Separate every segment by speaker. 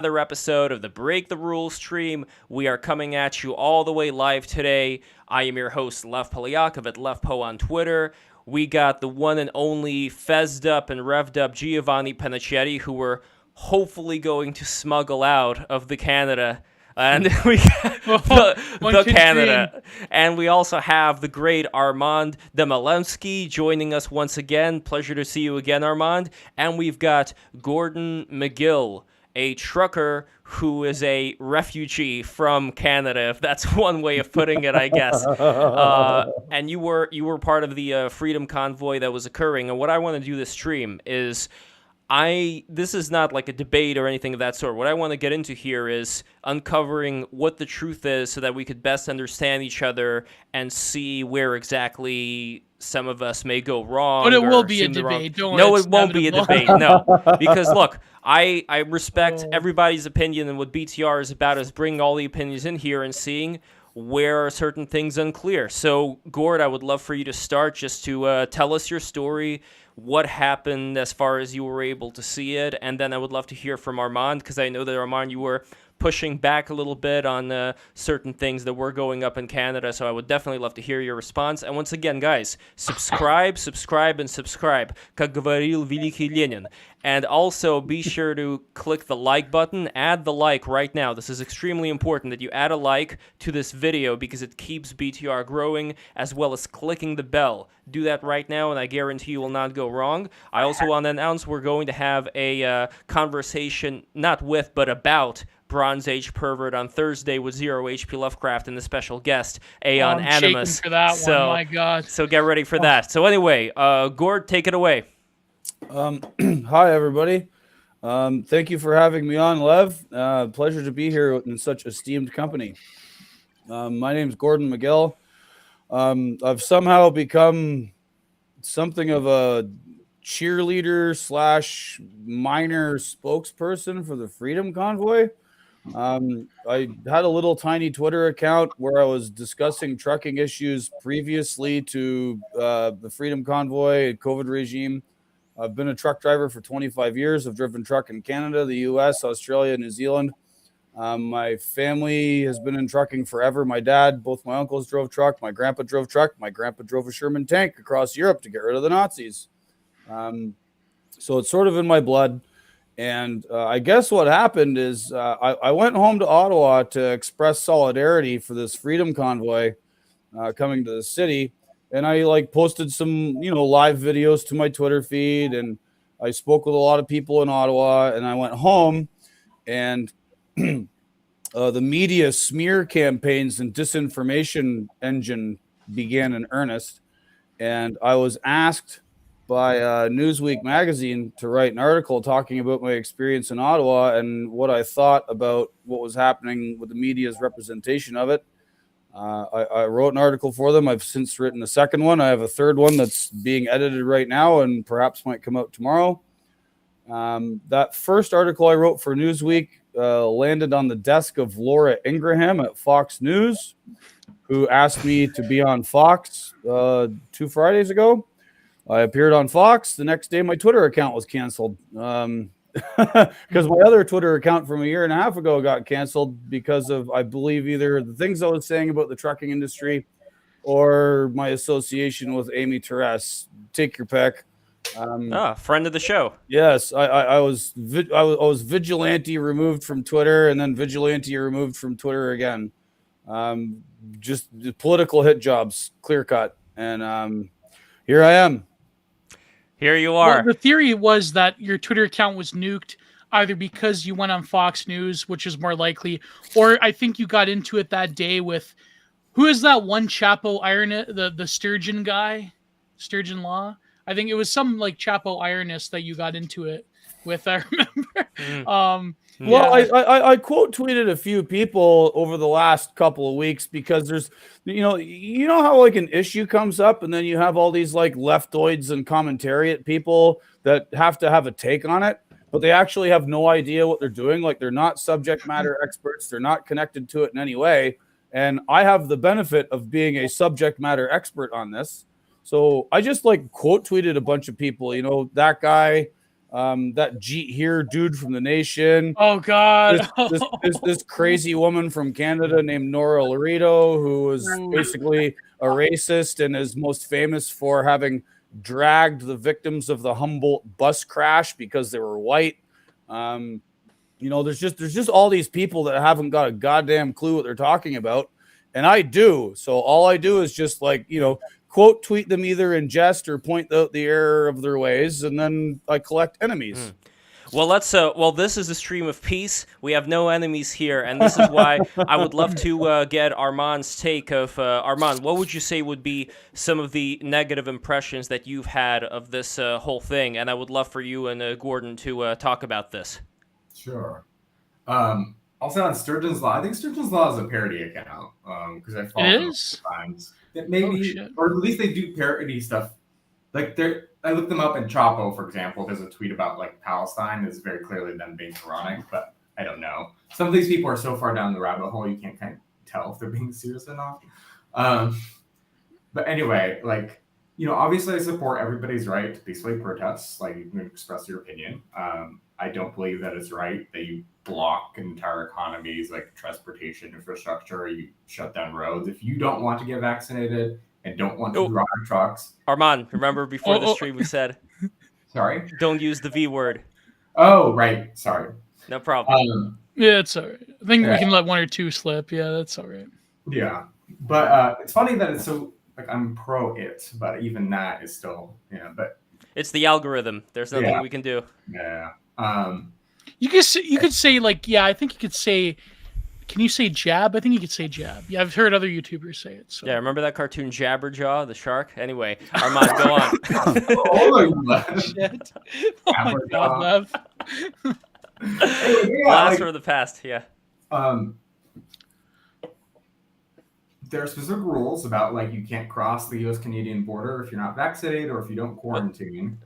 Speaker 1: another episode of the Break the Rules stream. We are coming at you all the way live today. I am your host, Lev Polyakov at LevPo on Twitter. We got the one and only fezzed up and revved up Giovanni Pennacchietti, who we're hopefully going to smuggle out of the Canada. And we got the Canada. And we also have the great Armand Domalewski joining us once again. Pleasure to see you again, Armand. And we've got Gordon McGill, a trucker who is a refugee from Canada, if that's one way of putting it, I guess. And you were part of the freedom convoy that was occurring. And what I want to do this stream is this is not like a debate or anything of that sort. What I want to get into here is uncovering what the truth is so that we could best understand each other and see where exactly some of us may go wrong.
Speaker 2: But it will be a debate.
Speaker 1: No, it won't be a debate. No, because look, I respect everybody's opinion, and what BTR is about is bringing all the opinions in here and seeing where are certain things unclear. So, Gord, I would love for you to start just to tell us your story, what happened as far as you were able to see it, and then I would love to hear from Armand, because I know that, Armand, you were pushing back a little bit on certain things that were going up in Canada, so I would definitely love to hear your response. And once again, guys, subscribe, and subscribe, как говорил великий Ленин. And also be sure to click the like button, add the like right now. This is extremely important that you add a like to this video because it keeps BTR growing, as well as clicking the bell. Do that right now, and I guarantee you will not go wrong. I also want to announce we're going to have a conversation, not with, but about Bronze Age Pervert on Thursday with Zero HP Lovecraft and the special guest, Aeon Animus.
Speaker 2: For that one, my God.
Speaker 1: So get ready for that. So anyway, Gord, take it away.
Speaker 3: Hi, everybody. Thank you for having me on, Lev. Pleasure to be here in such esteemed company. My name's Gordon McGill. I've somehow become something of a cheerleader / minor spokesperson for the Freedom Convoy. I had a little tiny Twitter account where I was discussing trucking issues previously to the Freedom Convoy and COVID regime. I've been a truck driver for 25 years. I've driven truck in Canada, the US, Australia, New Zealand. My family has been in trucking forever. My dad, both my uncles drove truck. My grandpa drove truck. My grandpa drove a Sherman tank across Europe to get rid of the Nazis. So it's sort of in my blood. And I guess what happened is I went home to Ottawa to express solidarity for this freedom convoy coming to the city. And I posted some, live videos to my Twitter feed, and I spoke with a lot of people in Ottawa, and I went home, and the media smear campaigns and disinformation engine began in earnest. And I was asked by Newsweek magazine to write an article talking about my experience in Ottawa and what I thought about what was happening with the media's representation of it. I wrote an article for them. I've since written a second one. I have a third one that's being edited right now and perhaps might come out tomorrow. That first article I wrote for Newsweek landed on the desk of Laura Ingraham at Fox News, who asked me to be on Fox 2 Fridays ago. I appeared on Fox. The next day, my Twitter account was canceled. Because my other Twitter account from a year and a half ago got canceled because of, I believe, either the things I was saying about the trucking industry or my association with Amy Therese. Take your pick.
Speaker 1: Friend of the show.
Speaker 3: Yes, I was vigilante removed from Twitter, and then vigilante removed from Twitter again. Just political hit jobs, clear cut, and here I am.
Speaker 1: Here you are.
Speaker 2: Well, the theory was that your Twitter account was nuked either because you went on Fox News, which is more likely, or I think you got into it that day with, who is that one Chapo ironist, the Sturgeon guy, Sturgeon Law? I think it was some Chapo ironist that you got into it with, I remember.
Speaker 3: Well, I quote tweeted a few people over the last couple of weeks because there's, you know how an issue comes up and then you have all these leftoids and commentariat people that have to have a take on it, but they actually have no idea what they're doing. They're not subject matter experts. They're not connected to it in any way. And I have the benefit of being a subject matter expert on this. So I just quote tweeted a bunch of people, that guy, that Jeet here dude from The Nation.
Speaker 2: Oh God.
Speaker 3: This crazy woman from Canada named Nora Laredo, who was basically a racist and is most famous for having dragged the victims of the Humboldt bus crash because they were white. There's just all these people that haven't got a goddamn clue what they're talking about, and I do. So all I do is just quote tweet them either in jest or point out the error of their ways, and then I collect enemies.
Speaker 1: Well, this is a stream of peace. We have no enemies here, and this is why I would love to get Armand's take of Armand. What would you say would be some of the negative impressions that you've had of this whole thing? And I would love for you and Gordon to talk about this.
Speaker 4: Sure. Also on Sturgeon's Law, I think Sturgeon's Law is a parody account because I follow
Speaker 2: it is
Speaker 4: sometimes. Maybe, or at least they do parody stuff. Like I looked them up, and Chapo, for example, there's a tweet about Palestine. It's very clearly them being ironic, but I don't know. Some of these people are so far down the rabbit hole you can't kind of tell if they're being serious or not. But anyway, obviously I support everybody's right to peacefully protest. You can express your opinion. I don't believe that it's right that you block entire economies like transportation infrastructure, you shut down roads. If you don't want to get vaccinated and don't want to drive trucks.
Speaker 1: Armand, remember before the stream we said,
Speaker 4: sorry?
Speaker 1: Don't use the V word.
Speaker 4: Oh, right. Sorry.
Speaker 1: No problem.
Speaker 2: Yeah, it's all right. I think we can let one or two slip. Yeah, that's all right.
Speaker 4: Yeah. But it's funny that it's so, I'm pro it, but even that is still, but.
Speaker 1: It's the algorithm. There's nothing we can do.
Speaker 4: Yeah.
Speaker 2: You could say I think you could say. Can you say jab? I think you could say jab. Yeah, I've heard other YouTubers say it. So.
Speaker 1: Yeah, remember that cartoon Jabberjaw, the shark? Anyway, Armand, go on.
Speaker 2: Shit. Oh my God, Lev.
Speaker 1: Blast from the past. Yeah.
Speaker 4: There are specific rules about you can't cross the U.S.-Canadian border if you're not vaccinated or if you don't quarantine.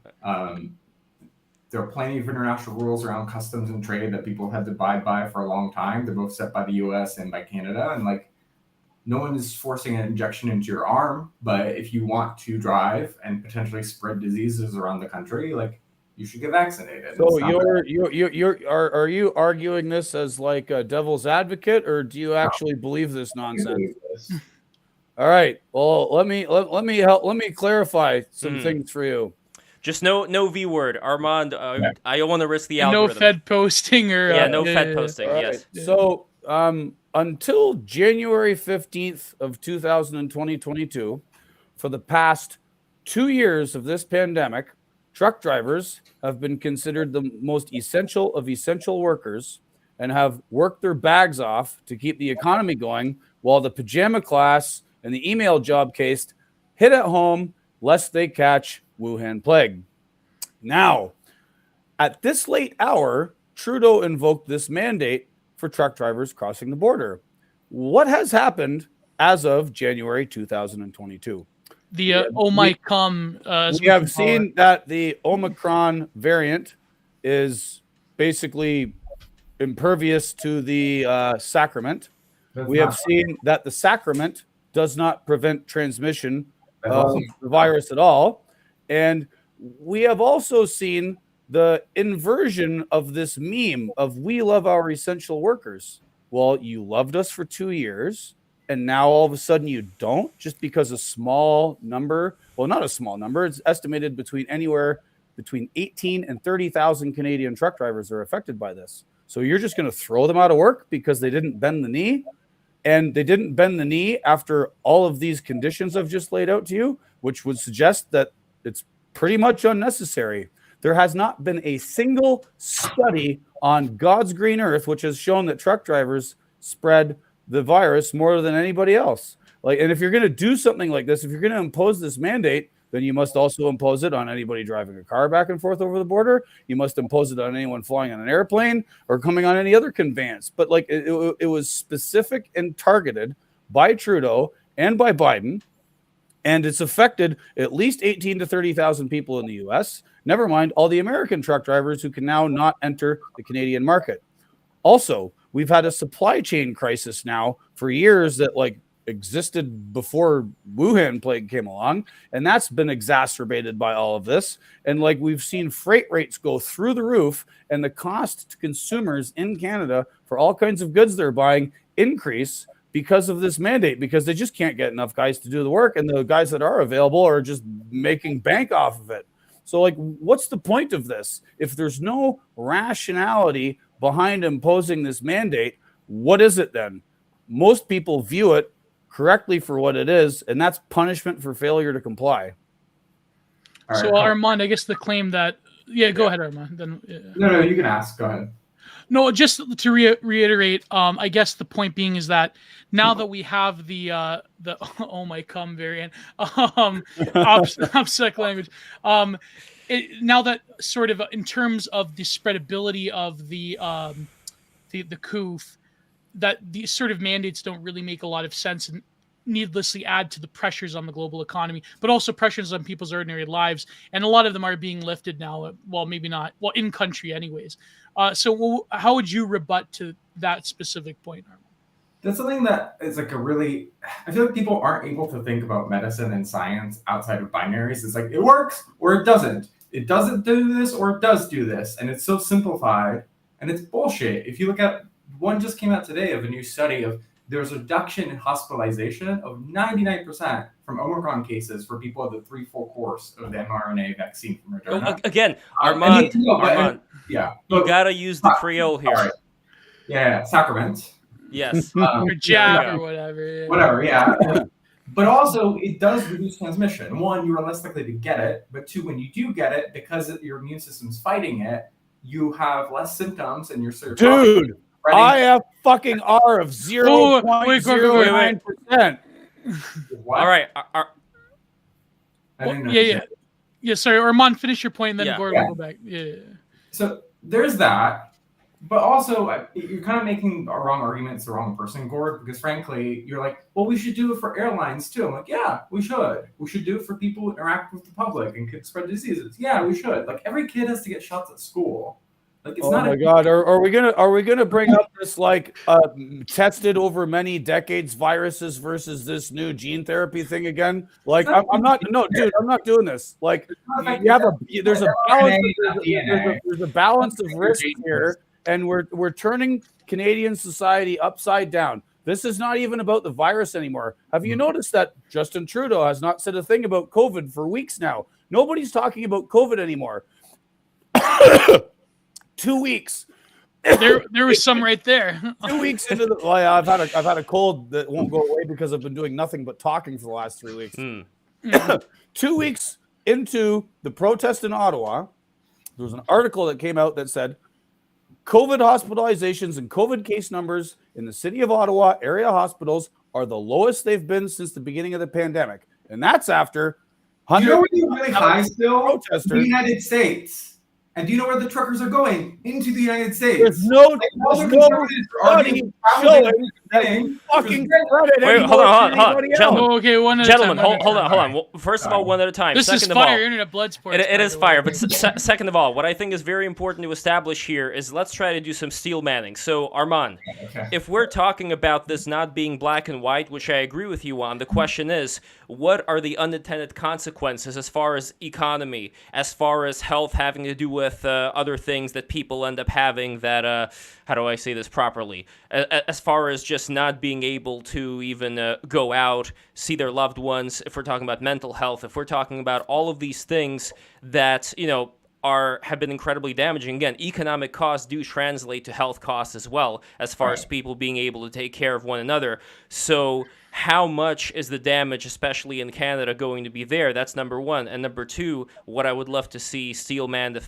Speaker 4: There are plenty of international rules around customs and trade that people had to abide by for a long time. They're both set by the U.S. and by Canada. And no one is forcing an injection into your arm. But if you want to drive and potentially spread diseases around the country, you should get vaccinated.
Speaker 3: So are you arguing this as a devil's advocate, or do you actually believe this nonsense? All right. Well, let me clarify some things for you.
Speaker 1: Just no V word, Armand. I don't want to risk the algorithm.
Speaker 2: No Fed posting or
Speaker 1: Fed posting. Yes.
Speaker 3: Right. So until January 15th of 2022, for the past 2 years of this pandemic, truck drivers have been considered the most essential of essential workers and have worked their bags off to keep the economy going, while the pajama class and the email job case hid at home lest they catch Wuhan plague. Now, at this late hour, Trudeau invoked this mandate for truck drivers crossing the border. What has happened as of January 2022?
Speaker 2: The Omicron.
Speaker 3: We have seen that the Omicron variant is basically impervious to the sacrament. We have seen that the sacrament does not prevent transmission of the virus at all. And we have also seen the inversion of this meme of we love our essential workers. Well, you loved us for 2 years, and now all of a sudden you don't, just because a small number, well, not a small number, it's estimated anywhere between 18 and 30,000 Canadian truck drivers are affected by this. So you're just going to throw them out of work because they didn't bend the knee? And they didn't bend the knee after all of these conditions I've just laid out to you, which would suggest that it's pretty much unnecessary. There has not been a single study on God's green earth which has shown that truck drivers spread the virus more than anybody else. And if you're going to do something like this, if you're going to impose this mandate, then you must also impose it on anybody driving a car back and forth over the border. You must impose it on anyone flying on an airplane or coming on any other conveyance. But it was specific and targeted by Trudeau and by Biden. And it's affected at least 18 to 30,000 people in the U.S., never mind all the American truck drivers who can now not enter the Canadian market. Also, we've had a supply chain crisis now for years that existed before Wuhan plague came along, and that's been exacerbated by all of this. And like we've seen freight rates go through the roof, and the cost to consumers in Canada for all kinds of goods they're buying increase because of this mandate, because they just can't get enough guys to do the work, and the guys that are available are just making bank off of it. So like, what's the point of this? If there's no rationality behind imposing this mandate, what is it then? Most people view it correctly for what it is, and that's punishment for failure to comply.
Speaker 2: So Armand, I guess the claim that go ahead, Armand. Then
Speaker 4: no, you can ask. Go ahead.
Speaker 2: No, just to reiterate, I guess the point being is that now that we have the oh my cum variant, obsec language, now that sort of in terms of the spreadability of the COOF, that these sort of mandates don't really make a lot of sense and needlessly add to the pressures on the global economy, but also pressures on people's ordinary lives. And a lot of them are being lifted now. Well, maybe not. Well, in country anyways. So how would you rebut to that specific point, Armand?
Speaker 4: That's something that is like I feel like people aren't able to think about medicine and science outside of binaries. It's like, it works or it doesn't. It doesn't do this or it does do this. And it's so simplified and it's bullshit. If you look at one just came out today of a new study of there's a reduction in hospitalization of 99% from Omicron cases for people at the 3-4 course of the mRNA vaccine from Moderna.
Speaker 1: Again, Armand,
Speaker 4: you
Speaker 1: gotta use the Creole here.
Speaker 4: Right. Yeah, sacrament.
Speaker 1: Yes.
Speaker 2: Or jab or whatever. Yeah.
Speaker 4: Whatever, yeah. But also, it does reduce transmission. One, you are less likely to get it. But two, when you do get it, because your immune system's fighting it, you have less symptoms and you're
Speaker 3: Dude, I have fucking R of 0.09%.
Speaker 1: All right.
Speaker 2: Yeah, sorry, Armand, finish your point, and then Gordon will go back. Yeah.
Speaker 4: So there's that. But also, you're kind of making a wrong argument to the wrong person, Gord, because frankly, you're like, well, we should do it for airlines too. I'm like, yeah, we should. We should do it for people who interact with the public and could spread diseases. Yeah, we should. Like, every kid has to get shots at school. Like, it's not.
Speaker 3: Oh my God, are we gonna bring up this like tested over many decades viruses versus this new gene therapy thing again? Like, I'm not. No, dude, I'm not doing this. Like, there's a balance of risk here. And we're turning Canadian society upside down. This is not even about the virus anymore. Have you noticed that Justin Trudeau has not said a thing about COVID for weeks now? Nobody's talking about COVID anymore. 2 weeks.
Speaker 2: There was some right there.
Speaker 3: 2 weeks into the I've had a cold that won't go away because I've been doing nothing but talking for the last 3 weeks. 2 weeks into the protest in Ottawa, there was an article that came out that said COVID hospitalizations and COVID case numbers in the city of Ottawa area hospitals are the lowest they've been since the beginning of the pandemic. And that's after
Speaker 4: you know where they're really high still?
Speaker 3: Protesters.
Speaker 4: The United States. And do you know where the truckers are going? Into the United States.
Speaker 3: There's no study showing that you fucking credit.
Speaker 1: Wait, hold on. Gentlemen,
Speaker 2: okay, one at a
Speaker 1: time.
Speaker 2: Hold
Speaker 1: on. Well, first of all, one at a time.
Speaker 2: This
Speaker 1: second
Speaker 2: is fire.
Speaker 1: Of all,
Speaker 2: Internet blood sports.
Speaker 1: It is fire. But second of all, what I think is very important to establish here is let's try to do some steel manning. So, Armand, if we're talking about this not being black and white, which I agree with you on, the question is, what are the unintended consequences as far as economy, as far as health having to do with other things that people end up having that, how do I say this properly? As far as just not being able to even go out, see their loved ones, if we're talking about mental health, if we're talking about all of these things that, have been incredibly damaging. Again, economic costs do translate to health costs as well, as far as people being able to take care of one another. So how much is the damage, especially in Canada, going to be there? That's number one. And number two, what I would love to see steelman,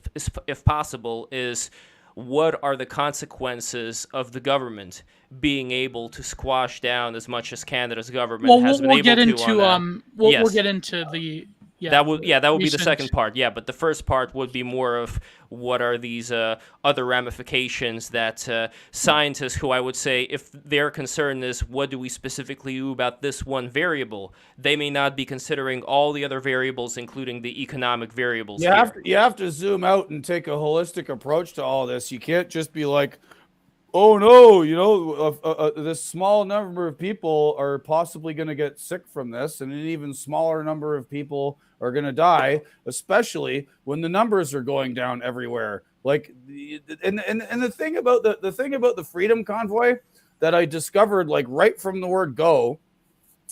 Speaker 1: if possible, is what are the consequences of the government being able to squash down as much as Canada's government has been able to?
Speaker 2: We'll get into the.
Speaker 1: That would be the second part. Yeah, but the first part would be more of what are these other ramifications that scientists, who I would say, if their concern is what do we specifically do about this one variable, they may not be considering all the other variables, including the economic variables. You
Speaker 3: have to zoom out and take a holistic approach to all this. You can't just be like, oh no, this small number of people are possibly going to get sick from this, and an even smaller number of people are going to die, especially when the numbers are going down everywhere. Like, and the thing about the Freedom Convoy that I discovered, like, right from the word go,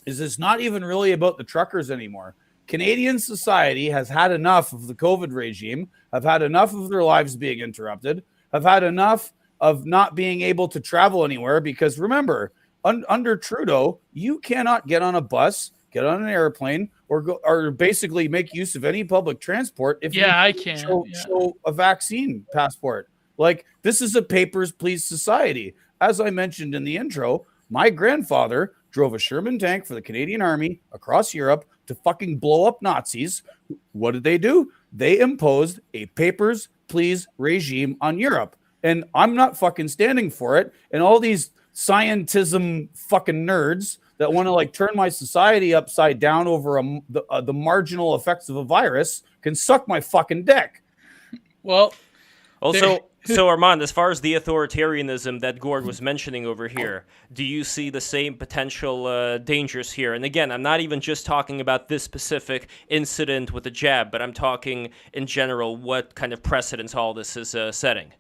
Speaker 3: is it's not even really about the truckers anymore. Canadian society has had enough of the COVID regime, have had enough of their lives being interrupted, have had enough of not being able to travel anywhere, because remember, under Trudeau, you cannot get on a bus, get on an airplane, or basically make use of any public transport if you show a vaccine passport. Like, this is a papers, please society. As I mentioned in the intro, my grandfather drove a Sherman tank for the Canadian Army across Europe to fucking blow up Nazis. What did they do? They imposed a papers, please regime on Europe. And I'm not fucking standing for it. And all these scientism fucking nerds that want to, like, turn my society upside down over the marginal effects of a virus can suck my fucking dick.
Speaker 2: Well,
Speaker 1: also, so Armand, as far as the authoritarianism that Gord was mentioning over here, do you see the same potential dangers here? And again, I'm not even just talking about this specific incident with the jab, but I'm talking in general what kind of precedents all this is setting.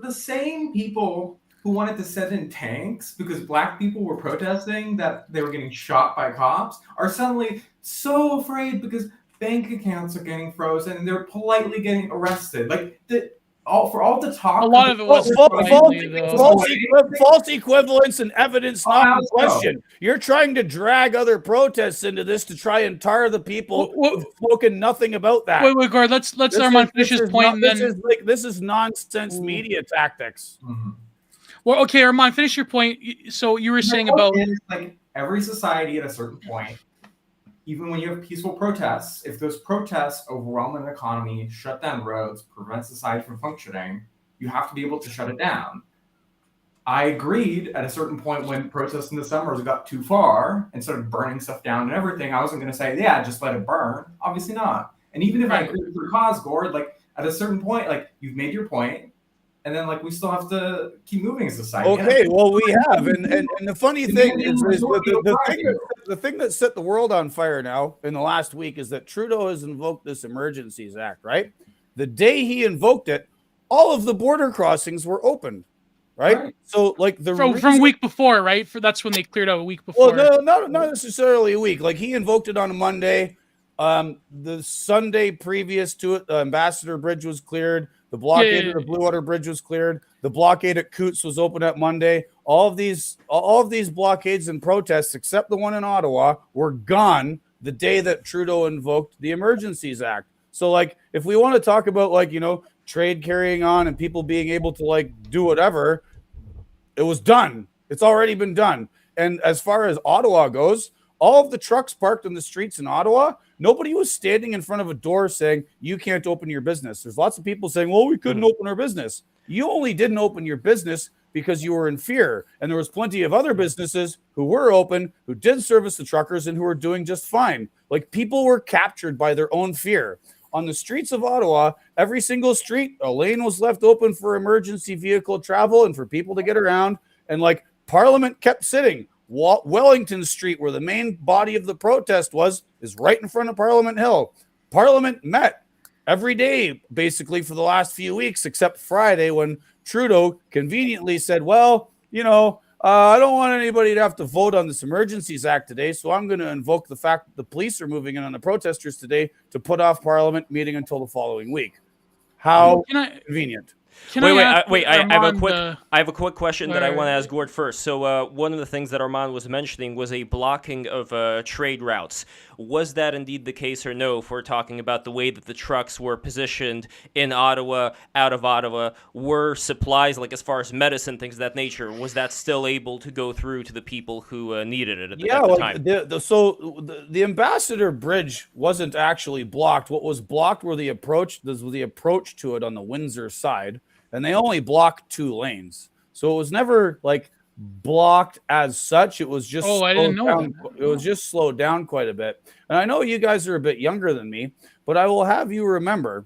Speaker 4: The same people who wanted to send in tanks because black people were protesting that they were getting shot by cops are suddenly so afraid because bank accounts are getting frozen and they're politely getting arrested. Like, for all the talk,
Speaker 2: a lot of it was
Speaker 3: false equivalence and evidence not in question. You're trying to drag other protests into this to try and tar the people who've spoken nothing about that.
Speaker 2: Wait, Gord, let's Armand finish his point.
Speaker 3: This is nonsense media tactics.
Speaker 4: Mm-hmm.
Speaker 2: Well, okay, Armand, finish your point. So you were saying about,
Speaker 4: like, every society at a certain point, even when you have peaceful protests, if those protests overwhelm an economy, shut down roads, prevent society from functioning, you have to be able to shut it down. I agreed at a certain point when protests in the summers got too far and started burning stuff down and everything. I wasn't going to say, yeah, just let it burn. Obviously not. And even if I agree with your cause, Gord, like, at a certain point, like, you've made your point. And then, like, we still have to keep moving as a society.
Speaker 3: Okay, well, we have. And the funny thing is the thing that set the world on fire now in the last week is that Trudeau has invoked this Emergencies Act, right? The day he invoked it, all of the border crossings were opened, right? So, like, from
Speaker 2: a week before, right? That's when they cleared out a week before.
Speaker 3: Well, no, not necessarily a week. Like, he invoked it on a Monday. The Sunday previous to it, the Ambassador Bridge was cleared. The blockade of the Blue Water Bridge was cleared. The blockade at Coots was open at Monday. All of these blockades and protests, except the one in Ottawa, were gone the day that Trudeau invoked the Emergencies Act. So, like, if we want to talk about, like, trade carrying on and people being able to, like, do whatever, it was done. It's already been done. And as far as Ottawa goes, all of the trucks parked on the streets in Ottawa, nobody was standing in front of a door saying, you can't open your business. There's lots of people saying, well, we couldn't open our business. You only didn't open your business because you were in fear. And there was plenty of other businesses who were open, who did service the truckers, and who were doing just fine. Like, people were captured by their own fear. On the streets of Ottawa, every single street, a lane was left open for emergency vehicle travel and for people to get around. And, like, Parliament kept sitting. Wellington Street, where the main body of the protest was, is right in front of Parliament Hill. Parliament met every day, basically, for the last few weeks, except Friday, when Trudeau conveniently said, well, I don't want anybody to have to vote on this Emergencies Act today, so I'm going to invoke the fact that the police are moving in on the protesters today to put off Parliament meeting until the following week. How convenient.
Speaker 1: Wait! I have a quick question that I want to ask Gord first. So one of the things that Armand was mentioning was a blocking of trade routes. Was that indeed the case or no? If we're talking about the way that the trucks were positioned in Ottawa, out of Ottawa, were supplies, like as far as medicine, things of that nature, was that still able to go through to the people who needed it at the time?
Speaker 3: The Ambassador Bridge wasn't actually blocked. What was blocked were the approach to it on the Windsor side. And they only blocked 2 lanes. So it was never, like, blocked as such. It was just it was just slowed down quite a bit. And I know you guys are a bit younger than me, but I will have you remember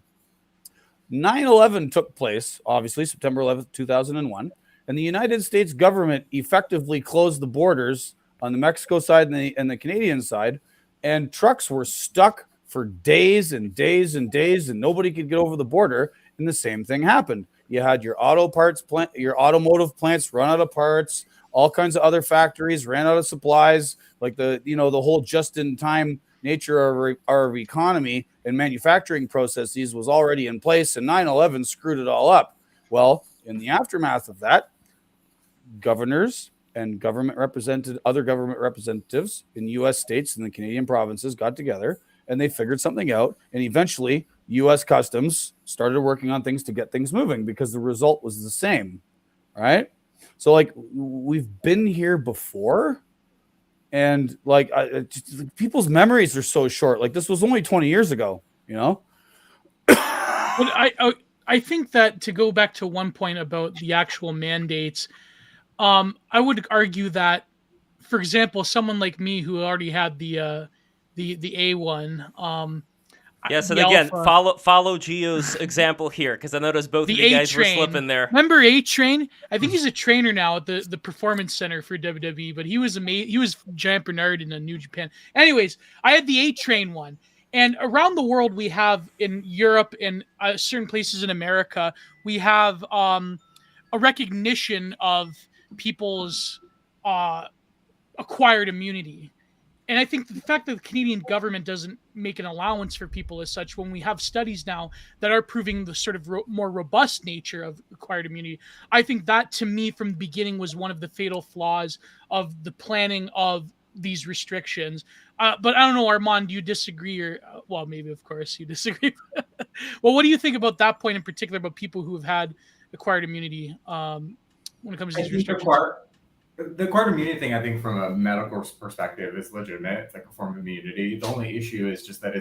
Speaker 3: 9/11 took place, obviously, September 11th, 2001. And the United States government effectively closed the borders on the Mexico side and the Canadian side, and trucks were stuck for days and days and days, and nobody could get over the border. And the same thing happened. You had your auto parts plant, your automotive plants run out of parts. All kinds of other factories ran out of supplies. Like the whole just-in-time nature of our economy and manufacturing processes was already in place, and 9/11 screwed it all up. Well, in the aftermath of that, governors and other government representatives in U.S. states and the Canadian provinces got together and they figured something out. And eventually, U.S. Customs started working on things to get things moving because the result was the same, right? So, like, we've been here before, and like, people's memories are so short. Like, this was only 20 years ago, you know.
Speaker 2: But I think that, to go back to one point about the actual mandates, I would argue that, for example, someone like me who already had the A1.
Speaker 1: Yes, and again, follow Gio's example here, because I noticed both of you guys were slipping there.
Speaker 2: Remember A-Train? I think he's a trainer now at the Performance Center for WWE, but he was amazing. He was Giant Bernard in the New Japan. Anyways, I had the A-Train one. And around the world, we have, in Europe and certain places in America, we have a recognition of people's acquired immunity. And I think the fact that the Canadian government doesn't make an allowance for people as such, when we have studies now that are proving the sort of more robust nature of acquired immunity, I think that, to me, from the beginning, was one of the fatal flaws of the planning of these restrictions. But I don't know, Armand, do you disagree? Or, well, maybe, of course, you disagree. Well, what do you think about that point in particular, about people who have had acquired immunity when it comes to these restrictions?
Speaker 4: The acquired immunity thing, I think, from a medical perspective, is legitimate. It's like a form of immunity. The only issue is just that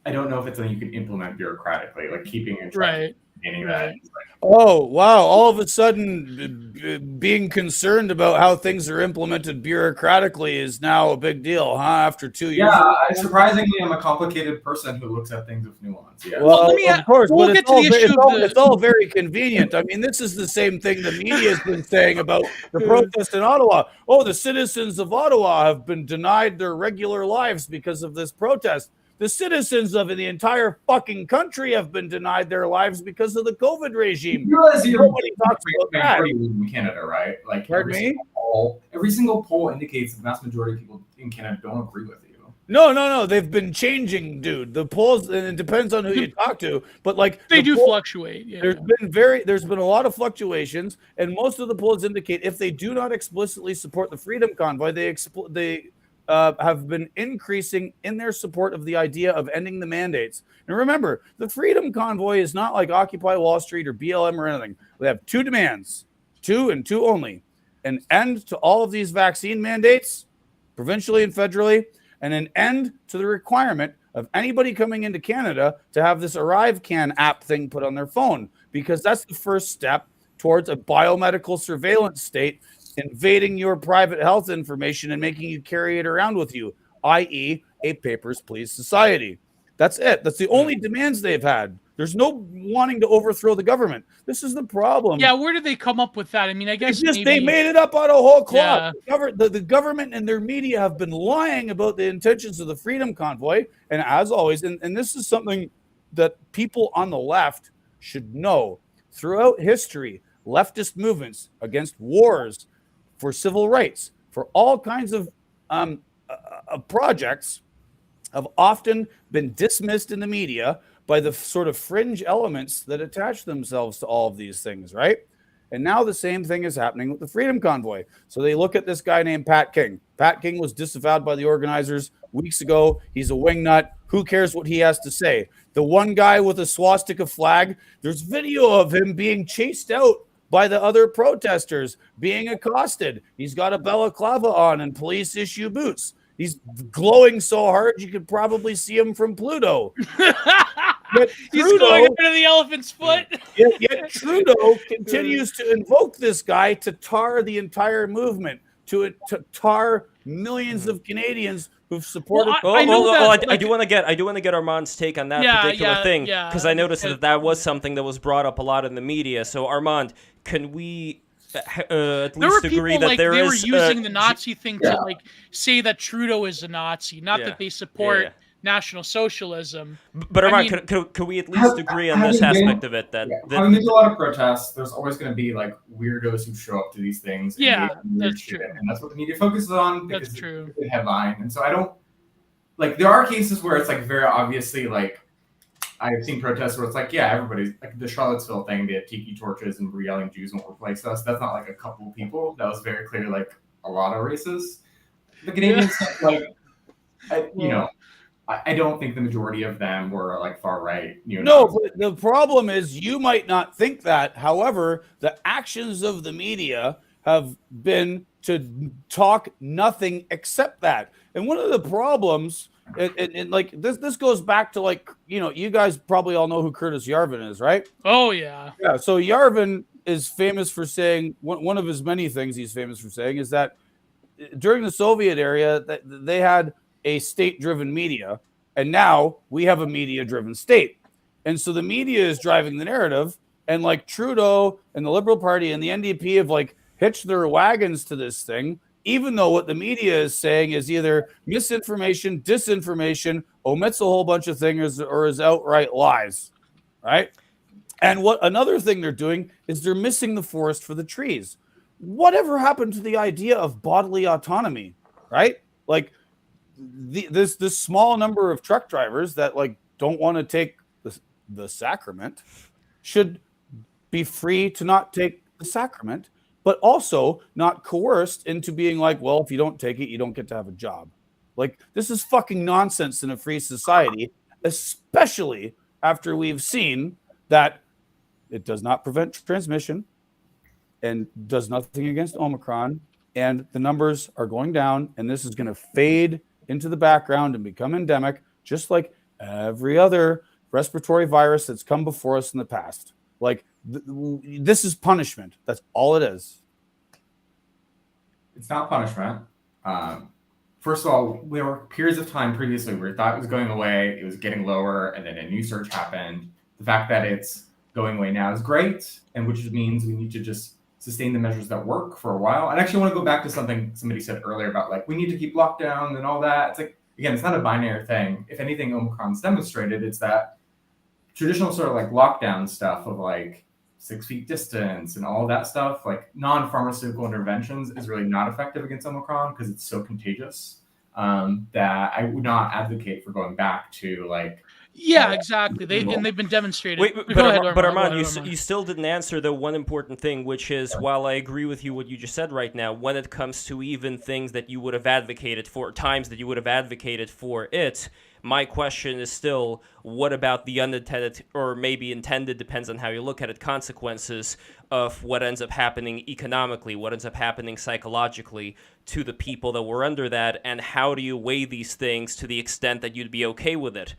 Speaker 4: I don't know if it's something you can implement bureaucratically, like keeping in track.
Speaker 2: Right.
Speaker 4: That.
Speaker 3: Oh, wow. All of a sudden, being concerned about how things are implemented bureaucratically is now a big deal, huh? After 2 years.
Speaker 4: Yeah, surprisingly, I'm a complicated person who looks at things with nuance. Yeah.
Speaker 3: Well, of course, but it's all very convenient. I mean, this is the same thing the media has been saying about the protest in Ottawa. Oh, the citizens of Ottawa have been denied their regular lives because of this protest. The citizens of the entire fucking country have been denied their lives because of the COVID regime. Nobody talks about that.
Speaker 4: In Canada, right? Like,
Speaker 3: every
Speaker 4: single poll indicates the vast majority of people in Canada don't agree with you.
Speaker 3: No. They've been changing, dude. The polls, and it depends on who you talk to, but like
Speaker 2: they do fluctuate. Yeah.
Speaker 3: There's been a lot of fluctuations, and most of the polls indicate if they do not explicitly support the Freedom Convoy, they have been increasing in their support of the idea of ending the mandates. And remember, the Freedom Convoy is not like Occupy Wall Street or BLM or anything. They have two demands, two and two only: an end to all of these vaccine mandates, provincially and federally, and an end to the requirement of anybody coming into Canada to have this ArriveCan app thing put on their phone, because that's the first step towards a biomedical surveillance state invading your private health information and making you carry it around with you, i.e. a papers, please society. That's it. That's the only demands they've had. There's no wanting to overthrow the government. This is the problem.
Speaker 2: Yeah, where did they come up with that? I mean, I guess
Speaker 3: they made it up out of whole cloth. Yeah. The government and their media have been lying about the intentions of the Freedom Convoy. And as always, and this is something that people on the left should know. Throughout history, leftist movements against wars, for civil rights, for all kinds of projects, have often been dismissed in the media by the sort of fringe elements that attach themselves to all of these things, right? And now the same thing is happening with the Freedom Convoy. So they look at this guy named Pat King. Pat King was disavowed by the organizers weeks ago. He's a wingnut. Who cares what he has to say? The one guy with a swastika flag, there's video of him being chased out by the other protesters, being accosted. He's got a balaclava on and police issue boots. He's glowing so hard you could probably see him from Pluto.
Speaker 2: He's going under the elephant's foot.
Speaker 3: Yet Trudeau continues to invoke this guy to tar the entire movement, to tar millions of Canadians who've supported.
Speaker 2: I
Speaker 1: do want to get Armand's take on that particular thing, because I noticed that was something that was brought up a lot in the media. So Armand, can we at least agree that they were
Speaker 2: using the Nazi thing to like say that Trudeau is a Nazi, not that they support National Socialism.
Speaker 1: But Armand, could we at least agree on this aspect of it? That
Speaker 4: having been to a lot of protests, there's always going to be like weirdos who show up to these things.
Speaker 2: Yeah, that's true.
Speaker 4: And that's what the media focuses on because
Speaker 2: that's true.
Speaker 4: It's a headline. And so I don't like. There are cases where it's like very obviously like I've seen protests where it's like, yeah, everybody's like the Charlottesville thing. They had tiki torches and were yelling Jews won't replace us. That's not like a couple of people. That was very clear, like a lot of races. The Canadians, like, I don't think the majority of them were like far right.
Speaker 3: No, but the problem is you might not think that. However, the actions of the media have been to talk nothing except that. And one of the problems, and like this goes back to like, you guys probably all know who Curtis Yarvin is, right?
Speaker 2: Oh, yeah.
Speaker 3: Yeah. So Yarvin is famous for saying, one of his many things he's famous for saying is that during the Soviet era, they had a state-driven media, and now we have a media-driven state. And so the media is driving the narrative, and like Trudeau and the Liberal Party and the NDP have like hitched their wagons to this thing, even though what the media is saying is either misinformation, disinformation, omits a whole bunch of things, or is outright lies, right? And what another thing they're doing is they're missing the forest for the trees. Whatever happened to the idea of bodily autonomy, right? Like this small number of truck drivers that like don't want to take the sacrament should be free to not take the sacrament, but also not coerced into being like, well, if you don't take it, you don't get to have a job. Like, this is fucking nonsense in a free society, especially after we've seen that it does not prevent transmission and does nothing against Omicron, and the numbers are going down, and this is going to fade into the background and become endemic, just like every other respiratory virus that's come before us in the past. Like, this is punishment. That's all it is.
Speaker 4: It's not punishment. First of all, there were periods of time previously where we thought it was going away, it was getting lower, and then a new surge happened. The fact that it's going away now is great, and which means we need to just sustain the measures that work for a while. And actually, I want to go back to something somebody said earlier about like, we need to keep lockdown and all that. It's like, again, it's not a binary thing. If anything, Omicron's demonstrated, it's that traditional sort of like lockdown stuff of like 6 feet distance and all that stuff, like non-pharmaceutical interventions is really not effective against Omicron because it's so contagious that I would not advocate for going back to like.
Speaker 2: Yeah, exactly. They've been demonstrated.
Speaker 1: Wait, but Armand, you still didn't answer the one important thing, which is, while I agree with you what you just said right now, when it comes to even things that you would have advocated for, times that you would have advocated for it, my question is still, what about the unintended, or maybe intended, depends on how you look at it, consequences of what ends up happening economically, what ends up happening psychologically to the people that were under that, and how do you weigh these things to the extent that you'd be okay with it?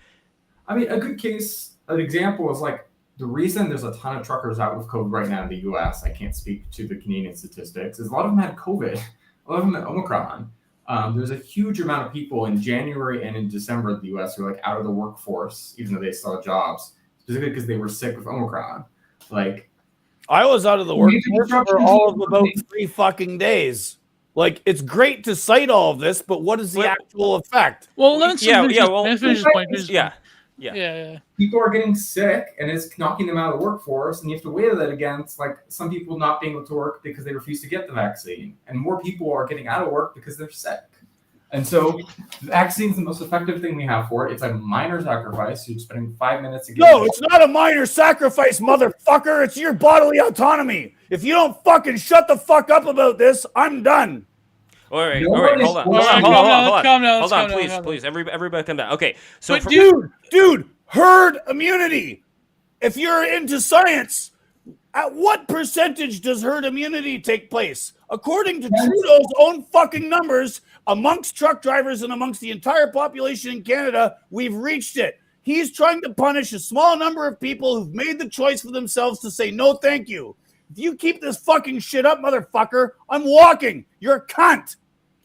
Speaker 4: I mean, a good case, an example is like the reason there's a ton of truckers out with COVID right now in the US, I can't speak to the Canadian statistics, is a lot of them had COVID, a lot of them had Omicron. There's a huge amount of people in January and in December in the US who are like out of the workforce, even though they still had jobs, specifically because they were sick with Omicron. Like,
Speaker 3: I was out of the workforce for all of about 3 fucking days. Like, it's great to cite all of this, but what is the actual effect?
Speaker 2: Well, let's finish this point.
Speaker 1: Yeah.
Speaker 4: People are getting sick and it's knocking them out of the workforce, and you have to weigh that against like some people not being able to work because they refuse to get the vaccine, and more people are getting out of work because they're sick. And so the vaccine is the most effective thing we have for it. It's a minor sacrifice. You're spending 5 minutes to get
Speaker 3: No, it's not a minor sacrifice, motherfucker. It's your bodily autonomy. If you don't fucking shut the fuck up about this, I'm done.
Speaker 1: All right, hold on, please, everybody come down. Okay, so
Speaker 3: dude, herd immunity. If you're into science, at what percentage does herd immunity take place? According to Trudeau's own fucking numbers, amongst truck drivers and amongst the entire population in Canada, we've reached it. He's trying to punish a small number of people who've made the choice for themselves to say no thank you. If you keep this fucking shit up, motherfucker, I'm walking. You're a cunt.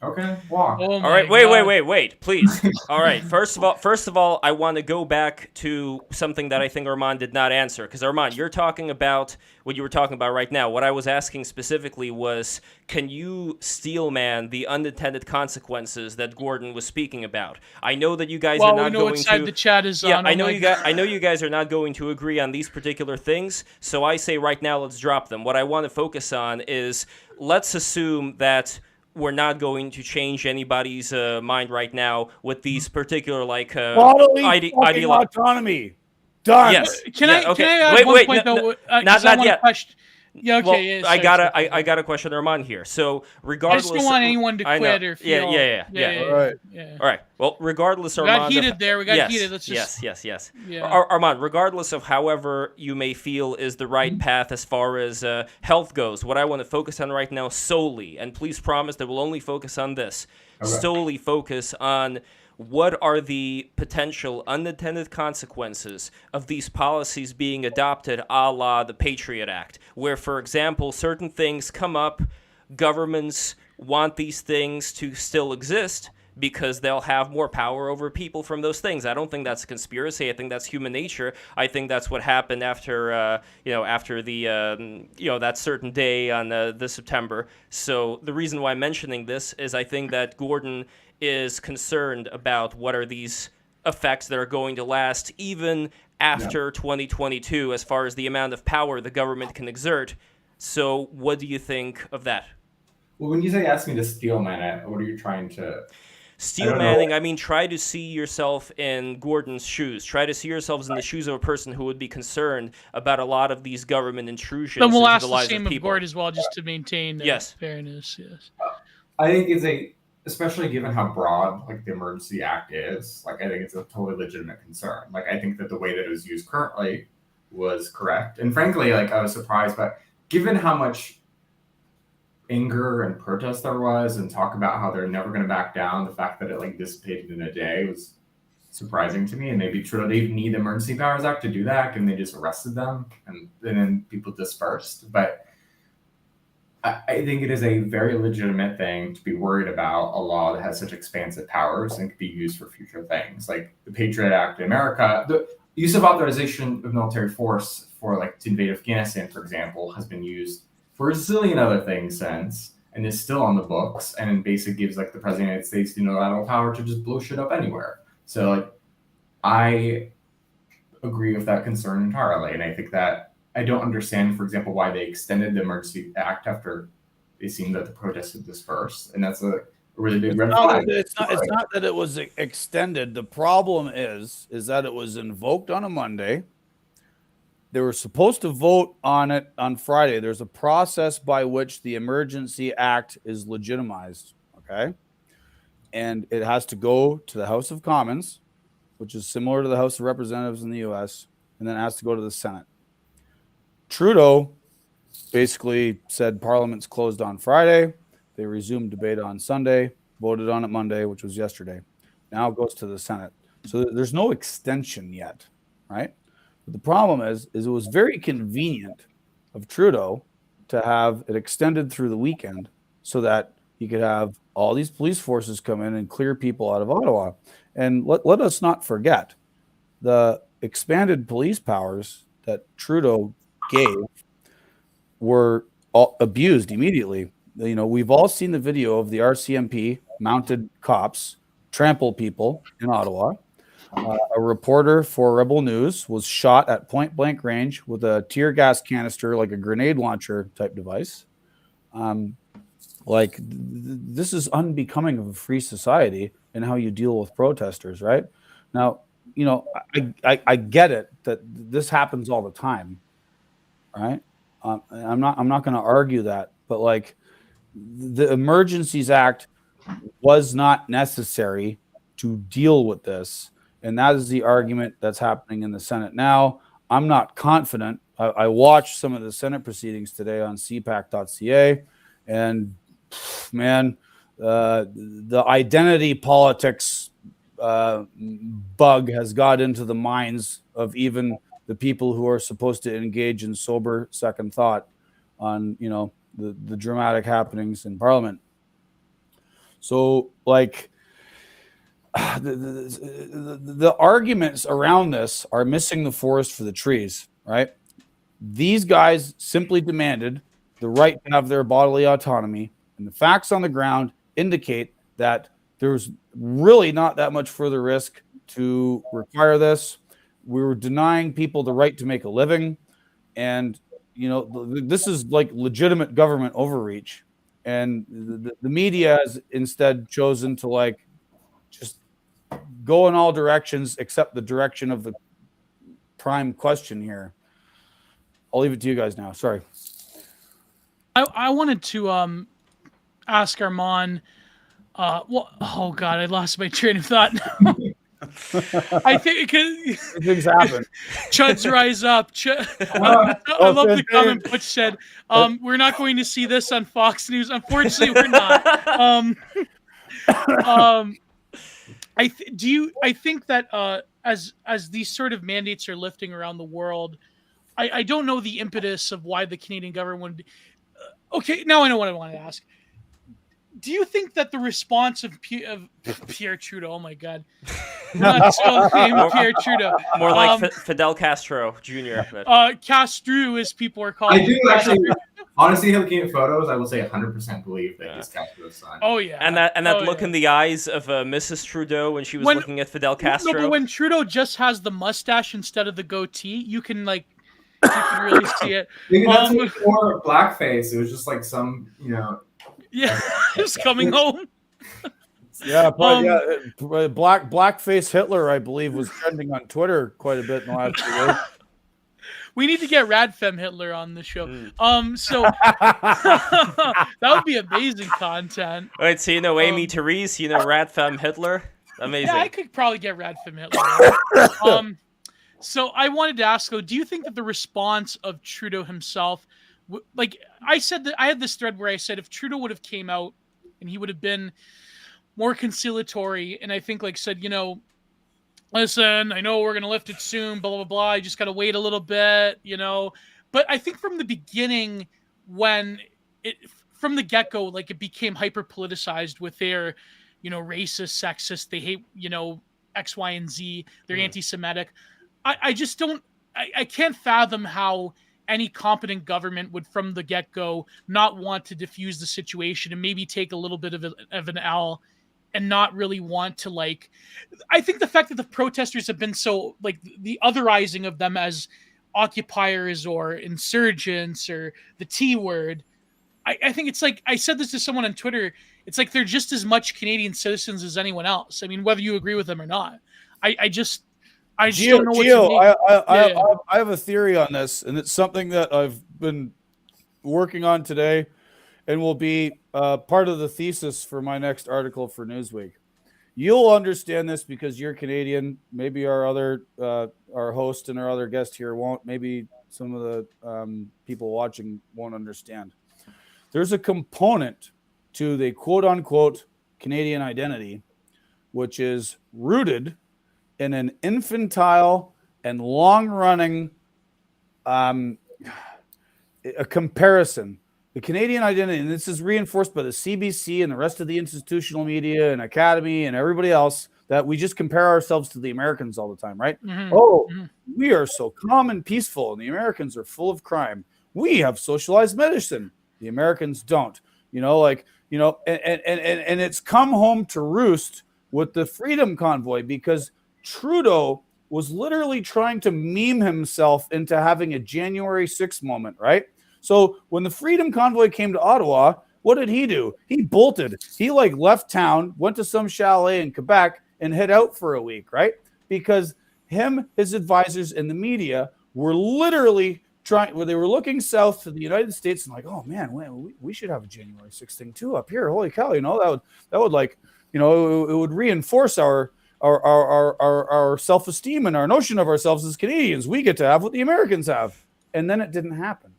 Speaker 4: Okay, walk.
Speaker 2: Oh
Speaker 1: All
Speaker 2: my
Speaker 1: right,
Speaker 2: God.
Speaker 1: wait, please. All right, first of all, I want to go back to something that I think Armand did not answer. Because Armand, you're talking about what you were talking about right now. What I was asking specifically was, can you steelman the unintended consequences that Gordon was speaking about? I know that you guys are
Speaker 2: Well,
Speaker 1: not
Speaker 2: we know
Speaker 1: going
Speaker 2: what side
Speaker 1: to.
Speaker 2: the chat is
Speaker 1: Yeah,
Speaker 2: on.
Speaker 1: I
Speaker 2: Oh
Speaker 1: know
Speaker 2: my
Speaker 1: you guys.
Speaker 2: God.
Speaker 1: I know you guys are not going to agree on these particular things. So I say right now, let's drop them. What I want to focus on is, let's assume that we're not going to change anybody's mind right now with these particular
Speaker 3: Bodily fucking autonomy. Done.
Speaker 1: Yes.
Speaker 2: Can
Speaker 1: Yeah.
Speaker 2: I
Speaker 1: Okay.
Speaker 2: add
Speaker 1: Wait.
Speaker 2: one
Speaker 1: Wait.
Speaker 2: point though?
Speaker 1: Not
Speaker 2: I want to
Speaker 1: yet.
Speaker 2: question. Yeah.
Speaker 1: Well,
Speaker 2: Okay. Yeah,
Speaker 1: I
Speaker 2: sorry, sorry.
Speaker 1: I got a question, Armand here. So
Speaker 2: I
Speaker 1: regardless,
Speaker 2: just don't want anyone to
Speaker 1: I know.
Speaker 2: quit or feel.
Speaker 1: Yeah.
Speaker 3: All right.
Speaker 2: Yeah.
Speaker 1: All right. Well, regardless,
Speaker 2: We got
Speaker 1: Armand.
Speaker 2: heated there. We got heated. Let's just.
Speaker 1: Yes.
Speaker 2: Yeah.
Speaker 1: Armand, regardless of however you may feel is the right path as far as health goes, what I want to focus on right now solely, and please promise that we'll only focus on this, solely focus on what are the potential unintended consequences of these policies being adopted a la the Patriot Act, where, for example, certain things come up, governments want these things to still exist because they'll have more power over people from those things. I don't think that's a conspiracy. I think that's human nature. I think that's what happened after, after the, that certain day on this September. So the reason why I'm mentioning this is I think that Gordon is concerned about what are these effects that are going to last even after 2022 as far as the amount of power the government can exert. So what do you think of that?
Speaker 4: Well, when you say ask me to steelman it, what are you trying to...
Speaker 1: Steel manning, I mean, try to see yourself in Gordon's shoes. Try to see yourselves in the shoes of a person who would be concerned about a lot of these government intrusions
Speaker 2: Then we'll
Speaker 1: into
Speaker 2: ask
Speaker 1: the
Speaker 2: the
Speaker 1: lives
Speaker 2: same
Speaker 1: of
Speaker 2: of
Speaker 1: people.
Speaker 2: Gord as well, just to maintain fairness. Yes.
Speaker 4: I think it's especially given how broad the Emergency Act is, I think it's a totally legitimate concern. I think that the way that it was used currently was correct. And frankly, I was surprised, but given how much anger and protest there was and talk about how they're never going to back down, the fact that it dissipated in a day was surprising to me. And maybe Trudeau didn't need the Emergency Powers Act to do that, and they just arrested them and then people dispersed. But I think it is a very legitimate thing to be worried about a law that has such expansive powers and could be used for future things. Like the Patriot Act in America, the use of authorization of military force for to invade Afghanistan, for example, has been used for a zillion other things since, and is still on the books, and basically gives the President of the United States unilateral power to just blow shit up anywhere. So I agree with that concern entirely, and I think that I don't understand, for example, why they extended the Emergency Act after they seemed that the protests had dispersed, and that's a really big red flag.
Speaker 3: It's not that it was extended. The problem is that it was invoked on a Monday. They were supposed to vote on it on Friday. There's a process by which the Emergency Act is legitimized, okay? And it has to go to the House of Commons, which is similar to the House of Representatives in the U.S., and then it has to go to the Senate. Trudeau basically said Parliament's closed on Friday. They resumed debate on Sunday, voted on it Monday, which was yesterday. Now it goes to the Senate. So there's no extension yet, right? But the problem is it was very convenient of Trudeau to have it extended through the weekend so that he could have all these police forces come in and clear people out of Ottawa. And let us not forget the expanded police powers that Trudeau gave were abused immediately. We've all seen the video of the RCMP mounted cops trample people in Ottawa. A reporter for Rebel News was shot at point blank range with a tear gas canister, like a grenade launcher type device. This is unbecoming of a free society and how you deal with protesters, right? Now, I get it that this happens all the time, right? I'm not going to argue that, but the Emergencies Act was not necessary to deal with this. And that is the argument that's happening in the Senate now. I'm not confident. I watched some of the Senate proceedings today on cpac.ca, and man, the identity politics bug has got into the minds of even the people who are supposed to engage in sober second thought on, the dramatic happenings in Parliament. So, like, the arguments around this are missing the forest for the trees, right? These guys simply demanded the right to have their bodily autonomy, and the facts on the ground indicate that there's really not that much further risk to require this. We were denying people the right to make a living, and this is like legitimate government overreach, and the media has instead chosen to like just go in all directions except the direction of the prime question here. I'll leave it to you guys now. Sorry.
Speaker 2: I wanted to ask Armand. Oh God, I lost my train of thought. I think
Speaker 3: things happen.
Speaker 2: Chuds rise up. I love the comment Butch said. We're not going to see this on Fox News. Unfortunately, we're not. I think that as these sort of mandates are lifting around the world, I don't know the impetus of why the Canadian government would. Okay, now I know what I want to ask. Do you think that the response of Pierre Trudeau? Oh my God, not so named Pierre Trudeau.
Speaker 1: More like Fidel Castro Jr.
Speaker 2: Castro, as people are calling.
Speaker 4: I do actually. Honestly, looking at photos, I will say 100% believe that he's Castro's son.
Speaker 2: Oh yeah,
Speaker 1: and that look in the eyes of Mrs. Trudeau when she was looking at Fidel Castro.
Speaker 2: No, but when Trudeau just has the mustache instead of the goatee, you can really see it.
Speaker 4: Maybe that's more blackface. It was just like some,
Speaker 2: Yeah, just coming home.
Speaker 3: Yeah, blackface Hitler, I believe, was trending on Twitter quite a bit in the last few days.
Speaker 2: We need to get Radfem Hitler on the show. So that would be amazing content.
Speaker 1: Wait, so Amy Therese, Radfem Hitler? Amazing.
Speaker 2: Yeah, I could probably get Radfem Hitler. So I wanted to ask, though, do you think that the response of Trudeau himself, like I said, that I had this thread where I said if Trudeau would have came out and he would have been more conciliatory, and I think said, listen, I know we're going to lift it soon, blah, blah, blah. You just got to wait a little bit, But I think from the beginning, from the get-go, it became hyper-politicized with their, racist, sexist, they hate, X, Y, and Z, they're anti-Semitic. I just don't, I can't fathom how any competent government would, from the get-go, not want to diffuse the situation and maybe take a little bit of an L and not really want to I think the fact that the protesters have been so the otherizing of them as occupiers or insurgents or the T word, I think it's I said this to someone on Twitter, it's they're just as much Canadian citizens as anyone else. I mean, whether you agree with them or not. I just don't know what to make.
Speaker 3: I have a theory on this, and it's something that I've been working on today and will be part of the thesis for my next article for Newsweek. You'll understand this because you're Canadian. Maybe our host and our other guest here won't. Maybe some of the people watching won't understand. There's a component to the quote-unquote Canadian identity, which is rooted in an infantile and long-running a comparison. The Canadian identity, and this is reinforced by the CBC and the rest of the institutional media and Academy and everybody else, that we just compare ourselves to the Americans all the time, right? Mm-hmm. We are so calm and peaceful, and the Americans are full of crime. We have socialized medicine. The Americans don't. And it's come home to roost with the Freedom Convoy, because Trudeau was literally trying to meme himself into having a January 6th moment, right? So when the Freedom Convoy came to Ottawa, what did he do? He bolted. He left town, went to some chalet in Quebec, and hid out for a week, right? Because his advisors, and the media were literally they were looking south to the United States and oh man, we should have a January 6th thing too up here. Holy cow, that would it would reinforce our self-esteem and our notion of ourselves as Canadians. We get to have what the Americans have. And then it didn't happen.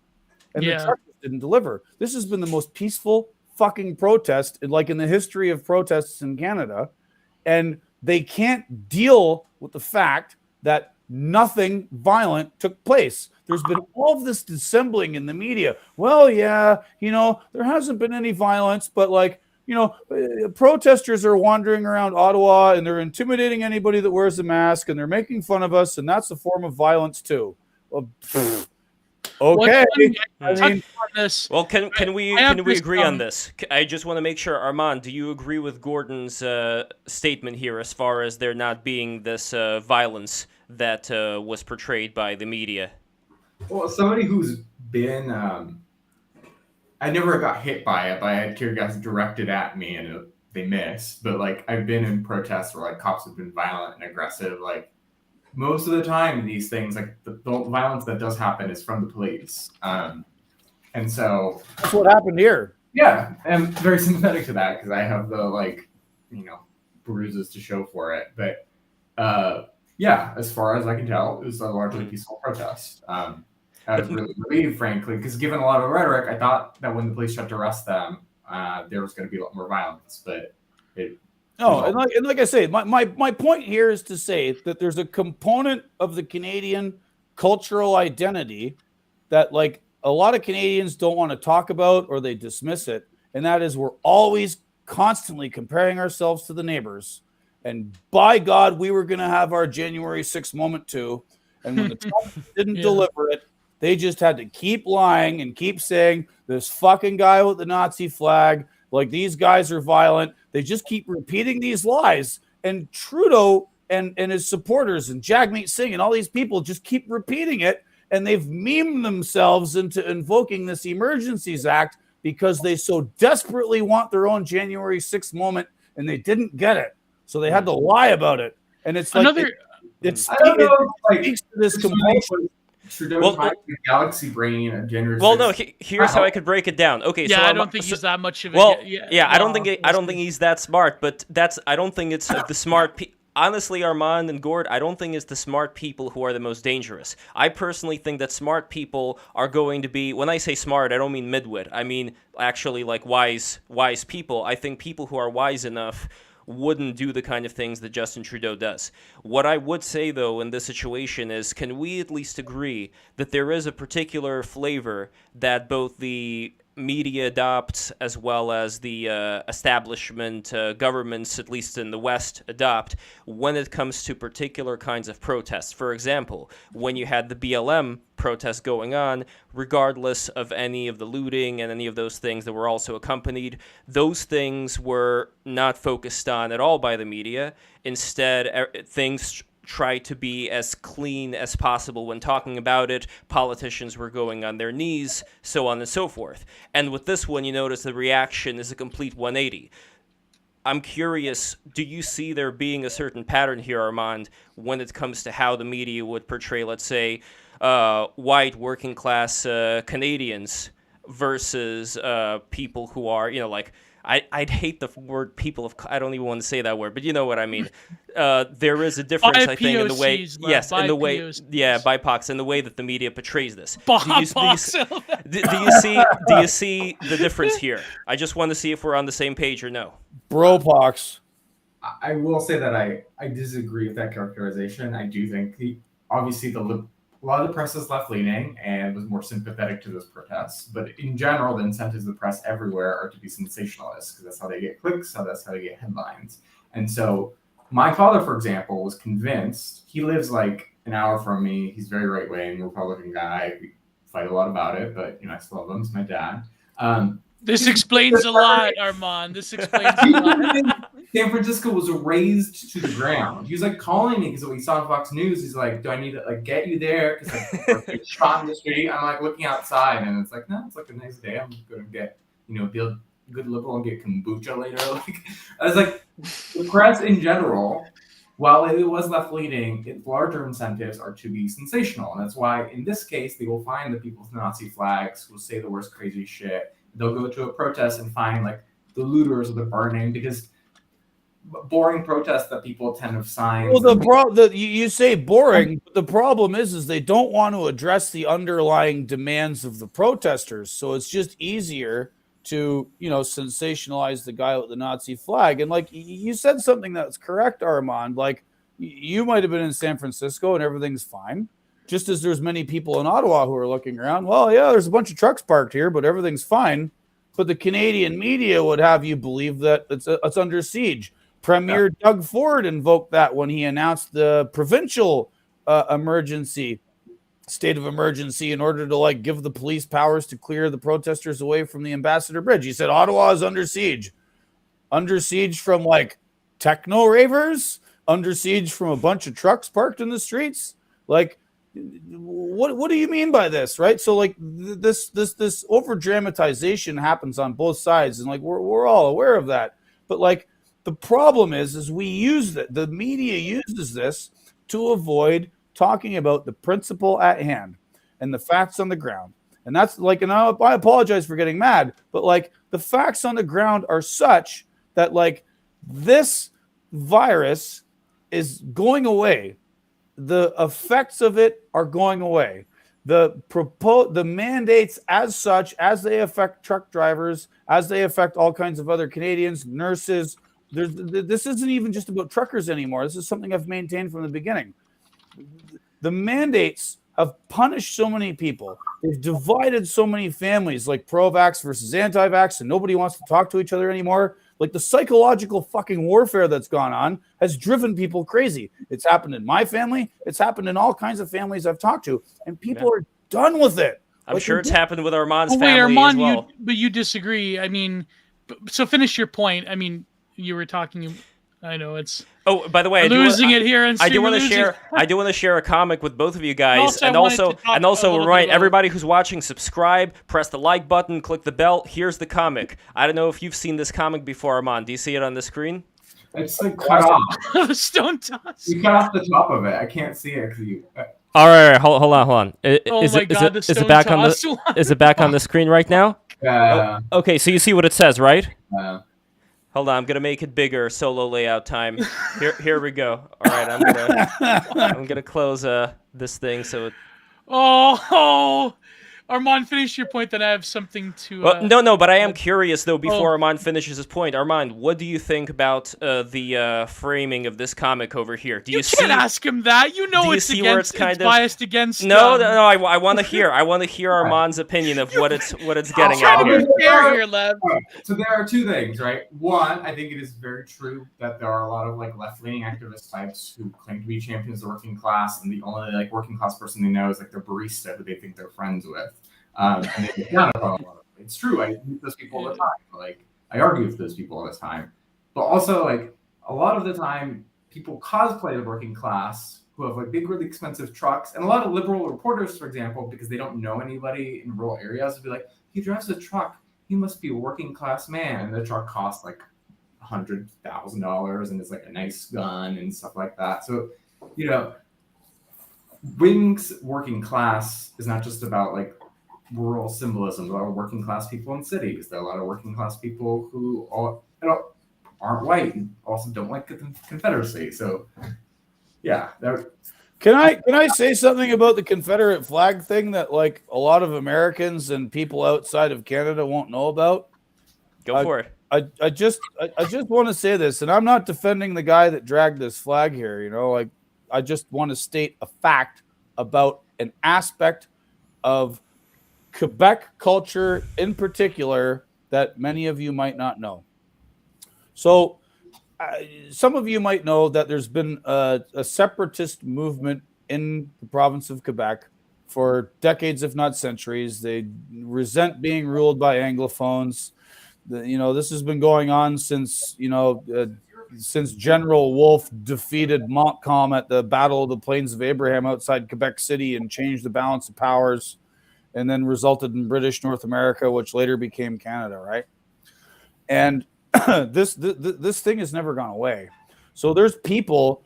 Speaker 3: And the truckers didn't deliver. This has been the most peaceful fucking protest in the history of protests in Canada. And they can't deal with the fact that nothing violent took place. There's been all of this dissembling in the media. Well, yeah, there hasn't been any violence, but protesters are wandering around Ottawa and they're intimidating anybody that wears a mask and they're making fun of us, and that's a form of violence too. Well, okay.
Speaker 1: Well, can we agree on this? I just want to make sure, Armand, do you agree with Gordon's statement here as far as there not being this violence that was portrayed by the media?
Speaker 4: Well, somebody who's been, I never got hit by it, but I had tear gas directed at me and they missed. But like, I've been in protests where like cops have been violent and aggressive. Like most of the time, these things, like the violence that does happen is from the police. And so
Speaker 3: that's what happened here.
Speaker 4: Yeah, I'm very sympathetic to that because I have the bruises to show for it. But yeah, as far as I can tell, it was a largely peaceful protest. I was really relieved, frankly, because given a lot of rhetoric, I thought that when the police tried to arrest them, there was going to be a lot more violence. But
Speaker 3: and like I say, my point here is to say that there's a component of the Canadian cultural identity that like a lot of Canadians don't want to talk about or they dismiss it, and that is we're always constantly comparing ourselves to the neighbors. And by God, we were going to have our January 6th moment too. And when the Trump didn't deliver it, they just had to keep lying and keep saying this fucking guy with the Nazi flag, like these guys are violent. They just keep repeating these lies. And Trudeau and his supporters and Jagmeet Singh and all these people just keep repeating it. And they've memed themselves into invoking this Emergencies Act because they so desperately want their own January 6th moment and they didn't get it. So they had to lie about it. And it's like it speaks to this compulsion.
Speaker 4: Trudeau trying to galaxy brain and January 6th.
Speaker 1: Well, no. Here's how I could break it down. Okay,
Speaker 2: yeah,
Speaker 1: so
Speaker 2: I don't think he's that much of a.
Speaker 1: Well, I don't think he's that smart. But I don't think it's the smart. Honestly, Armand and Gord, I don't think it's the smart people who are the most dangerous. I personally think that smart people are going to be. When I say smart, I don't mean midwit. I mean actually like wise people. I think people who are wise enough wouldn't do the kind of things that Justin Trudeau does. What I would say, though, in this situation is, can we at least agree that there is a particular flavor that both the media adopts as well as the establishment governments, at least in the West, adopt when it comes to particular kinds of protests? For example, when you had the BLM protests going on, regardless of any of the looting and any of those things that were also accompanied, those things were not focused on at all by the media. Instead, things try to be as clean as possible when talking about it. Politicians were going on their knees, so on and so forth. And with this one, you notice the reaction is a complete 180. I'm curious, do you see there being a certain pattern here, Armand, when it comes to how the media would portray, let's say, white working class Canadians versus people who are, like, I'd hate the word people of. I don't even want to say that word, but you know what I mean. There is a difference, I think, in the way. Yes, in the way. BIPOCs, in the way that the media portrays this. Do you see the difference here? I just want to see if we're on the same page or no.
Speaker 3: Bropox.
Speaker 4: I will say that I disagree with that characterization. I do think obviously a lot of the press is left-leaning and was more sympathetic to those protests. But in general, the incentives of the press everywhere are to be sensationalists because that's how they get clicks, that's how they get headlines. And so my father, for example, was convinced. He lives like an hour from me. He's very right-wing, Republican guy. We fight a lot about it, but I still love him. He's my dad.
Speaker 2: This explains a lot, Armand. This explains a lot.
Speaker 4: San Francisco was razed to the ground. He was like calling me because we saw on Fox News. He's like, "Do I need to like get you there?" Because like shot in the street. I'm like looking outside, and it's like, no, it's like a nice day. I'm going to get be a good liberal and get kombucha later. Like I was like, the press in general, while it was left leaning, its larger incentives are to be sensational, and that's why in this case they will find the people with Nazi flags who will say the worst crazy shit. They'll go to a protest and find like the looters or the burning because. Boring protests that people tend to sign.
Speaker 3: Well, you say boring, but the problem is they don't want to address the underlying demands of the protesters. So it's just easier to, sensationalize the guy with the Nazi flag. And like you said something that's correct, Armand. Like you might have been in San Francisco and everything's fine. Just as there's many people in Ottawa who are looking around. Well, yeah, there's a bunch of trucks parked here, but everything's fine. but the Canadian media would have you believe that it's under siege. Premier Doug Ford invoked that when he announced the provincial state of emergency in order to like give the police powers to clear the protesters away from the Ambassador Bridge. He said Ottawa is under siege from like techno ravers, under siege from a bunch of trucks parked in the streets. Like, what do you mean by this, right? So like this over dramatization happens on both sides, and like we're all aware of that. But like the problem is we use that, the media uses this to avoid talking about the principle at hand and the facts on the ground. And that's like, and I apologize for getting mad, but like the facts on the ground are such that like this virus is going away. The effects of it are going away. The mandates as such, as they affect truck drivers, as they affect all kinds of other Canadians, nurses, this isn't even just about truckers anymore. This is something I've maintained from the beginning. The mandates have punished so many people. They've divided so many families, like pro-vax versus anti-vax, and nobody wants to talk to each other anymore. Like the psychological fucking warfare that's gone on has driven people crazy. It's happened in my family. It's happened in all kinds of families I've talked to, and people are done with it.
Speaker 1: I'm sure it's happened with Armand's family
Speaker 2: Armand,
Speaker 1: as well.
Speaker 2: but you disagree. I mean, so finish your point. I mean, you were talking. I know it's.
Speaker 1: Oh, by the way, I do want to share a comic with both of you guys, and also remind everybody who's watching, subscribe, press the like button, click the bell. Here's the comic. I don't know if you've seen this comic before, Armand. Do you see it on the screen?
Speaker 4: It's like cut off.
Speaker 2: Stone toss.
Speaker 4: You cut off the top of it. I can't see it because you.
Speaker 1: All right, hold on. Is it back on the screen right now?
Speaker 4: Yeah.
Speaker 1: Okay, so you see what it says, right? Yeah. Hold on, I'm gonna make it bigger. Solo layout time. Here we go. All right, I'm gonna close this thing so it.
Speaker 2: Oh, Armand, finish your point. Then I have something to.
Speaker 1: Well, no, but I am curious though. Before Armand finishes his point, Armand, what do you think about the framing of this comic over here?
Speaker 2: You can't ask him that. You know it's biased against.
Speaker 1: No. I want to hear. I want to hear Armand's opinion of what it's getting at here.
Speaker 2: Here, Lev.
Speaker 4: So there are two things, right? One, I think it is very true that there are a lot of like left-leaning activist types who claim to be champions of the working class, and the only like working class person they know is like their barista who they think they're friends with. And they get down about it. It's true. I meet those people all the time. Like I argue with those people all the time. But also, like a lot of the time, people cosplay the working class who have like big, really expensive trucks, and a lot of liberal reporters, for example, because they don't know anybody in rural areas, would be like, "He drives a truck. He must be a working class man." And the truck costs like $100,000 and is like a nice gun and stuff like that. So, Wing's working class is not just about like rural symbolism. There are working class people in cities. There are a lot of working class people who aren't white and also don't like the Confederacy. So, yeah.
Speaker 3: Can I say something about the Confederate flag thing that like a lot of Americans and people outside of Canada won't know about?
Speaker 1: Go for it.
Speaker 3: I just want to say this, and I'm not defending the guy that dragged this flag here. Like I just want to state a fact about an aspect of Quebec culture in particular that many of you might not know. So some of you might know that there's been a separatist movement in the province of Quebec for decades, if not centuries. They resent being ruled by Anglophones. This has been going on since General Wolfe defeated Montcalm at the Battle of the Plains of Abraham outside Quebec City and changed the balance of powers, and then resulted in British North America, which later became Canada, right? And this thing has never gone away. So there's people,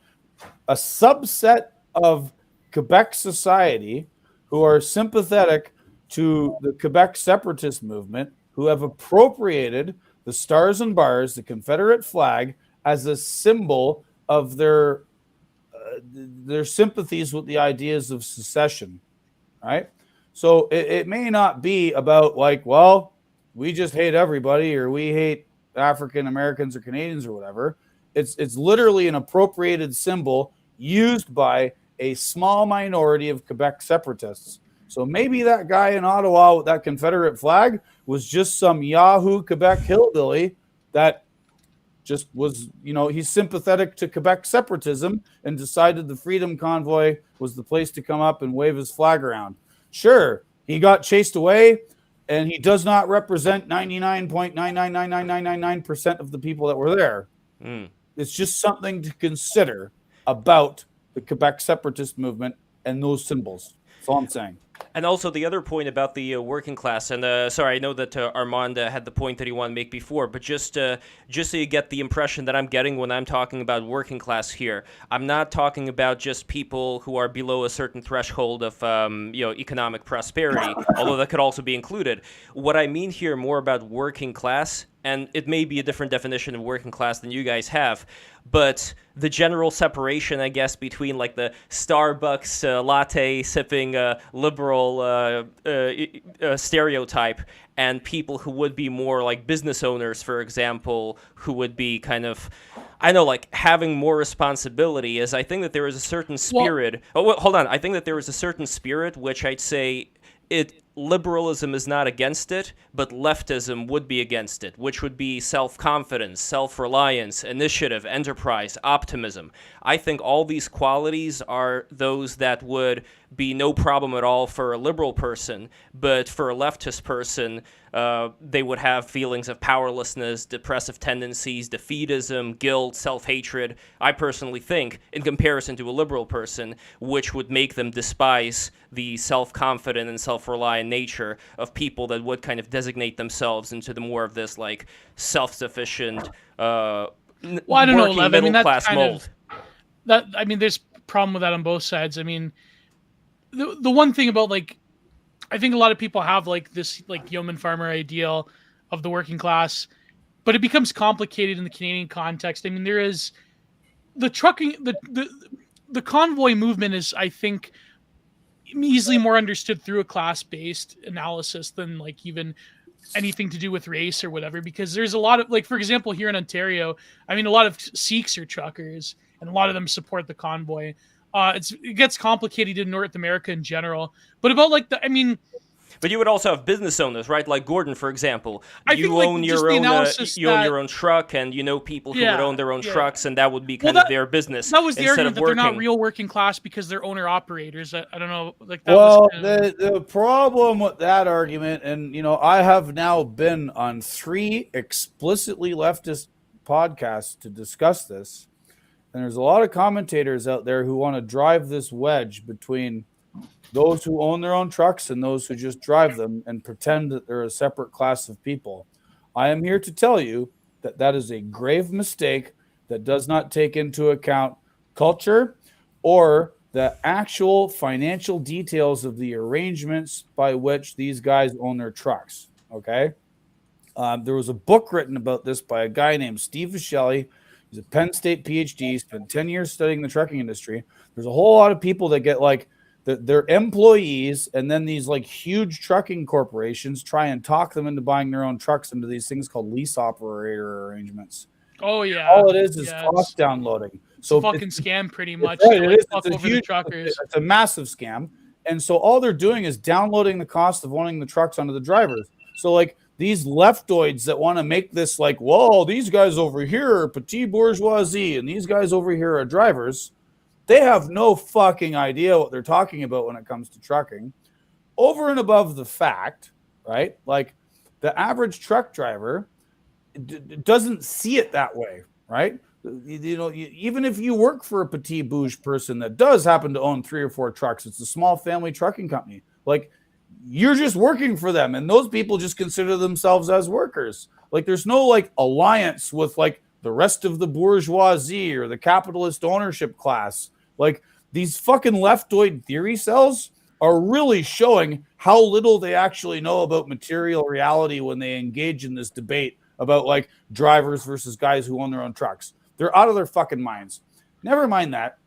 Speaker 3: a subset of Quebec society who are sympathetic to the Quebec separatist movement, who have appropriated the stars and bars, the Confederate flag, as a symbol of their sympathies with the ideas of secession, right? So it may not be about like, well, we just hate everybody or we hate African Americans or Canadians or whatever. It's literally an appropriated symbol used by a small minority of Quebec separatists. So maybe that guy in Ottawa with that Confederate flag was just some Yahoo Quebec hillbilly that just was, he's sympathetic to Quebec separatism and decided the Freedom Convoy was the place to come up and wave his flag around. Sure, he got chased away, and he does not represent 99.9999999% of the people that were there. It's just something to consider about the Quebec separatist movement and those symbols. That's all I'm saying.
Speaker 1: And also the other point about the working class, and sorry, I know that Armand had the point that he wanted to make before, but just so you get the impression that I'm getting when I'm talking about working class here, I'm not talking about just people who are below a certain threshold of economic prosperity, although that could also be included. What I mean here more about working class, and it may be a different definition of working class than you guys have, but the general separation, I guess, between like the Starbucks latte sipping liberal stereotype and people who would be more like business owners, for example, who would be kind of, I know, like having more responsibility, is I think that there is a certain spirit. Hold on. I think that there is a certain spirit which I'd say liberalism is not against it, but leftism would be against it, which would be self-confidence, self-reliance, initiative, enterprise, optimism. I think all these qualities are those that would be no problem at all for a liberal person, but for a leftist person, they would have feelings of powerlessness, depressive tendencies, defeatism, guilt, self-hatred, I personally think, in comparison to a liberal person, which would make them despise the self-confident and self-reliant nature of people that would kind of designate themselves into the more of this like self-sufficient
Speaker 2: I don't know, Lev.
Speaker 1: middle class mold.
Speaker 2: There's a problem with that on both sides. I mean, the one thing about like, I think a lot of people have like this like yeoman farmer ideal of the working class, but it becomes complicated in the Canadian context. I mean, there is the trucking, the convoy movement is, I think, easily more understood through a class-based analysis than like even anything to do with race or whatever, because there's a lot of, like, for example, here in Ontario, I mean, a lot of Sikhs are truckers and a lot of them support the convoy. It gets complicated in North America in general, but about like
Speaker 1: but you would also have business owners, right? Like Gordon, for example. You own your own truck, and you know people who would own their own trucks, and that would be kind of their business.
Speaker 2: That was the argument that they're not real working class because they're owner operators. I don't know. Like that
Speaker 3: the problem with that argument, and I have now been on 3 explicitly leftist podcasts to discuss this, and there's a lot of commentators out there who want to drive this wedge between those who own their own trucks and those who just drive them and pretend that they're a separate class of people. I am here to tell you that that is a grave mistake that does not take into account culture or the actual financial details of the arrangements by which these guys own their trucks. Okay? There was a book written about this by a guy named Steve Viscelli. He's a Penn State PhD, spent 10 years studying the trucking industry. There's a whole lot of people that get like their employees, and then these like huge trucking corporations try and talk them into buying their own trucks into these things called lease operator arrangements.
Speaker 2: Oh yeah,
Speaker 3: all it is cost downloading.
Speaker 2: So it's a fucking scam, pretty much.
Speaker 3: Right, it is.
Speaker 2: It's
Speaker 3: a massive scam, and so all they're doing is downloading the cost of owning the trucks onto the drivers. So like these leftoids that want to make this like, whoa, these guys over here are petit bourgeoisie, and these guys over here are drivers. They have no fucking idea what they're talking about when it comes to trucking. Over and above the fact, right? Like the average truck driver doesn't see it that way, right? Even if you work for a petit bouge person that does happen to own 3 or 4 trucks, it's a small family trucking company. Like you're just working for them, and those people just consider themselves as workers. Like there's no like alliance with like the rest of the bourgeoisie or the capitalist ownership class. Like these fucking leftoid theory cells are really showing how little they actually know about material reality when they engage in this debate about like drivers versus guys who own their own trucks. They're out of their fucking minds. Never mind that.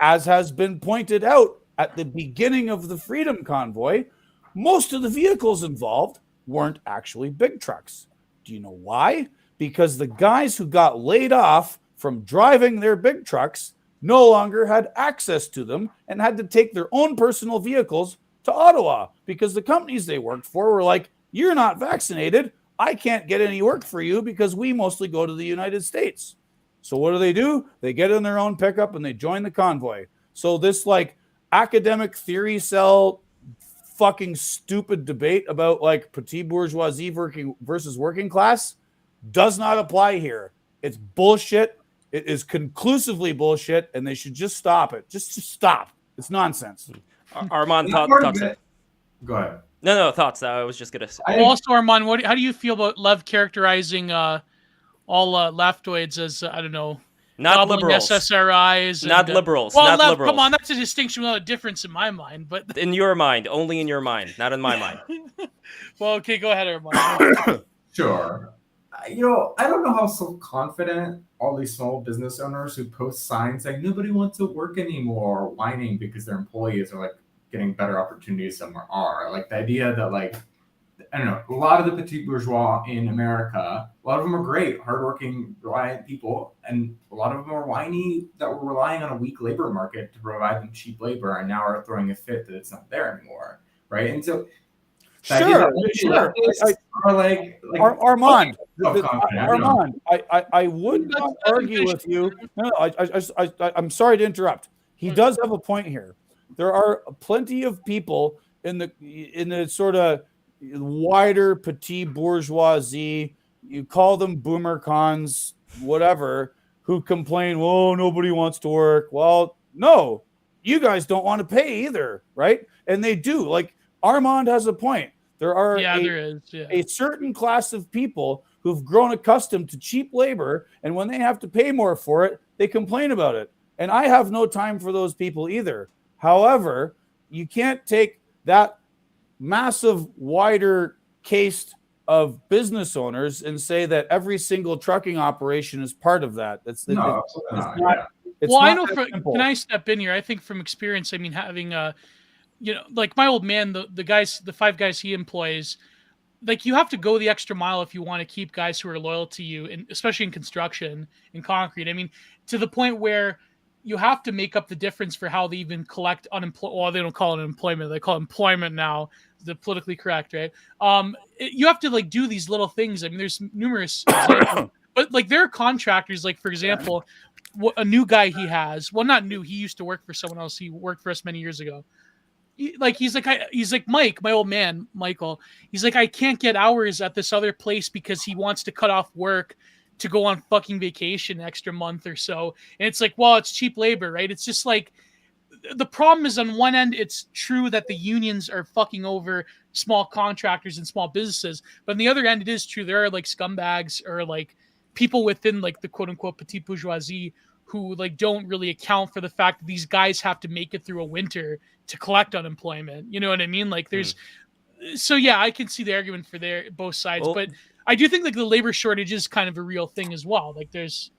Speaker 3: As has been pointed out at the beginning of the Freedom Convoy, most of the vehicles involved weren't actually big trucks. Do you know why? Because the guys who got laid off from driving their big trucks no longer had access to them and had to take their own personal vehicles to Ottawa because the companies they worked for were like, you're not vaccinated. I can't get any work for you because we mostly go to the United States. So what do? They get in their own pickup and they join the convoy. So this like academic theory cell fucking stupid debate about like petit bourgeoisie versus working class does not apply here. It's bullshit. It is conclusively bullshit, and they should just stop it. Just stop. It's nonsense.
Speaker 1: Armand, thoughts?
Speaker 4: Go ahead.
Speaker 1: No, thoughts. I was just gonna say.
Speaker 2: Also, Armand, how do you feel about Lev characterizing all leftoids as I don't know,
Speaker 1: not liberals,
Speaker 2: SSRIs,
Speaker 1: not liberals,
Speaker 2: well,
Speaker 1: not
Speaker 2: Lev,
Speaker 1: liberals.
Speaker 2: come on, that's a distinction without a difference in my mind. But
Speaker 1: in your mind, only in your mind, not in my mind.
Speaker 2: Well, okay, go ahead, Armand.
Speaker 4: Sure. I don't know how self-confident all these small business owners who post signs like nobody wants to work anymore, whining because their employees are like getting better opportunities somewhere are. Like the idea that like, I don't know, a lot of the petit bourgeois in America, a lot of them are great, hardworking, reliant people, and a lot of them are whiny that we're relying on a weak labor market to provide them cheap labor and now are throwing a fit that it's not there anymore, right? And so
Speaker 3: sure. Armand, Armand, I would not argue with you. No, I'm sorry to interrupt. He does have a point here. There are plenty of people in the sort of wider petit bourgeoisie, you call them boomer cons, whatever, who complain, well, nobody wants to work. Well, no, you guys don't want to pay either, right? And they do. Like Armand has a point. There are a certain class of people who've grown accustomed to cheap labor, and when they have to pay more for it, they complain about it. And I have no time for those people either. However, you can't take that massive, wider case of business owners and say that every single trucking operation is part of that. It's not.
Speaker 2: I know. Can I step in here? I think from experience, I mean, having like my old man, the 5 guys he employs, like you have to go the extra mile if you want to keep guys who are loyal to you, and especially in construction and concrete. I mean, to the point where you have to make up the difference for how they even collect unemployment. Well, they don't call it unemployment; they call it employment now. The politically correct, right? You have to like do these little things. I mean, there's numerous examples, but like there are contractors. Like for example, a new guy he has. Well, not new. He used to work for someone else. He worked for us many years ago. He's like Mike, my old man, Michael. He's like, I can't get hours at this other place because he wants to cut off work to go on fucking vacation extra month or so. And it's like, well, it's cheap labor, right? It's just like, the problem is on one end, it's true that the unions are fucking over small contractors and small businesses. But on the other end, it is true. There are like scumbags or like people within like the quote unquote petite bourgeoisie who like don't really account for the fact that these guys have to make it through a winter to collect unemployment. You know what I mean? Like there's, so yeah, I can see the argument for both sides, but I do think like the labor shortage is kind of a real thing as well. Like there's,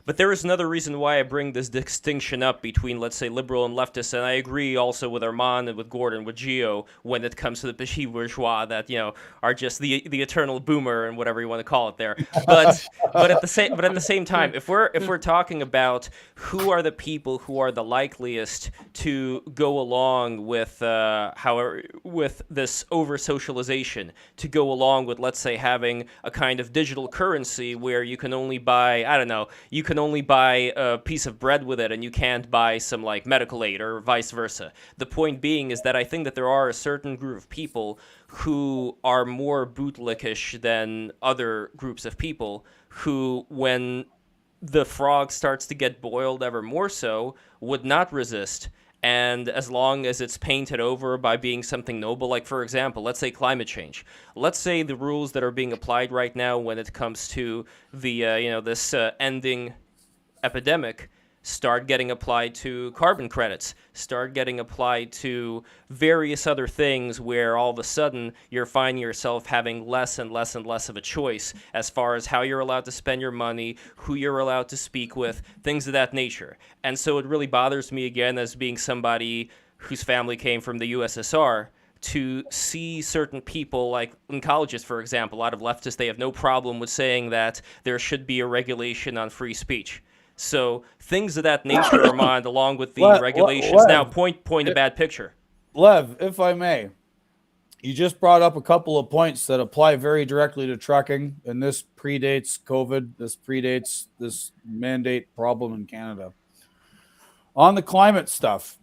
Speaker 1: But there is another reason why I bring this distinction up between, let's say, liberal and leftist, and I agree also with Armand and with Gordon, with Gio, when it comes to the petit bourgeois that are just the eternal boomer and whatever you want to call it there. But at the same time, if we're talking about who are the people who are the likeliest to go along with with this over socialization, to go along with, let's say, having a kind of digital currency where you can only buy, I don't know, you can only buy a piece of bread with it and you can't buy some like medical aid or vice versa. The point being is that I think that there are a certain group of people who are more bootlickish than other groups of people who, when the frog starts to get boiled ever more so, would not resist. And as long as it's painted over by being something noble, like, for example, let's say climate change. Let's say the rules that are being applied right now when it comes to the, this ending epidemic start getting applied to carbon credits, start getting applied to various other things where all of a sudden you're finding yourself having less and less and less of a choice as far as how you're allowed to spend your money, who you're allowed to speak with, things of that nature. And so it really bothers me, again, as being somebody whose family came from the USSR, to see certain people, like in colleges, for example, a lot of leftists, they have no problem with saying that there should be a regulation on free speech. So things of that nature, Armand, along with the regulations. Lev,
Speaker 3: now, point
Speaker 1: a bad picture.
Speaker 3: Lev, if I may, You just brought up a couple of points that apply very directly to trucking, and this predates COVID. This predates this mandate problem in Canada. On the climate stuff,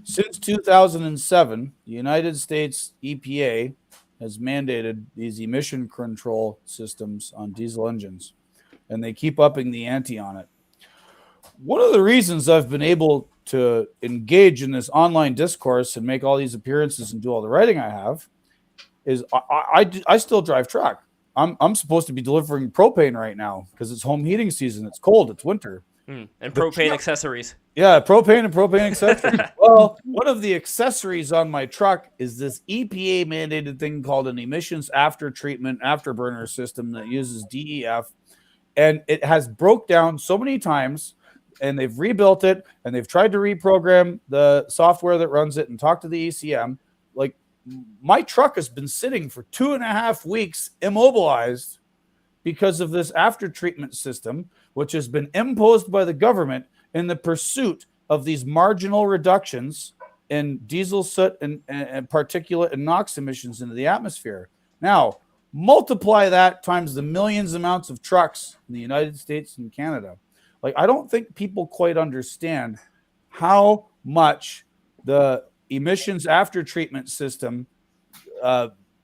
Speaker 3: since 2007, the United States EPA has mandated these emission control systems on diesel engines, and they keep upping the ante on it. One of the reasons I've been able to engage in this online discourse and make all these appearances and do all the writing I have is I still drive truck. I'm supposed to be delivering propane right now because it's home heating season. It's cold. It's winter.
Speaker 1: And propane accessories.
Speaker 3: Yeah, propane and propane accessories. Well, one of the accessories on my truck is this EPA mandated thing called an emissions after treatment afterburner system that uses DEF, and it has broke down so many times. And they've rebuilt it, and they've tried to reprogram the software that runs it and talk to the ECM. Like, my truck has been sitting for 2.5 weeks immobilized because of this after treatment system, which has been imposed by the government in the pursuit of these marginal reductions in diesel soot and particulate and NOx emissions into the atmosphere. Now, multiply that times the millions amounts of trucks in the United States and Canada. Like, I don't think people quite understand how much the emissions after treatment system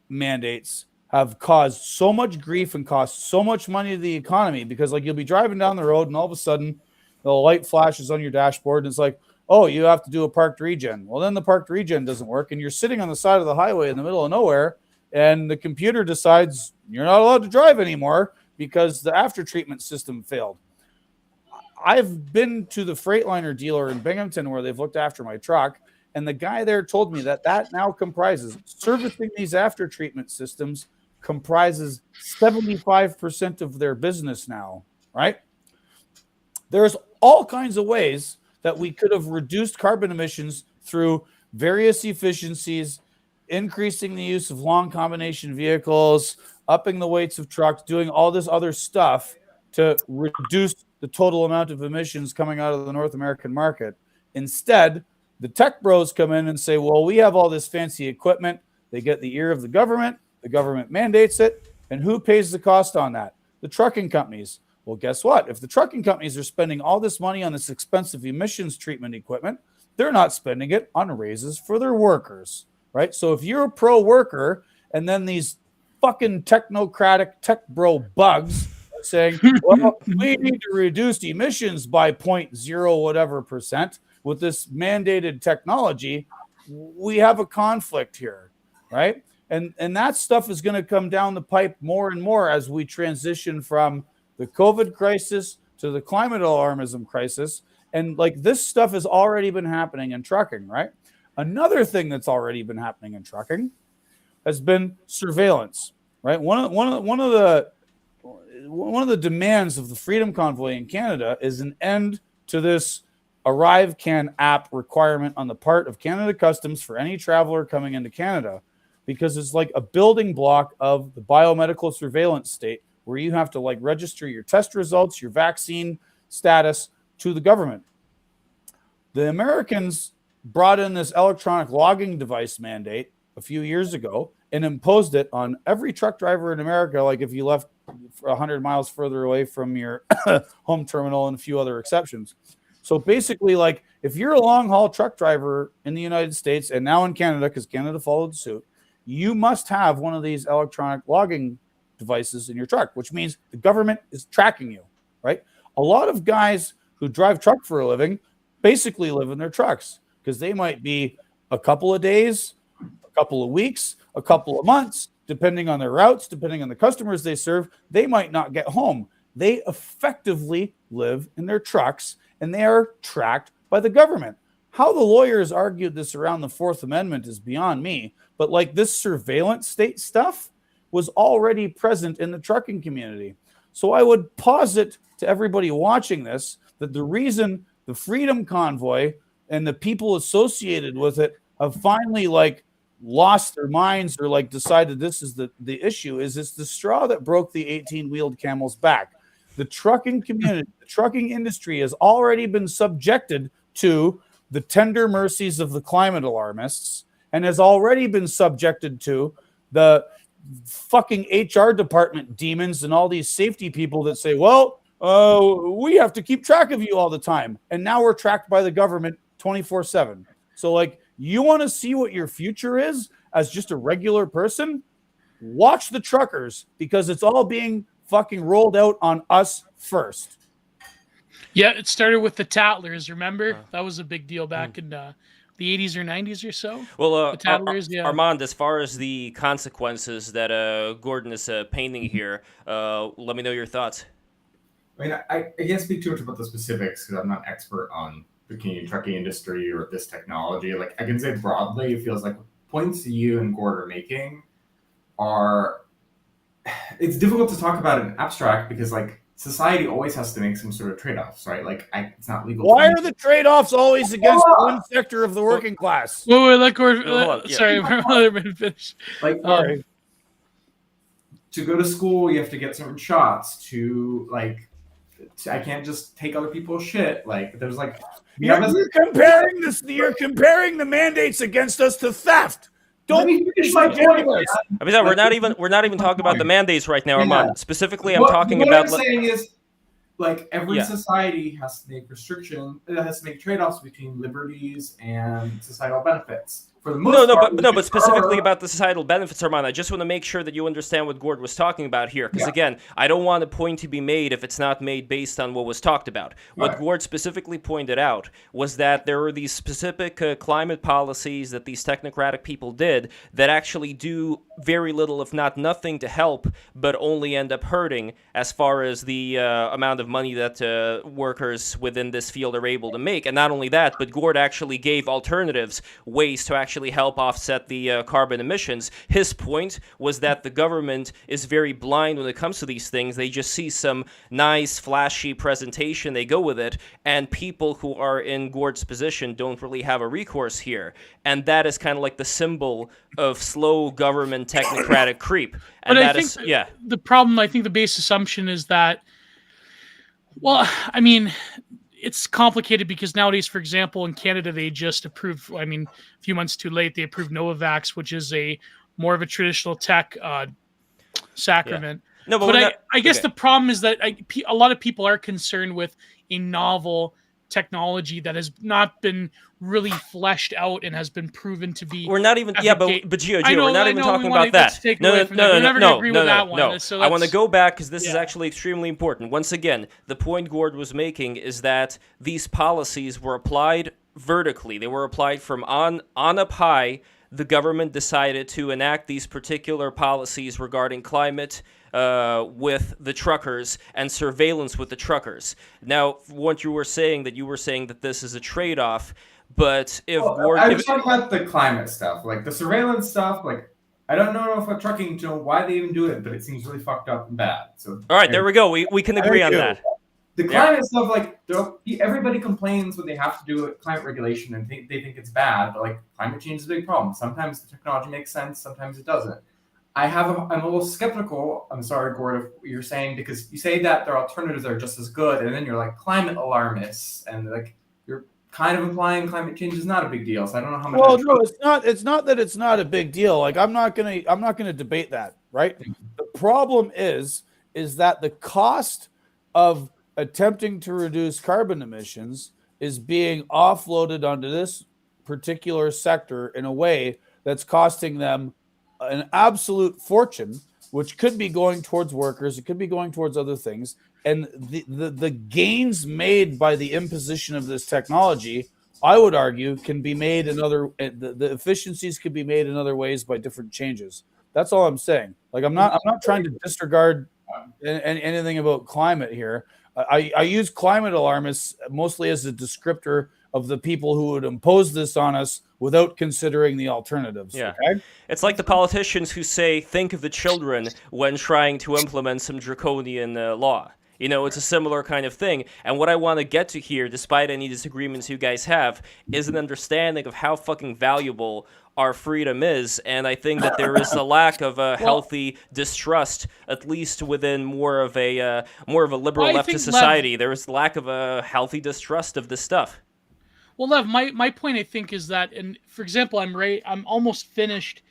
Speaker 3: mandates have caused so much grief and cost so much money to the economy, because like you'll be driving down the road and all of a sudden the light flashes on your dashboard and it's like, oh, you have to do a parked regen. Well, then the parked regen doesn't work and you're sitting on the side of the highway in the middle of nowhere and the computer decides you're not allowed to drive anymore because the after treatment system failed. I've been to the Freightliner dealer in Binghamton where they've looked after my truck, and the guy there told me that now comprises servicing these after treatment systems comprises 75% of their business now, right? There's all kinds of ways that we could have reduced carbon emissions through various efficiencies, increasing the use of long combination vehicles, upping the weights of trucks, doing all this other stuff to reduce the total amount of emissions coming out of the North American market. Instead, the tech bros come in and say, well, we have all this fancy equipment. They get the ear of the government mandates it, and who pays the cost on that? The trucking companies. Well, guess what? If the trucking companies are spending all this money on this expensive emissions treatment equipment, they're not spending it on raises for their workers, right? So if you're a pro worker and then these fucking technocratic tech bro bugs saying, well, we need to reduce emissions by 0.0 whatever percent with this mandated technology, we have a conflict here, right? And that stuff is going to come down the pipe more and more as we transition from the COVID crisis to the climate alarmism crisis. And like this stuff has already been happening in trucking, right? Another thing that's already been happening in trucking has been surveillance, right? One of the demands of the Freedom Convoy in Canada is an end to this ArriveCan app requirement on the part of Canada Customs for any traveler coming into Canada, because it's like a building block of the biomedical surveillance state where you have to like register your test results, your vaccine status to the government. The Americans brought in this electronic logging device mandate a few years ago and imposed it on every truck driver in America, like if you left 100 miles further away from your home terminal and a few other exceptions. So basically, like if you're a long haul truck driver in the United States and now in Canada, because Canada followed suit, you must have one of these electronic logging devices in your truck, which means the government is tracking you, right? A lot of guys who drive truck for a living basically live in their trucks because they might be a couple of days, a couple of weeks, a couple of months, depending on their routes, depending on the customers they serve, they might not get home. They effectively live in their trucks and they are tracked by the government. How the lawyers argued this around the Fourth Amendment is beyond me, but like this surveillance state stuff was already present in the trucking community. So I would posit to everybody watching this that the reason the Freedom Convoy and the people associated with it have finally like lost their minds or like decided this is the issue is it's the straw that broke the 18-wheeled camel's back. The trucking community, the trucking industry has already been subjected to the tender mercies of the climate alarmists, and has already been subjected to the fucking HR department demons and all these safety people that say, well, we have to keep track of you all the time. And now we're tracked by the government 24/7. So like, you want to see what your future is as just a regular person? Watch the truckers, because it's all being fucking rolled out on us first.
Speaker 2: Yeah, it started with the Tattlers, remember? That was a big deal back in the 80s or 90s or so.
Speaker 1: Well,
Speaker 2: the Tattlers, yeah.
Speaker 1: Armand, as far as the consequences that Gordon is painting here, let me know your thoughts.
Speaker 4: I mean, I can't speak too much about the specifics because I'm not expert on the Canadian trucking industry or this technology. Like, I can say broadly, it feels like points you and Gord are making are, it's difficult to talk about in abstract because like society always has to make some sort of trade-offs, right? Like it's not legal.
Speaker 3: Why are the trade-offs always against one sector of the working class?
Speaker 2: Wait, let Gord, sorry, finish.
Speaker 4: Like, to go to school, you have to get certain shots I can't just take other people's shit. Like there's like,
Speaker 3: you're comparing the mandates against us to theft. Don't finish my point.
Speaker 1: I mean, we're not even talking about the mandates right now, Armand. Specifically, I'm talking
Speaker 4: what
Speaker 1: about.
Speaker 4: What I'm saying is, like every society has to make make trade-offs between liberties and societal benefits. For the most part,
Speaker 1: but specifically about the societal benefits, Armand. I just want to make sure that you understand what Gord was talking about here, because again, I don't want a point to be made if it's not made based on what was talked about. What Gord specifically pointed out was that there were these specific climate policies that these technocratic people did that actually do very little, if not nothing, to help, but only end up hurting as far as the amount of money that workers within this field are able to make. And not only that, but Gord actually gave alternatives, ways to actually help offset the carbon emissions. His point was that the government is very blind when it comes to these things. They just see some nice, flashy presentation, they go with it, and people who are in Gord's position don't really have a recourse here. And that is kind of like the symbol of slow government technocratic creep. And
Speaker 2: but I think the problem, I think the base assumption is that, well, I mean, it's complicated because nowadays, for example, in Canada, they just approved, I mean, a few months too late, they approved Novavax, which is more of a traditional tech sacrament.
Speaker 1: Yeah. No, but
Speaker 2: I guess the problem is that a lot of people are concerned with a novel technology that has not been really fleshed out and has been proven to be.
Speaker 1: We're not even, but Gio, we're not even talking about that. No. I want to go back because this is actually extremely important. Once again, the point Gord was making is that these policies were applied vertically. They were applied from on up high. The government decided to enact these particular policies regarding climate with the truckers and surveillance with the truckers. Now, what you were saying that this is a trade-off, but if
Speaker 4: I was talking about the climate stuff, like the surveillance stuff, like I don't know if trucking to know why they even do it, but it seems really fucked up and bad. So
Speaker 1: all right, there we go. We can agree on that.
Speaker 4: The climate stuff, like everybody complains when they have to do climate regulation and they think it's bad, but like climate change is a big problem. Sometimes the technology makes sense, sometimes it doesn't. I'm a little skeptical. I'm sorry, Gord, of what you're saying, because you say that their alternatives are just as good, and then you're like climate alarmists, and like you're kind of implying climate change is not a big deal. So I don't know how much.
Speaker 3: Well, no, it's not. It's not that it's not a big deal. Like I'm not gonna debate that. Right. The problem is that the cost of attempting to reduce carbon emissions is being offloaded onto this particular sector in a way that's costing them an absolute fortune, which could be going towards workers, it could be going towards other things, and the gains made by the imposition of this technology, I would argue, can be made in other. The efficiencies could be made in other ways by different changes. That's all I'm saying. Like I'm not trying to disregard anything about climate here. I use climate alarmists mostly as a descriptor of the people who would impose this on us without considering the alternatives.
Speaker 1: Yeah.
Speaker 3: Okay?
Speaker 1: It's like the politicians who say, think of the children when trying to implement some draconian law. You know, it's a similar kind of thing. And what I want to get to here, despite any disagreements you guys have, is an understanding of how fucking valuable our freedom is. And I think that there is a lack of a healthy distrust, at least within more of a liberal leftist society. There is lack of a healthy distrust of this stuff.
Speaker 2: Well, Lev, my point I think is that, and for example, I'm almost finished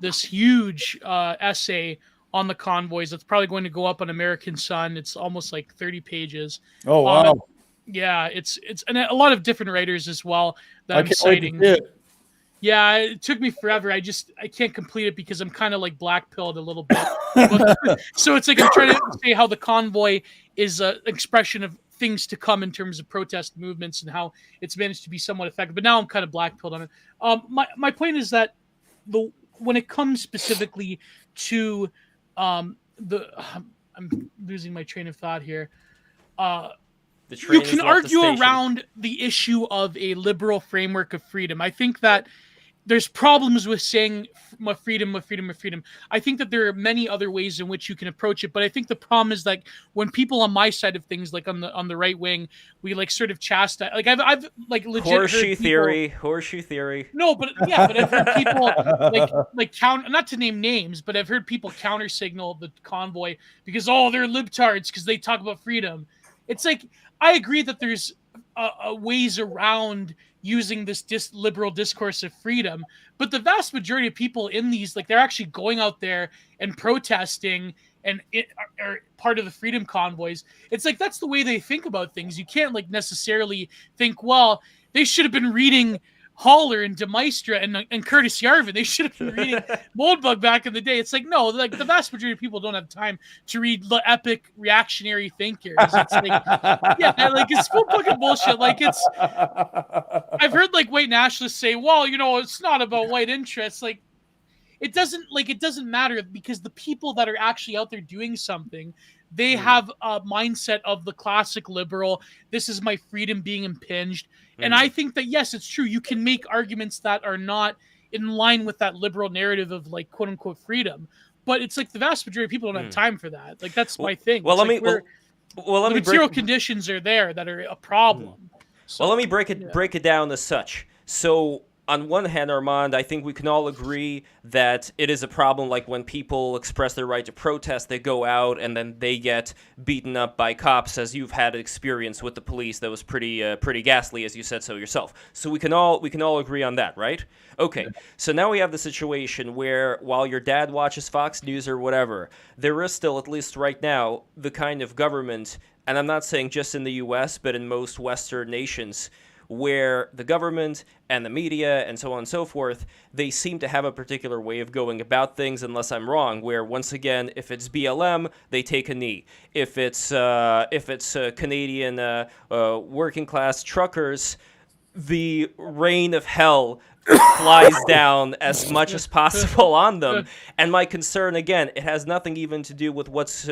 Speaker 2: this huge essay on the convoys. It's probably going to go up on American Sun. It's almost like 30 pages.
Speaker 3: Oh wow!
Speaker 2: Yeah, it's and a lot of different writers as well that I'm citing. Yeah, it took me forever. I can't complete it because I'm kind of like black-pilled a little bit. So it's like I'm trying to say how the convoy is an expression of things to come in terms of protest movements and how it's managed to be somewhat effective. But now I'm kind of black-pilled on it. My point is that when it comes specifically to I'm losing my train of thought here. You can argue around the issue of a liberal framework of freedom. I think that there's problems with saying freedom. I think that there are many other ways in which you can approach it, but I think the problem is like when people on my side of things, like on the right wing, we like sort of chastise. Like I've like legit
Speaker 1: horseshoe theory.
Speaker 2: No, but I've heard people like counter. Not to name names, but I've heard people counter signal the convoy because they're libtards because they talk about freedom. It's like I agree that there's ways around using this liberal discourse of freedom, but the vast majority of people in these, like, they're actually going out there and protesting and are part of the freedom convoys. It's like that's the way they think about things. You can't like necessarily think, well, they should have been reading Haller and De Maistre and Curtis Yarvin. They should have been reading Moldbug back in the day. It's like, no, like the vast majority of people don't have time to read the epic reactionary thinkers. It's like, yeah, like it's full fucking bullshit. Like I've heard like white nationalists say, well, it's not about white interests. Like it doesn't matter because the people that are actually out there doing something, they have a mindset of the classic liberal. This is my freedom being impinged. And I think that, yes, it's true. You can make arguments that are not in line with that liberal narrative of like quote unquote freedom. But it's like the vast majority of people don't have time for that. Like that's my thing.
Speaker 1: Well, let me
Speaker 2: material conditions are there that are a problem. So,
Speaker 1: well, let me break it down as such. So on one hand, Armand, I think we can all agree that it is a problem, like when people express their right to protest, they go out and then they get beaten up by cops, as you've had experience with the police that was pretty ghastly, as you said so yourself. So we can all agree on that, right? Okay, so now we have the situation where while your dad watches Fox News or whatever, there is still, at least right now, the kind of government, and I'm not saying just in the U.S., but in most Western nations, where the government and the media and so on and so forth, they seem to have a particular way of going about things, unless I'm wrong, where once again, if it's BLM, they take a knee. If it's Canadian working class truckers, the rain of hell flies down as much as possible on them. And my concern, again, it has nothing even to do with what's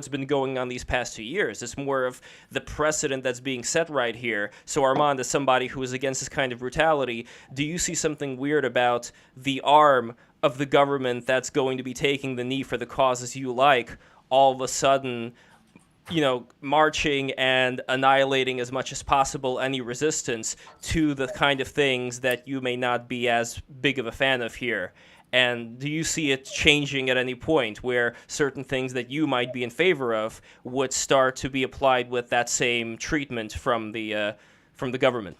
Speaker 1: been going on these past 2 years. It's more of the precedent that's being set right here. So Armand, as somebody who is against this kind of brutality, do you see something weird about the arm of the government that's going to be taking the knee for the causes you like, all of a sudden, marching and annihilating as much as possible any resistance to the kind of things that you may not be as big of a fan of here? And do you see it changing at any point where certain things that you might be in favor of would start to be applied with that same treatment from the government?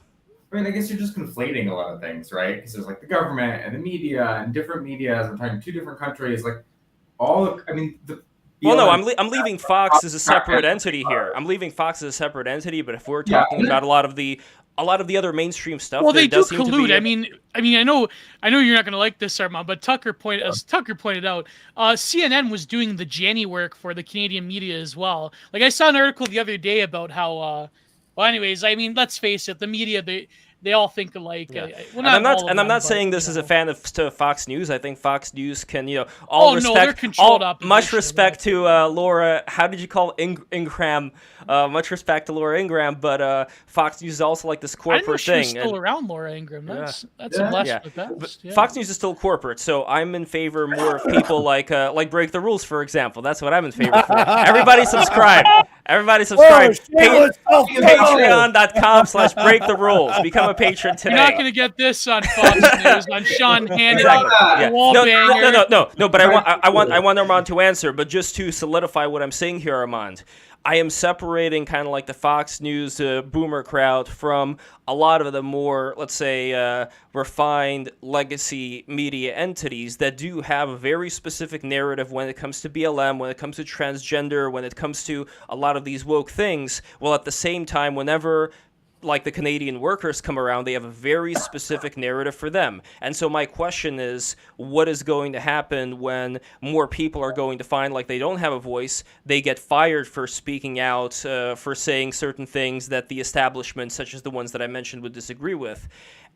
Speaker 4: I mean, I guess you're just conflating a lot of things, right? Because there's like the government and the media and different media, as we're talking two different countries, like
Speaker 1: well, no, I'm leaving Fox as a separate entity here. But if we're talking about a lot of the other mainstream stuff,
Speaker 2: well, they do collude. I mean, I know you're not going to like this, Armand, but Tucker pointed out, CNN was doing the Janny work for the Canadian media as well. Like I saw an article the other day about how. Well, anyways, I mean, let's face it, the media they all think alike.
Speaker 1: Yeah. I'm not saying this is a fan of Fox News. I think Fox News can, much respect to Laura. How did you call Ingram? Much respect to Laura Ingram, but Fox News is also like this corporate thing.
Speaker 2: She's still around Laura Ingram. That's a blessing with that. Yeah.
Speaker 1: Fox News is still corporate, so I'm in favor more of people like Break the Rules, for example. That's what I'm in favor for. Everybody subscribe. Patreon.com/Break the Rules. Become a patron today.
Speaker 2: You're not going to get this on Fox News, on Sean Hannity,
Speaker 1: No. But I want Armand to answer. But just to solidify what I'm saying here, Armand, I am separating kind of like the Fox News boomer crowd from a lot of the more, let's say, refined legacy media entities that do have a very specific narrative when it comes to BLM, when it comes to transgender, when it comes to a lot of these woke things. Well, at the same time, whenever like the Canadian workers come around, they have a very specific narrative for them. And so my question is, what is going to happen when more people are going to find like they don't have a voice, they get fired for speaking out, for saying certain things that the establishment, such as the ones that I mentioned, would disagree with?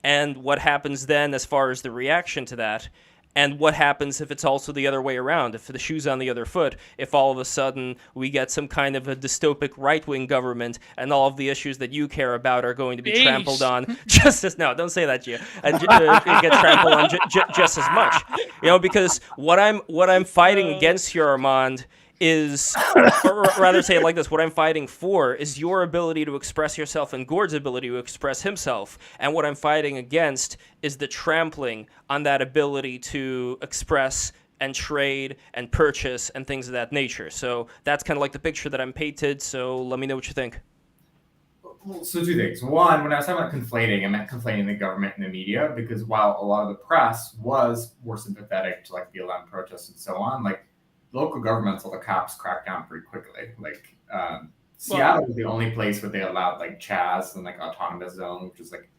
Speaker 1: And what happens then as far as the reaction to that? And what happens if it's also the other way around, if the shoe's on the other foot, if all of a sudden we get some kind of a dystopic right-wing government and all of the issues that you care about are going to be trampled on just as, no, don't say that, Gio, and get trampled on just as much. You know, because what I'm fighting against here, Armand, is, or rather say it like this, what I'm fighting for is your ability to express yourself and Gord's ability to express himself. And what I'm fighting against is the trampling on that ability to express and trade and purchase and things of that nature. So that's kind of like the picture that I'm painted. So let me know what you think.
Speaker 4: So two things. One, when I was talking about conflating, I meant conflating the government and the media, because while a lot of the press was more sympathetic to like BLM protests and so on, like local governments, all the cops cracked down pretty quickly. Like Seattle was the only place where they allowed like Chaz and like autonomous zone, which was like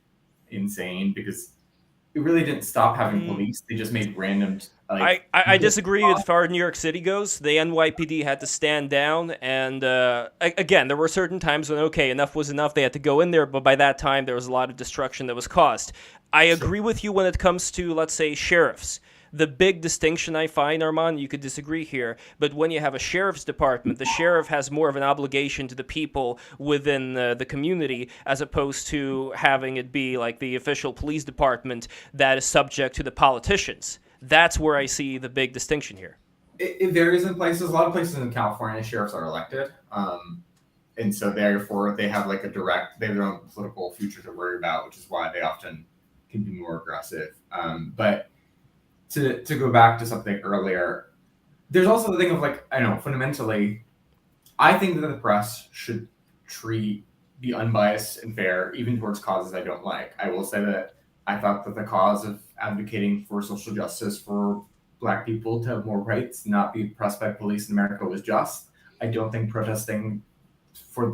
Speaker 4: insane because it really didn't stop having police. They just made random. Like,
Speaker 1: I disagree as far as New York City goes. The NYPD had to stand down, and again, there were certain times when enough was enough. They had to go in there, but by that time there was a lot of destruction that was caused. I agree with you when it comes to, let's say, sheriffs. The big distinction I find, Armand, you could disagree here, but when you have a sheriff's department, the sheriff has more of an obligation to the people within the community as opposed to having it be like the official police department that is subject to the politicians. That's where I see the big distinction here.
Speaker 4: It varies in places. A lot of places in California, sheriffs are elected. And so therefore they have like they have their own political future to worry about, which is why they often can be more aggressive. But to go back to something earlier, there's also the thing of like, I know fundamentally, I think that the press should be unbiased and fair, even towards causes I don't like. I will say that I thought that the cause of advocating for social justice for Black people to have more rights, not be oppressed by police in America, was just. I don't think protesting for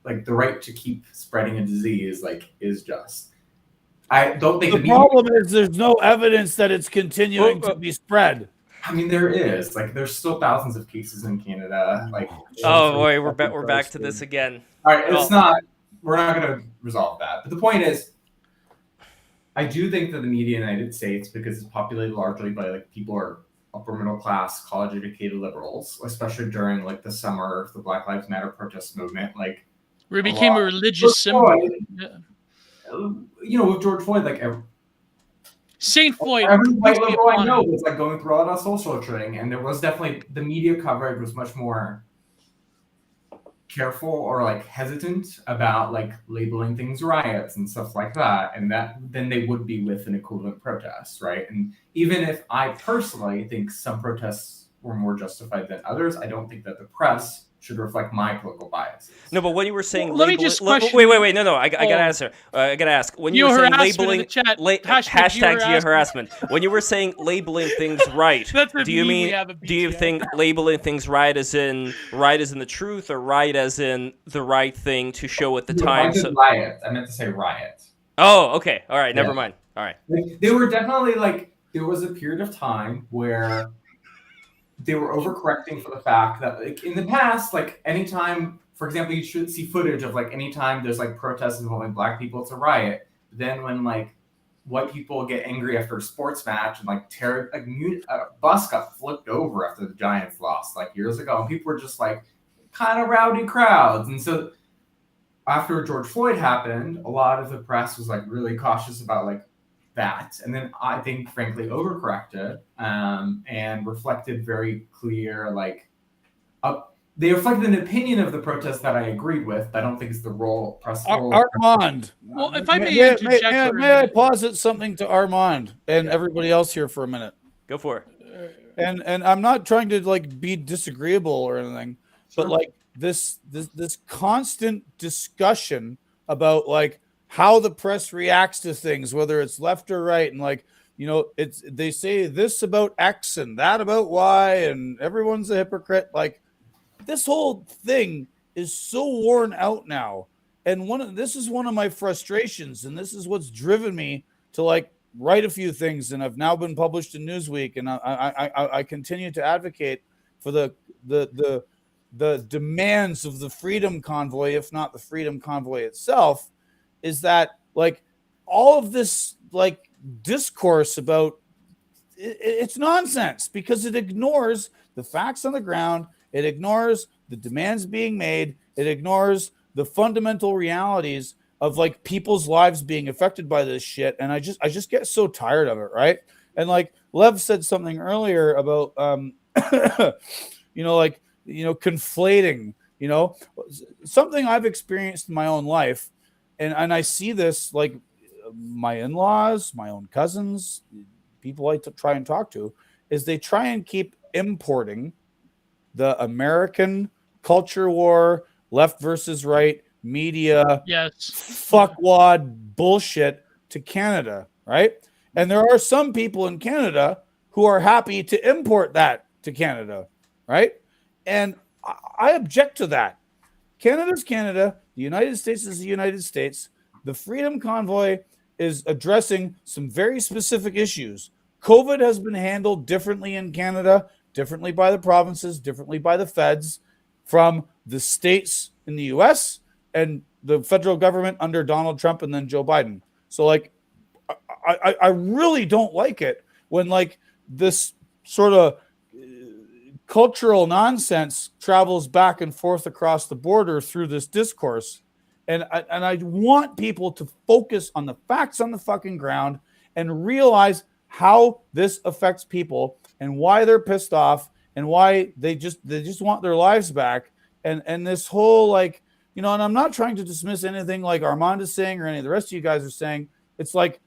Speaker 4: the right to keep spreading a disease is just. I don't think
Speaker 3: the problem is there's no evidence that it's continuing to be spread.
Speaker 4: I mean, there is. Like, there's still thousands of cases in Canada. Like,
Speaker 1: oh boy, we're back to this again.
Speaker 4: All right, we're not going to resolve that. But the point is, I do think that the media in the United States, because it's populated largely by like people who are upper middle class, college educated liberals, especially during like the summer of the Black Lives Matter protest movement, like
Speaker 2: where it became a religious symbol. Yeah.
Speaker 4: You know, with George Floyd, like
Speaker 2: Saint Floyd.
Speaker 4: Every white liberal I know was like going through all that social training, and there was definitely the media coverage was much more careful or like hesitant about like labeling things riots and stuff like that, and that then they would be with an equivalent protest, right? And even if I personally think some protests were more justified than others, I don't think that the press should reflect my political biases.
Speaker 1: No, but when you were saying
Speaker 2: let me just question.
Speaker 1: Wait. No. I gotta answer. I gotta ask. When you were saying labeling hashtag geo-harassment. When you were saying labeling things right, do you think labeling things right as in the truth, or right as in the right thing to show at the time?
Speaker 4: Riot. I meant to say riot.
Speaker 1: Oh, okay. All right. Never mind. All right.
Speaker 4: They were definitely like, there was a period of time where they were overcorrecting for the fact that like in the past, like anytime, for example, you should see footage of like anytime there's like protests involving Black people, it's a riot. Then when like white people get angry after a sports match and like a bus got flipped over after the Giants lost like years ago, and people were just like kind of rowdy crowds. And so after George Floyd happened, a lot of the press was like really cautious about like that, and then I think frankly overcorrected and reflected very clear they reflected an opinion of the protest that I agreed with. I don't think it's the role press.
Speaker 3: Armand,
Speaker 2: well, if I may interject,
Speaker 3: may I posit something to Armand and everybody else here for a minute?
Speaker 1: Go for it.
Speaker 3: And I'm not trying to like be disagreeable or anything, but like this constant discussion about like how the press reacts to things, whether it's left or right, and like, you know, they say this about X and that about Y, and everyone's a hypocrite. Like, this whole thing is so worn out now, and this is one of my frustrations, and this is what's driven me to like write a few things, and I've now been published in Newsweek, and I continue to advocate for the demands of the Freedom Convoy, if not the Freedom Convoy itself, is that like all of this like discourse about it's nonsense, because it ignores the facts on the ground, it ignores the demands being made, it ignores the fundamental realities of like people's lives being affected by this shit. And I just get so tired of it, right? And like Lev said something earlier about conflating, something I've experienced in my own life, and I see this like my in-laws, my own cousins, people I try and talk to, is they try and keep importing the American culture war, left versus right, media, fuckwad bullshit to Canada, right? And there are some people in Canada who are happy to import that to Canada, right? And I object to that. Canada's Canada. The United States is the United States. The Freedom Convoy is addressing some very specific issues. COVID has been handled differently in Canada, differently by the provinces, differently by the feds, from the states in the US and the federal government under Donald Trump and then Joe Biden. So like, I really don't like it when like this sort of cultural nonsense travels back and forth across the border through this discourse. And I want people to focus on the facts on the fucking ground and realize how this affects people and why they're pissed off and why they just want their lives back. And this whole like, and I'm not trying to dismiss anything like Armand is saying or any of the rest of you guys are saying. It's like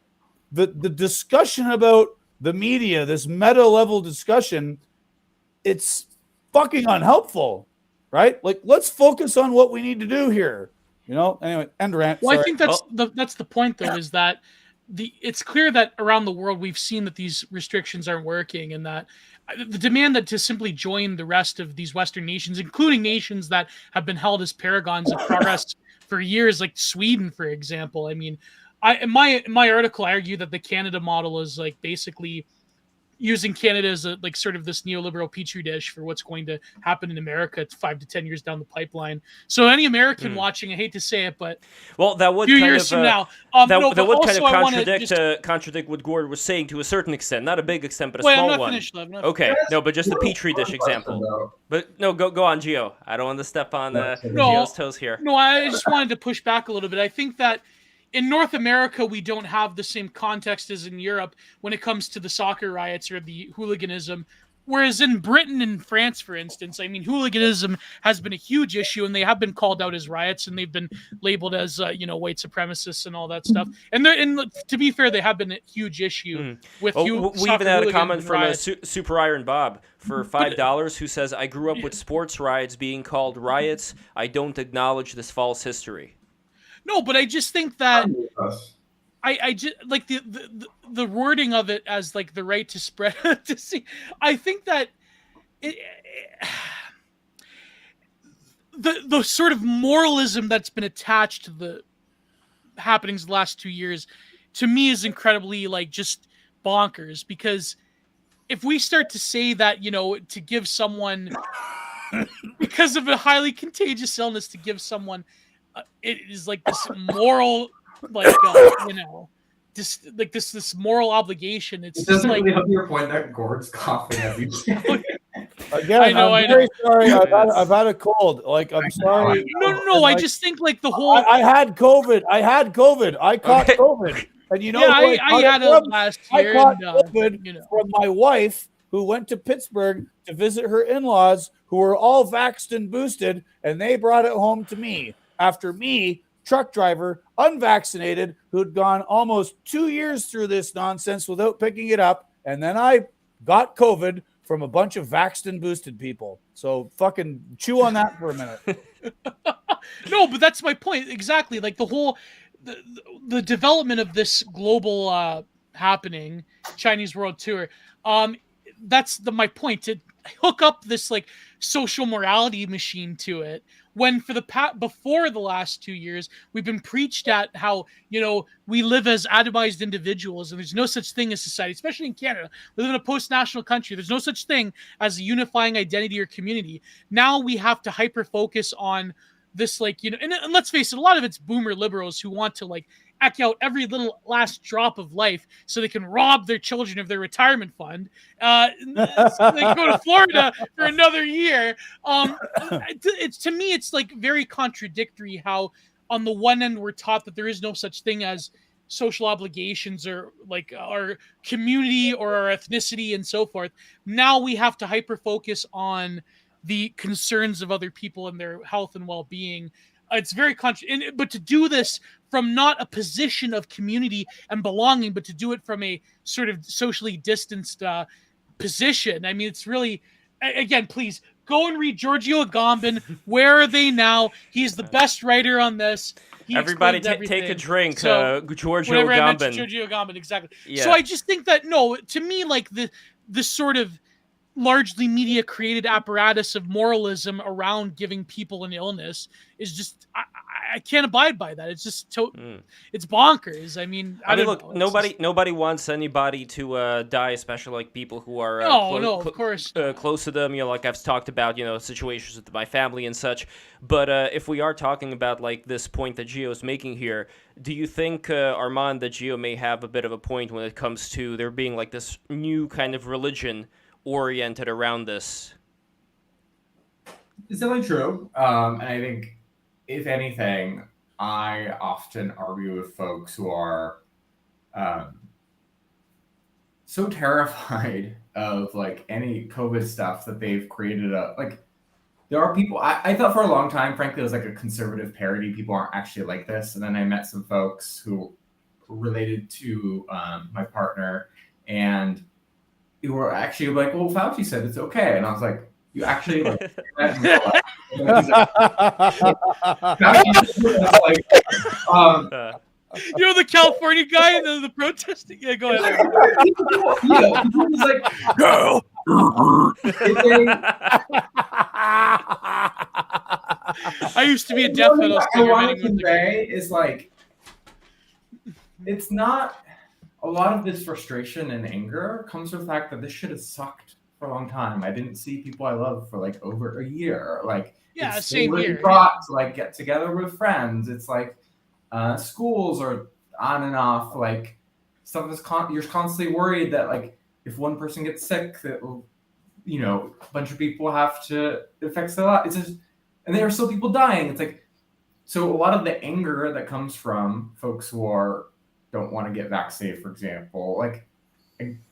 Speaker 3: the discussion about the media, this meta level discussion, it's fucking unhelpful, right? Like, let's focus on what we need to do here. Anyway, end rant.
Speaker 2: Well,
Speaker 3: sorry.
Speaker 2: I think that's the point, though, is that it's clear that around the world we've seen that these restrictions aren't working, and that the demand that to simply join the rest of these Western nations, including nations that have been held as paragons of progress for years, like Sweden, for example. I mean, in my article, I argue that the Canada model is like basically using Canada as a like sort of this neoliberal petri dish for what's going to happen in America 5 to 10 years down the pipeline. So any American watching, I hate to say it, but
Speaker 1: that would
Speaker 2: a few
Speaker 1: kind
Speaker 2: years
Speaker 1: of,
Speaker 2: from now,
Speaker 1: that would kind of contradict what Gord was saying to a certain extent, not a big extent, but a small
Speaker 2: I'm not
Speaker 1: one.
Speaker 2: Finished, Lev, not
Speaker 1: okay,
Speaker 2: finished.
Speaker 1: no, but just the petri dish example. But no, go on, Gio. I don't want to step on Gio's toes here.
Speaker 2: No, I just wanted to push back a little bit. I think that in North America, we don't have the same context as in Europe when it comes to the soccer riots or the hooliganism. Whereas in Britain and France, for instance, I mean, hooliganism has been a huge issue, and they have been called out as riots, and they've been labeled as, white supremacists and all that stuff. And to be fair, they have been a huge issue with
Speaker 1: we even had a comment from Super Iron Bob for $5 who says, "I grew up with sports riots being called riots. I don't acknowledge this false history."
Speaker 2: No, but I just think that I just like the wording of it as like the right to spread to see. I think that the sort of moralism that's been attached to the happenings of the last 2 years, to me, is incredibly like just bonkers. Because if we start to say that, to give someone because of a highly contagious illness, to give someone it is like this moral, like just like this moral obligation. It's just like
Speaker 4: really help your point that Gord's coughing every day.
Speaker 3: Again, I'm very sorry. I've had a cold. Like, I'm sorry.
Speaker 2: No. I just think like the whole.
Speaker 3: I had COVID. I caught COVID, and
Speaker 2: I had it last year.
Speaker 3: I caught COVID from my wife, who went to Pittsburgh to visit her in-laws, who were all vaxxed and boosted, and they brought it home to me. After me, truck driver, unvaccinated, who'd gone almost 2 years through this nonsense without picking it up. And then I got COVID from a bunch of vaxxed and boosted people. So fucking chew on that for a minute.
Speaker 2: No, but that's my point. Exactly. Like the development of this global happening, Chinese World Tour. That's my point, to hook up this like social morality machine to it, when for before the last 2 years we've been preached at how, you know, we live as atomized individuals and there's no such thing as society, especially in Canada. We live in a post-national country. There's no such thing as a unifying identity or community. Now we have to hyper focus on this, like, you know, and let's face it, a lot of it's boomer liberals who want to like eke out every little last drop of life so they can rob their children of their retirement fund. They go to Florida for another year. It's, to me, it's like very contradictory how on the one end we're taught that there is no such thing as social obligations or like our community or our ethnicity and so forth. Now we have to hyper focus on the concerns of other people and their health and well-being. It's very but to do this from not a position of community and belonging, but to do it from a sort of socially distanced position. I mean, it's really, again, please go and read Giorgio Agamben. Where are they now? He's the best writer on this.
Speaker 1: Everybody take a drink.
Speaker 2: So,
Speaker 1: Giorgio Agamben.
Speaker 2: Giorgio Agamben, exactly.
Speaker 1: Yeah.
Speaker 2: So I just think that, no, to me, like the sort of largely media created apparatus of moralism around giving people an illness is just, I can't abide by that. It's just it's bonkers. I mean,
Speaker 1: look, nobody wants anybody to die, especially like people who are
Speaker 2: of course
Speaker 1: close to them. You know, like I've talked about, you know, situations with my family and such. But if we are talking about like this point that Gio is making here, do you think, Armand, that Gio may have a bit of a point when it comes to there being like this new kind of religion oriented around this?
Speaker 4: It's definitely true. And I think, if anything, I often argue with folks who are so terrified of like any COVID stuff that they've created there are people, I thought for a long time, frankly, it was like a conservative parody. People aren't actually like this. And then I met some folks who related to my partner, and you were actually like, well, Fauci said it's okay. And I was like, you actually like, you know,
Speaker 2: the California guy and the protesting. Yeah, go ahead.
Speaker 4: He's like, girl.
Speaker 2: I used to be a deaf metal singer.
Speaker 4: What I want to convey is like, it's not. A lot of this frustration and anger comes from the fact that this shit has sucked for a long time. I didn't see people I love for like over a year. Like,
Speaker 2: yeah,
Speaker 4: it's
Speaker 2: same
Speaker 4: really
Speaker 2: here.
Speaker 4: brought to like get together with friends. It's like schools are on and off. Like, stuff is you're constantly worried that like if one person gets sick, that will, you know, a bunch of people have to affect a lot. It's just, and there are still people dying. It's like, so a lot of the anger that comes from folks who don't want to get vaccinated, for example, like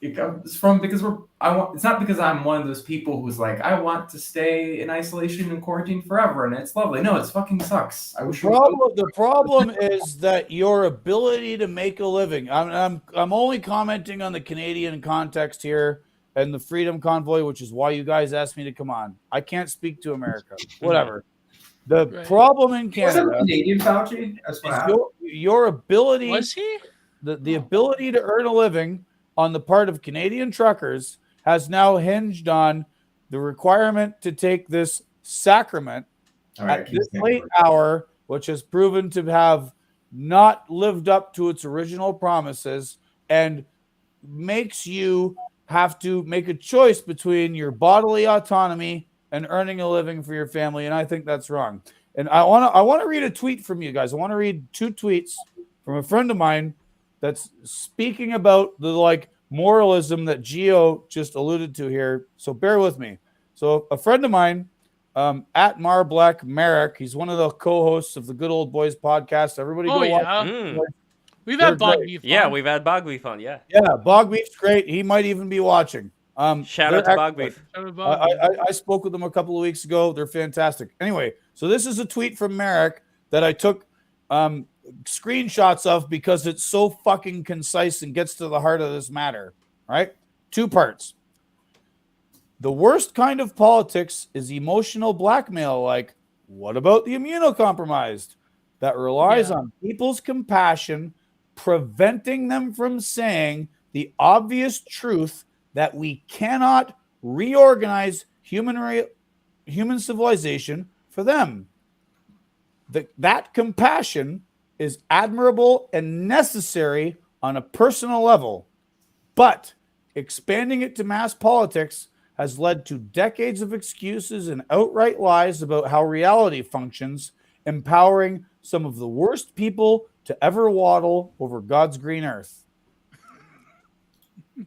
Speaker 4: it comes from because it's not because I'm one of those people who's like, I want to stay in isolation and quarantine forever and it's lovely. No, it fucking sucks.
Speaker 3: The problem is that your ability to make a living. I'm only commenting on the Canadian context here and the Freedom Convoy, which is why you guys asked me to come on. I can't speak to America. Whatever. The problem in Canada.
Speaker 4: Was Canadian Fauci?
Speaker 3: Your ability.
Speaker 2: Was he?
Speaker 3: The ability to earn a living on the part of Canadian truckers has now hinged on the requirement to take this sacrament at this late hour, which has proven to have not lived up to its original promises and makes you have to make a choice between your bodily autonomy and earning a living for your family. And I think that's wrong. And I want to read a tweet from you guys. I want to read 2 tweets from a friend of mine that's speaking about the like moralism that Gio just alluded to here. So bear with me. So a friend of mine, at Mar Black Merrick, he's one of the co-hosts of the Good Old Boys podcast. Everybody go watch.
Speaker 2: We've had Bog Beef on.
Speaker 1: Yeah, we've had Bog Beef on. Yeah,
Speaker 3: Bog Beef's great. He might even be watching.
Speaker 1: Shout out to Bog Beef.
Speaker 3: I spoke with them a couple of weeks ago. They're fantastic. Anyway, so this is a tweet from Merrick that I took screenshots of because it's so fucking concise and gets to the heart of this matter. Right? 2 parts. The worst kind of politics is emotional blackmail, like, what about the immunocompromised? That relies on people's compassion, preventing them from saying the obvious truth that we cannot reorganize human civilization for them. That compassion is admirable and necessary on a personal level, but expanding it to mass politics has led to decades of excuses and outright lies about how reality functions, empowering some of the worst people to ever waddle over God's green earth.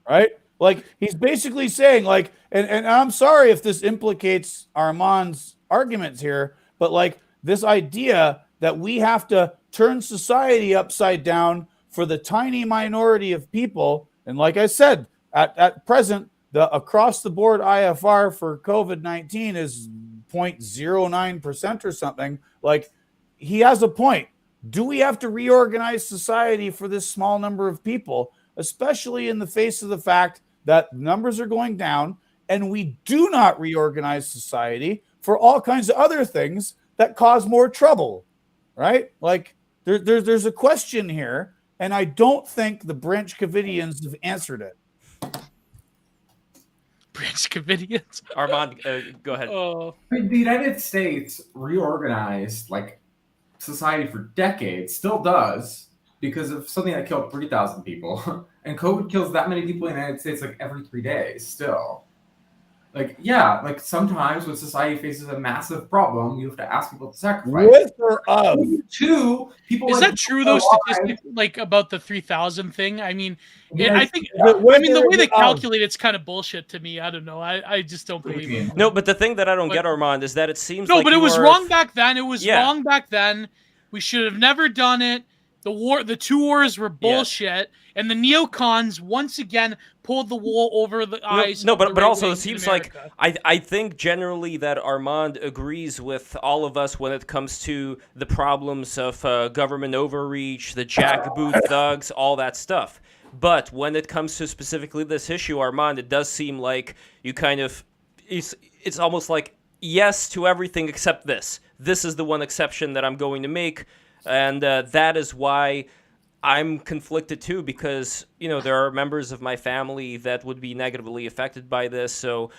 Speaker 3: Right? Like, he's basically saying, like, and I'm sorry if this implicates Armand's arguments here, but like this idea that we have to turn society upside down for the tiny minority of people. And like I said, at present, the across the board IFR for COVID-19 is 0.09% or something. Like, he has a point. Do we have to reorganize society for this small number of people, especially in the face of the fact that numbers are going down, and we do not reorganize society for all kinds of other things that cause more trouble, right? Like, there's a question here, and I don't think the Branch Covidians have answered it.
Speaker 2: Branch Covidians.
Speaker 1: Armand, go ahead.
Speaker 2: Oh.
Speaker 4: I mean, the United States reorganized like society for decades, still does, because of something that killed 3,000 people. And COVID kills that many people in the United States like every 3 days still. Like, yeah, like sometimes when society faces a massive problem, you have to ask people to sacrifice.
Speaker 3: With or of?
Speaker 4: Two, people
Speaker 2: Is
Speaker 4: like
Speaker 2: that true though, statistically, like about the 3,000 thing? I mean, I think,
Speaker 3: Yeah.
Speaker 2: I mean, the way they calculate it's kind of bullshit to me. I don't know. I just don't believe it.
Speaker 1: No, but the thing that I don't get, Armand, is that it seems like
Speaker 2: but it was wrong back then. It was
Speaker 1: Yeah.
Speaker 2: wrong back then. We should have never done it. The two wars were bullshit, and the neocons once again pulled the wool over the eyes.
Speaker 1: No,
Speaker 2: of the
Speaker 1: but also
Speaker 2: right
Speaker 1: it
Speaker 2: wing
Speaker 1: seems
Speaker 2: in
Speaker 1: like
Speaker 2: America.
Speaker 1: I think generally that Armand agrees with all of us when it comes to the problems of government overreach, the jackboot thugs, all that stuff. But when it comes to specifically this issue, Armand, it does seem like you kind of it's almost like yes to everything except this. This is the one exception that I'm going to make. And that is why I'm conflicted too, because, you know, there are members of my family that would be negatively affected by this. So,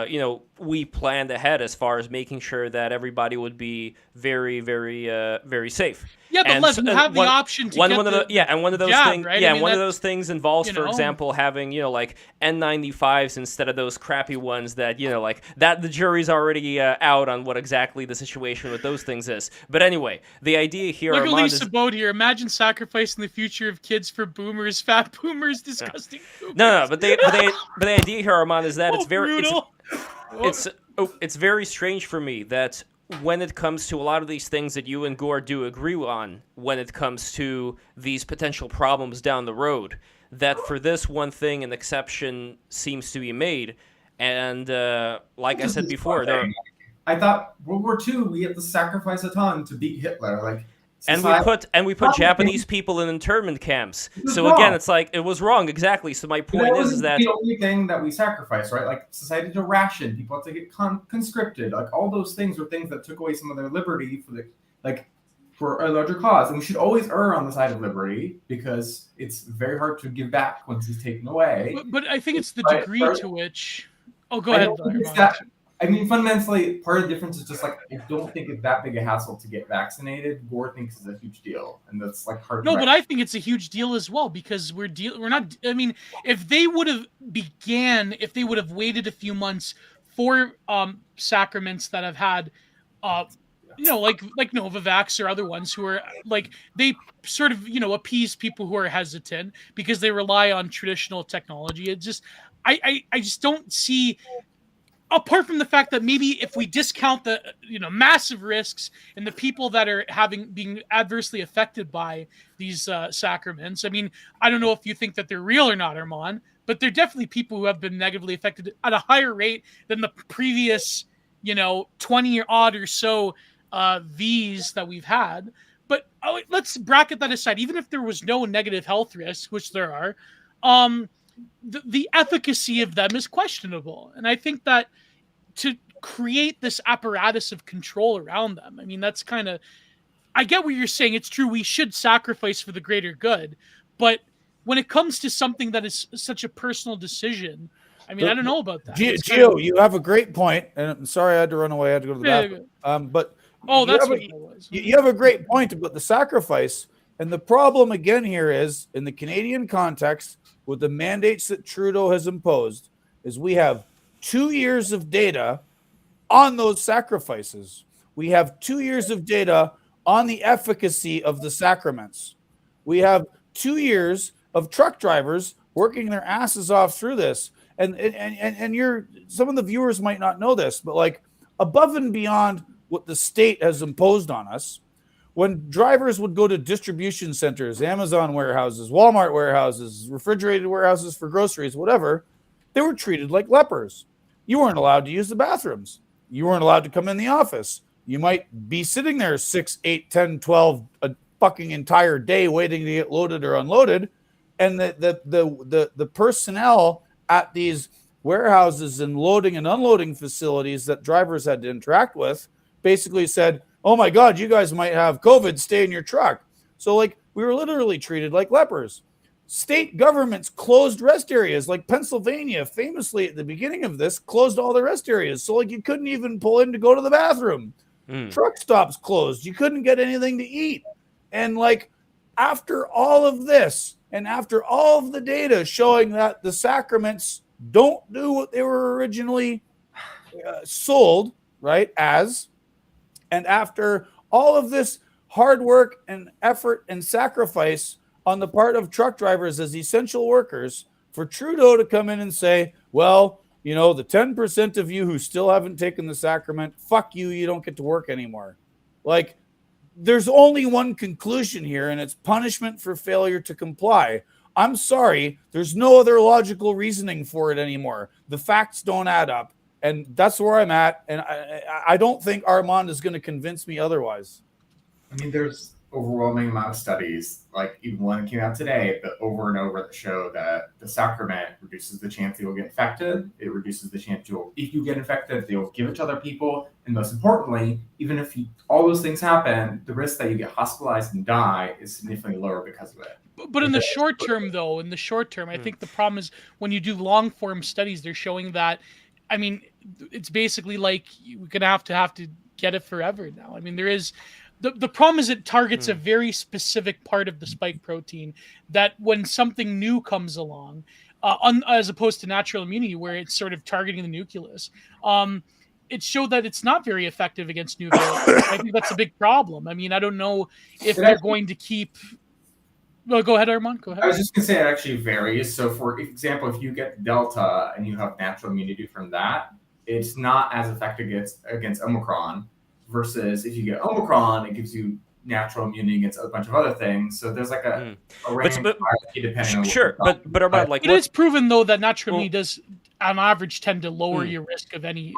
Speaker 1: you know, we planned ahead as far as making sure that everybody would be very, very, very safe.
Speaker 2: Yeah, but
Speaker 1: And
Speaker 2: Lev, you have the option to
Speaker 1: one
Speaker 2: get
Speaker 1: of
Speaker 2: the
Speaker 1: and one of those
Speaker 2: jab,
Speaker 1: things,
Speaker 2: right?
Speaker 1: yeah,
Speaker 2: I mean,
Speaker 1: one of
Speaker 2: that's,
Speaker 1: those things involves,
Speaker 2: you
Speaker 1: for
Speaker 2: know,
Speaker 1: example, having, you know, like N95s instead of those crappy ones that, you know, like that the jury's already out on what exactly the situation with those things is. But anyway, the idea here,
Speaker 2: look at
Speaker 1: Armand,
Speaker 2: Lisa Bode here. Imagine sacrificing the future of kids for boomers, fat boomers, disgusting. Boomers.
Speaker 1: No, but the idea here, Armand, is that it's very
Speaker 2: brutal.
Speaker 1: it's very strange for me that when it comes to a lot of these things that you and Gore do agree on, when it comes to these potential problems down the road, that for this one thing an exception seems to be made. And like I said before,
Speaker 4: I thought World War II we had to sacrifice a ton to beat Hitler. Like,
Speaker 1: and we put Japanese people in internment camps. So
Speaker 4: wrong.
Speaker 1: Again, it's like it was wrong, exactly. So my point is that
Speaker 4: the only thing that we sacrificed, right? Like society had to ration, people had to get conscripted. Like all those things were things that took away some of their liberty for a larger cause. And we should always err on the side of liberty because it's very hard to give back once it's taken away.
Speaker 2: But I think it's the degree to which. Oh, go ahead.
Speaker 4: I mean, fundamentally, part of the difference is just like I don't think it's that big a hassle to get vaccinated. Gore thinks it's a huge deal, and that's like hard.
Speaker 2: No, but I think it's a huge deal as well because we're not. I mean, if they would have waited a few months for sacraments that have had, you know, like Novavax or other ones who are like they sort of, you know, appease people who are hesitant because they rely on traditional technology. It just I just don't see. Apart from the fact that maybe if we discount the, you know, massive risks and the people that are being adversely affected by these sacraments, I mean, I don't know if you think that they're real or not, Armand, but they're definitely people who have been negatively affected at a higher rate than the previous, you know, 20 or odd or so V's that we've had. But let's bracket that aside. Even if there was no negative health risks, which there are, the efficacy of them is questionable. And I think that to create this apparatus of control around them, I mean, that's kind of, I get what you're saying. It's true. We should sacrifice for the greater good. But when it comes to something that is such a personal decision, I mean, I don't know about that.
Speaker 3: Gio, you have a great point. And I'm sorry I had to run away. I had to go to the bathroom. But
Speaker 2: that's what it was.
Speaker 3: You have a great point about the sacrifice. And the problem again here is, in the Canadian context, with the mandates that Trudeau has imposed, is we have 2 years of data on those sacrifices. We have 2 years of data on the efficacy of the sacraments. We have 2 years of truck drivers working their asses off through this. And some of the viewers might not know this, but like above and beyond what the state has imposed on us, when drivers would go to distribution centers, Amazon warehouses, Walmart warehouses, refrigerated warehouses for groceries, whatever, they were treated like lepers. You weren't allowed to use the bathrooms. You weren't allowed to come in the office. You might be sitting there 6, 8, 10, 12, a fucking entire day waiting to get loaded or unloaded. And the personnel at these warehouses and loading and unloading facilities that drivers had to interact with basically said, oh my God, you guys might have COVID, stay in your truck. So like we were literally treated like lepers. State governments closed rest areas, like Pennsylvania famously at the beginning of this closed all the rest areas. So like you couldn't even pull in to go to the bathroom. Truck stops closed. You couldn't get anything to eat. And like after all of this, and after all of the data showing that the sacraments don't do what they were originally sold, right, as, and after all of this hard work and effort and sacrifice on the part of truck drivers as essential workers, for Trudeau to come in and say, well, you know, the 10% of you who still haven't taken the sacrament, fuck you, you don't get to work anymore. Like, there's only one conclusion here, and it's punishment for failure to comply. I'm sorry, there's no other logical reasoning for it anymore. The facts don't add up, and that's where I'm at, and I don't think Armand is going to convince me otherwise.
Speaker 4: I mean, there's overwhelming amount of studies, like even one came out today, but over and over that show that the sacrament reduces the chance you'll get infected. It reduces the chance if you get infected, they'll give it to other people. And most importantly, even if all those things happen, the risk that you get hospitalized and die is significantly lower because of it.
Speaker 2: But in the short term, though, I think the problem is when you do long form studies, they're showing that, I mean, it's basically like we're going to have to get it forever now. I mean, there is... The problem is it targets a very specific part of the spike protein that when something new comes along, as opposed to natural immunity where it's sort of targeting the nucleus, it showed that it's not very effective against new variants. I think that's a big problem. I mean, I don't know if they're going to keep... Well, go ahead, Armand. Go ahead.
Speaker 4: I was just going to say it actually varies. So, for example, if you get Delta and you have natural immunity from that, it's not as effective against Omicron. Versus if you get Omicron, it gives you natural immunity against a bunch of other things. So there's like a range of hierarchy depending on
Speaker 1: sure, but about like
Speaker 2: it is proven though that natural immunity does on average tend to lower your risk of any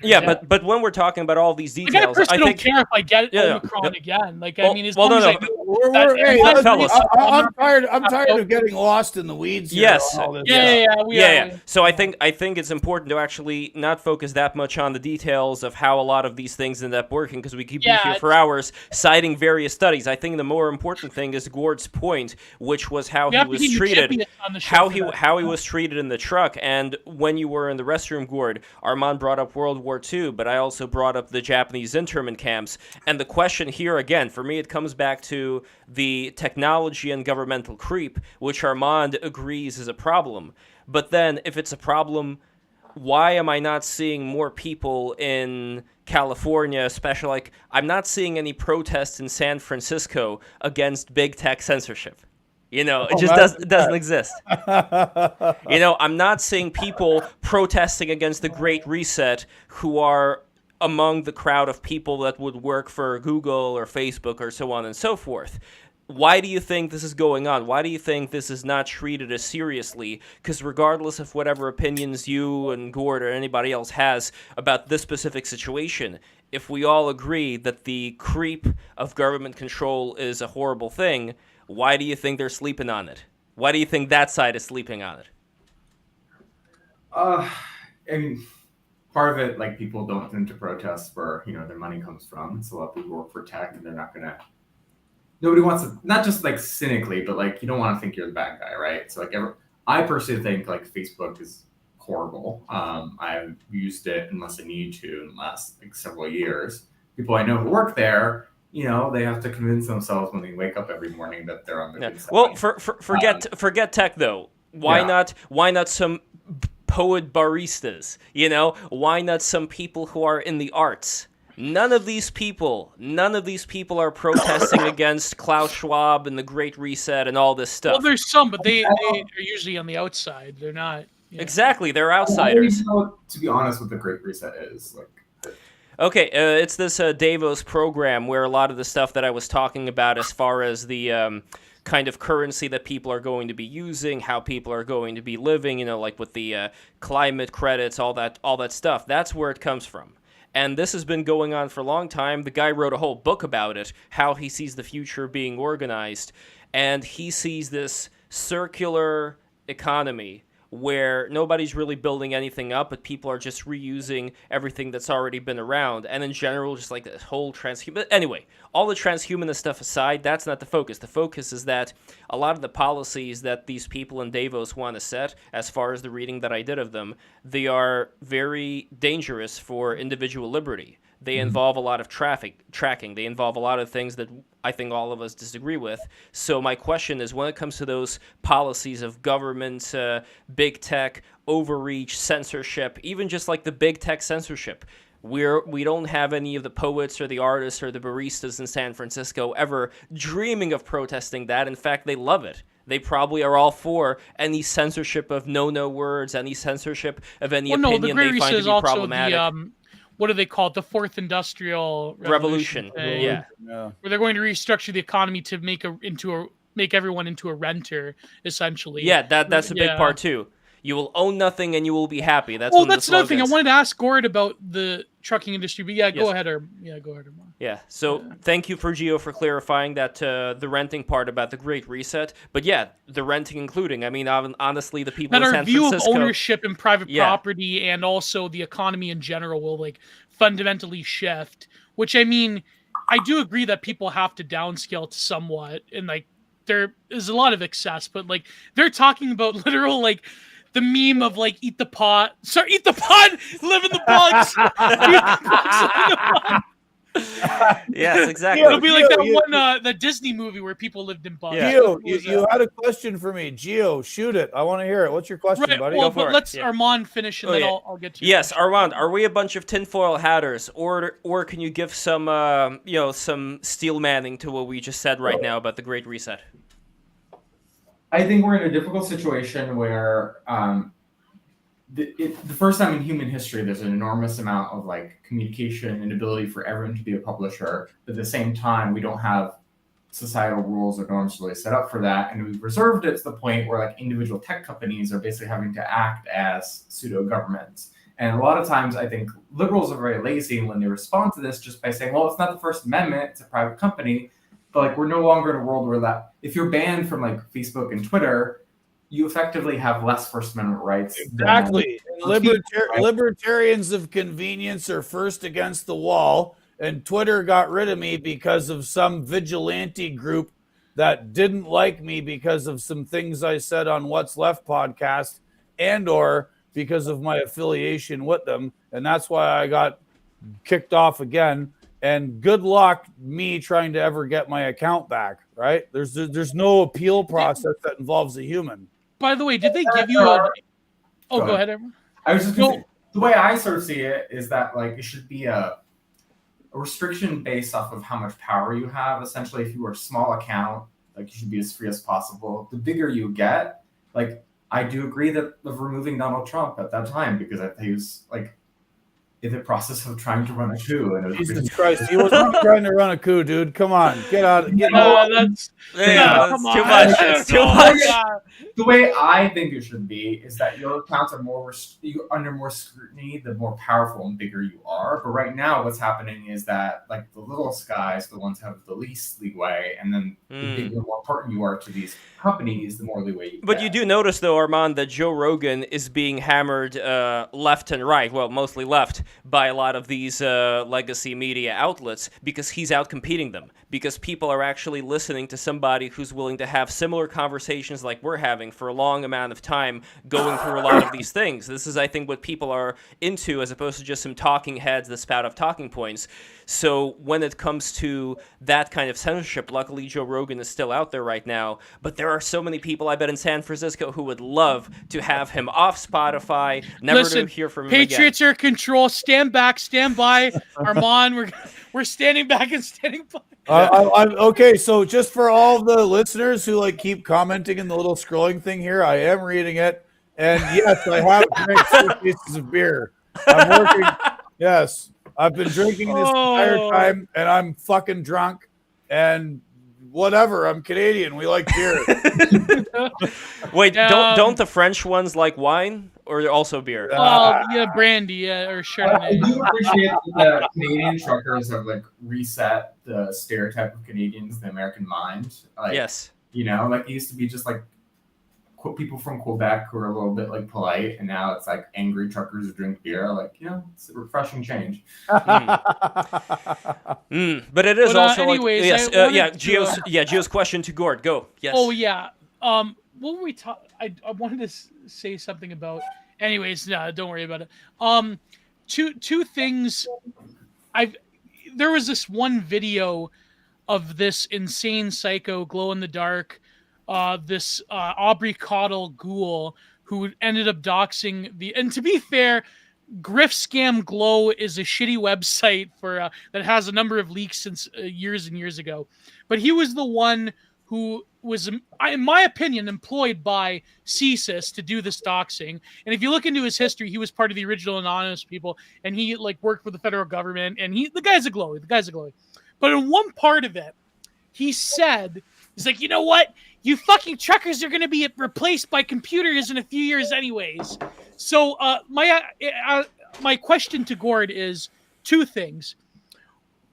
Speaker 1: but when we're talking about all these details,
Speaker 2: I don't care if I get Omicron again. Like I mean, as long as I
Speaker 3: I'm tired of getting lost in the weeds here.
Speaker 1: Yes.
Speaker 2: Yeah.
Speaker 1: So I think it's important to actually not focus that much on the details of how a lot of these things end up working, because we keep being here for hours citing various studies. I think the more important thing is Gord's point, which was how he was treated, how he was treated in the truck. And when you were in the restroom, Gord, Armand brought up World War II, but I also brought up the Japanese internment camps. And the question here, again, for me, it comes back to the technology and governmental creep, which Armand agrees is a problem. But then, if it's a problem, why am I not seeing more people in California, especially? Like, I'm not seeing any protests in San Francisco against big tech censorship. You know, it just doesn't exist. You know, I'm not seeing people protesting against the Great Reset who are among the crowd of people that would work for Google or Facebook or so on and so forth. Why do you think this is going on? Why do you think this is not treated as seriously? Because regardless of whatever opinions you and Gord or anybody else has about this specific situation, if we all agree that the creep of government control is a horrible thing, why do you think they're sleeping on it? Why do you think that side is sleeping on it?
Speaker 4: I mean, part of it, like, people don't tend to protest where, their money comes from. So a lot of people work for tech, and they're not gonna. Nobody wants to, not just like cynically, but like you don't want to think you're the bad guy, right? So like, I personally think like Facebook is horrible. I've used it unless I need to in the last like several years. People I know who work there, they have to convince themselves when they wake up every morning that they're on the good side.
Speaker 1: Well, forget tech though. Why not some poet baristas? Why not some people who are in the arts? None of these people are protesting against Klaus Schwab and the Great Reset and all this stuff.
Speaker 2: Well, there's some, but they're usually on the outside. They're not.
Speaker 1: Exactly, they're outsiders.
Speaker 4: I don't know, to be honest, what the Great Reset is.
Speaker 1: Okay, it's this Davos program where a lot of the stuff that I was talking about as far as the kind of currency that people are going to be using, how people are going to be living, like with the climate credits, all that stuff. That's where it comes from. And this has been going on for a long time. The guy wrote a whole book about it, how he sees the future being organized. And he sees this circular economy where nobody's really building anything up, but people are just reusing everything that's already been around. And in general, just like this whole transhuman... Anyway, all the transhumanist stuff aside, that's not the focus. The focus is that a lot of the policies that these people in Davos want to set, as far as the reading that I did of them, they are very dangerous for individual liberty. They involve a lot of tracking. They involve a lot of things that I think all of us disagree with. So my question is, when it comes to those policies of government, big tech, overreach, censorship, even just like the big tech censorship, we don't have any of the poets or the artists or the baristas in San Francisco ever dreaming of protesting that. In fact, they love it. They probably are all for any censorship of no words, any censorship of any opinion they find to be problematic.
Speaker 2: What do they call it? The fourth industrial revolution.
Speaker 1: Yeah.
Speaker 2: Where they're going to restructure the economy to make everyone into a renter, essentially.
Speaker 1: Yeah, that's a big part too. You will own nothing and you will be happy. That's
Speaker 2: another thing. I wanted to ask Gord about the trucking industry, but go ahead, Armand.
Speaker 1: Yeah. So thank you, Gio, for clarifying that the renting part about the Great Reset. But yeah, the renting including. I mean, honestly, the people in San Francisco.
Speaker 2: That our view of ownership and private property and also the economy in general will like fundamentally shift. Which I mean, I do agree that people have to downscale to somewhat, and like there is a lot of excess, but like they're talking about literal like. The meme of like eat the pot, live in the bugs.
Speaker 1: Yes, exactly.
Speaker 2: It'll be like the Disney movie where people lived in bugs.
Speaker 3: Gio, you had a question for me. Gio, shoot it. I want to hear it. What's your question, buddy?
Speaker 2: Well, but let's Armand finish and then I'll get to you.
Speaker 1: Yes, Armand, are we a bunch of tinfoil hatters, or can you give some some steel manning to what we just said right now about the Great Reset?
Speaker 4: I think we're in a difficult situation where the first time in human history, there's an enormous amount of like communication and ability for everyone to be a publisher. But at the same time, we don't have societal rules or norms really set up for that. And we've reserved it to the point where like individual tech companies are basically having to act as pseudo governments. And a lot of times I think liberals are very lazy when they respond to this just by saying, well, it's not the First Amendment, it's a private company. But like we're no longer in a world where that if you're banned from like Facebook and Twitter, you effectively have less First Amendment rights.
Speaker 3: Exactly. Libertarians of convenience are first against the wall, and Twitter got rid of me because of some vigilante group that didn't like me because of some things I said on What's Left podcast and or because of my affiliation with them. And that's why I got kicked off again. And good luck me trying to ever get my account back, right? There's no appeal process that involves a human.
Speaker 2: By the way, did they give you a... Oh, go ahead, everyone.
Speaker 4: I was just going to say, the way I sort of see it is that like it should be a restriction based off of how much power you have. Essentially, if you are a small account, like you should be as free as possible. The bigger you get, like I do agree that of removing Donald Trump at that time, because I think he was like, in the process of trying to run a coup. And it was
Speaker 3: Jesus Christ, he wasn't trying to run a coup, dude. Come on, get out. Get out.
Speaker 2: That's
Speaker 1: That's
Speaker 2: come
Speaker 1: too
Speaker 2: on.
Speaker 1: much.
Speaker 2: I
Speaker 1: It's
Speaker 2: don't
Speaker 1: too
Speaker 2: know.
Speaker 1: much.
Speaker 2: Yeah.
Speaker 4: The way I think it should be is that your accounts are you're under more scrutiny the more powerful and bigger you are. But right now, what's happening is that like the littlest guys, the ones who have the least leeway, and then the bigger, more important you are to these companies, the more leeway you get.
Speaker 1: But you do notice, though, Armand, that Joe Rogan is being hammered left and right, well, mostly left, by a lot of these legacy media outlets because he's out competing them. Because people are actually listening to somebody who's willing to have similar conversations like we're having for a long amount of time, going through a lot of these things. This is, I think, what people are into, as opposed to just some talking heads that spout off talking points. So when it comes to that kind of censorship, luckily Joe Rogan is still out there right now, but there are so many people, I bet, in San Francisco who would love to have him off Spotify, never to hear from him
Speaker 2: Patriots
Speaker 1: again.
Speaker 2: are control. Stand back, stand by. Armand, we're standing back and standing by.
Speaker 3: Okay, so just for all the listeners who like keep commenting in the little scrolling thing here, I am reading it, and yes, I have drank 4 cases of beer. I'm working. Yes, I've been drinking this entire time, and I'm fucking drunk, and whatever. I'm Canadian. We like beer.
Speaker 1: Wait, don't the French ones like wine or also beer?
Speaker 2: Yeah, brandy, or
Speaker 4: I
Speaker 2: Chardonnay.
Speaker 4: do appreciate that the Canadian truckers have like reset the stereotype of Canadians, the American mind. Like,
Speaker 1: Yes.
Speaker 4: You know, like it used to be just like people from Quebec who are a little bit like polite, and now it's like angry truckers who drink beer. Like, you know, it's a refreshing change.
Speaker 1: But it is also
Speaker 2: anyways,
Speaker 1: like
Speaker 2: I wanted
Speaker 1: Geo's question to Gord. Go. Yes.
Speaker 2: Oh yeah. What were we talking? I wanted to say something about. Anyways, no, don't worry about it. Two things. There was this one video of this insane psycho glow in the dark, this Aubrey Cottle ghoul who ended up doxing and to be fair, Griff Scam Glow is a shitty website for that has a number of leaks since years and years ago, but he was the one who was, in my opinion, employed by CSIS to do this doxing. And if you look into his history, he was part of the original anonymous people, and he like worked for the federal government. And the guy's a glowy. But in one part of it, he said, he's like, you know what? You fucking truckers are going to be replaced by computers in a few years anyways. So my question to Gord is two things.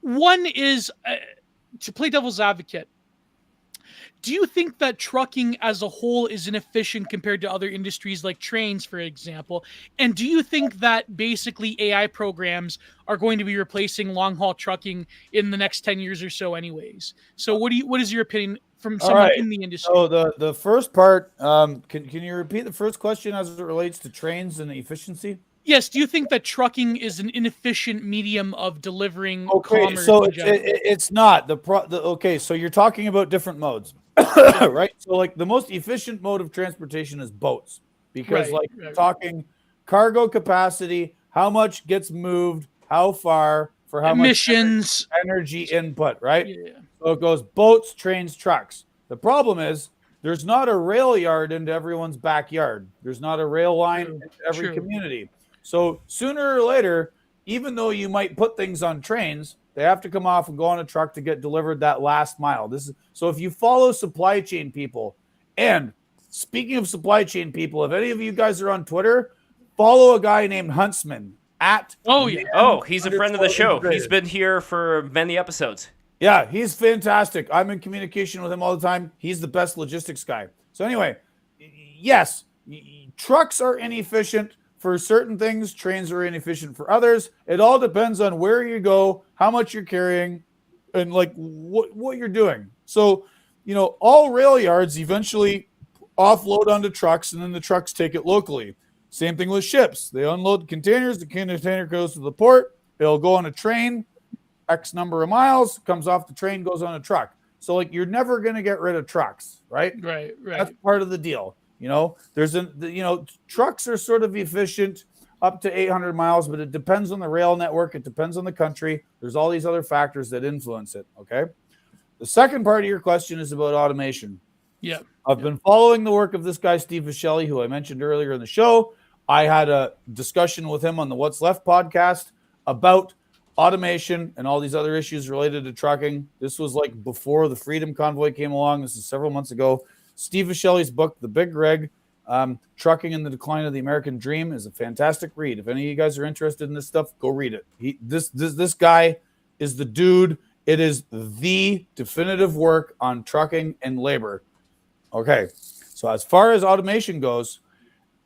Speaker 2: One is to play devil's advocate. Do you think that trucking as a whole is inefficient compared to other industries like trains, for example? And do you think that basically AI programs are going to be replacing long-haul trucking in the next 10 years or so anyways? So what is your opinion from someone in the industry?
Speaker 3: So the first part, can you repeat the first question as it relates to trains and efficiency?
Speaker 2: Yes. Do you think that trucking is an inefficient medium of delivering commerce?
Speaker 3: So it's not. Okay, so you're talking about different modes. Right, so like the most efficient mode of transportation is boats, because you're talking cargo capacity, how much gets moved, how far, for how
Speaker 2: emissions,
Speaker 3: much energy input, right?
Speaker 2: Yeah.
Speaker 3: So it goes boats, trains, trucks. The problem is there's not a rail yard into everyone's backyard. There's not a rail line into every community. So sooner or later, even though you might put things on trains, they have to come off and go on a truck to get delivered that last mile. So if you follow supply chain people, and speaking of supply chain people, if any of you guys are on Twitter, follow a guy named Huntsman at.
Speaker 1: He's a friend of the show. He's been here for many episodes.
Speaker 3: Yeah, he's fantastic. I'm in communication with him all the time. He's the best logistics guy. So anyway, yes, trucks are inefficient for certain things, trains are inefficient for others. It all depends on where you go, how much you're carrying, and like what you're doing. So, all rail yards eventually offload onto trucks, and then the trucks take it locally. Same thing with ships. They unload containers. The container goes to the port. It'll go on a train, X number of miles, comes off the train, goes on a truck. So like you're never going to get rid of trucks, right?
Speaker 2: Right.
Speaker 3: That's part of the deal. Trucks are sort of efficient up to 800 miles, but it depends on the rail network. It depends on the country. There's all these other factors that influence it. Okay. The second part of your question is about automation.
Speaker 2: Yeah.
Speaker 3: I've been following the work of this guy, Steve Viscelli, who I mentioned earlier in the show. I had a discussion with him on the What's Left podcast. about automation and all these other issues related to trucking. This was like before the Freedom Convoy came along. This is several months ago. Steve Viscelli's book, The Big Rig, Trucking and the Decline of the American Dream, is a fantastic read. If any of you guys are interested in this stuff, go read it. This guy is the dude. It is the definitive work on trucking and labor. Okay, so as far as automation goes,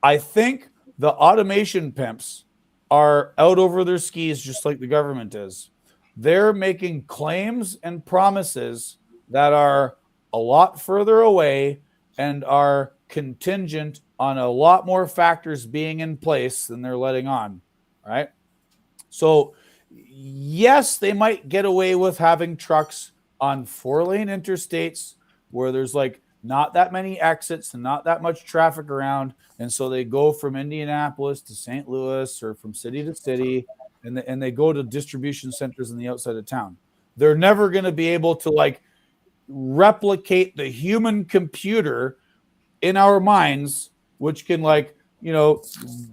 Speaker 3: I think the automation pimps are out over their skis just like the government is. They're making claims and promises that are a lot further away and are contingent on a lot more factors being in place than they're letting on, right? So yes, they might get away with having trucks on 4-lane interstates where there's like not that many exits and not that much traffic around. And so they go from Indianapolis to St. Louis or from city to city, and they go to distribution centers on the outside of town. They're never going to be able to like replicate the human computer in our minds, which can like, you know,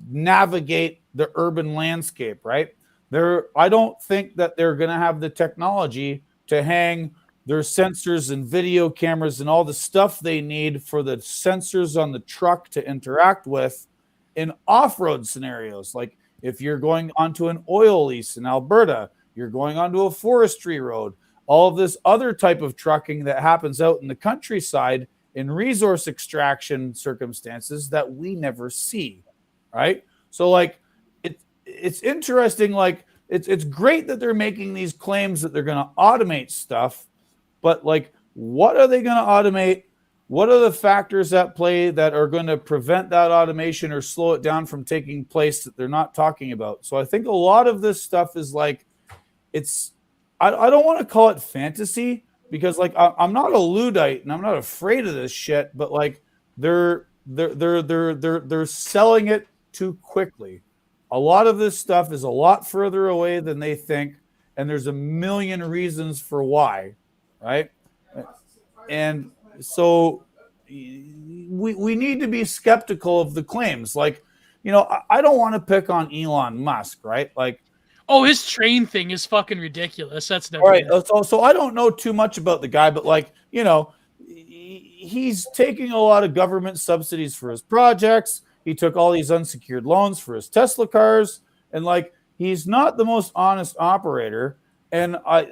Speaker 3: navigate the urban landscape, right? I don't think that they're going to have the technology to hang their sensors and video cameras and all the stuff they need for the sensors on the truck to interact with in off-road scenarios. Like if you're going onto an oil lease in Alberta, you're going onto a forestry road, all of this other type of trucking that happens out in the countryside in resource extraction circumstances that we never see, right? So like it's interesting. Like it's great that they're making these claims that they're going to automate stuff, but like, what are they going to automate? What are the factors at play that are going to prevent that automation or slow it down from taking place that they're not talking about? So I think a lot of this stuff is like, I don't want to call it fantasy because like I'm not a Luddite and I'm not afraid of this shit, but like they're selling it too quickly. A lot of this stuff is a lot further away than they think, and there's a million reasons for why, right? And so we need to be skeptical of the claims. Like, you know, I don't want to pick on Elon Musk, right? Like,
Speaker 2: oh, his train thing is fucking ridiculous. That's never
Speaker 3: right. So I don't know too much about the guy, but like, you know, he's taking a lot of government subsidies for his projects. He took all these unsecured loans for his Tesla cars, and like he's not the most honest operator. And I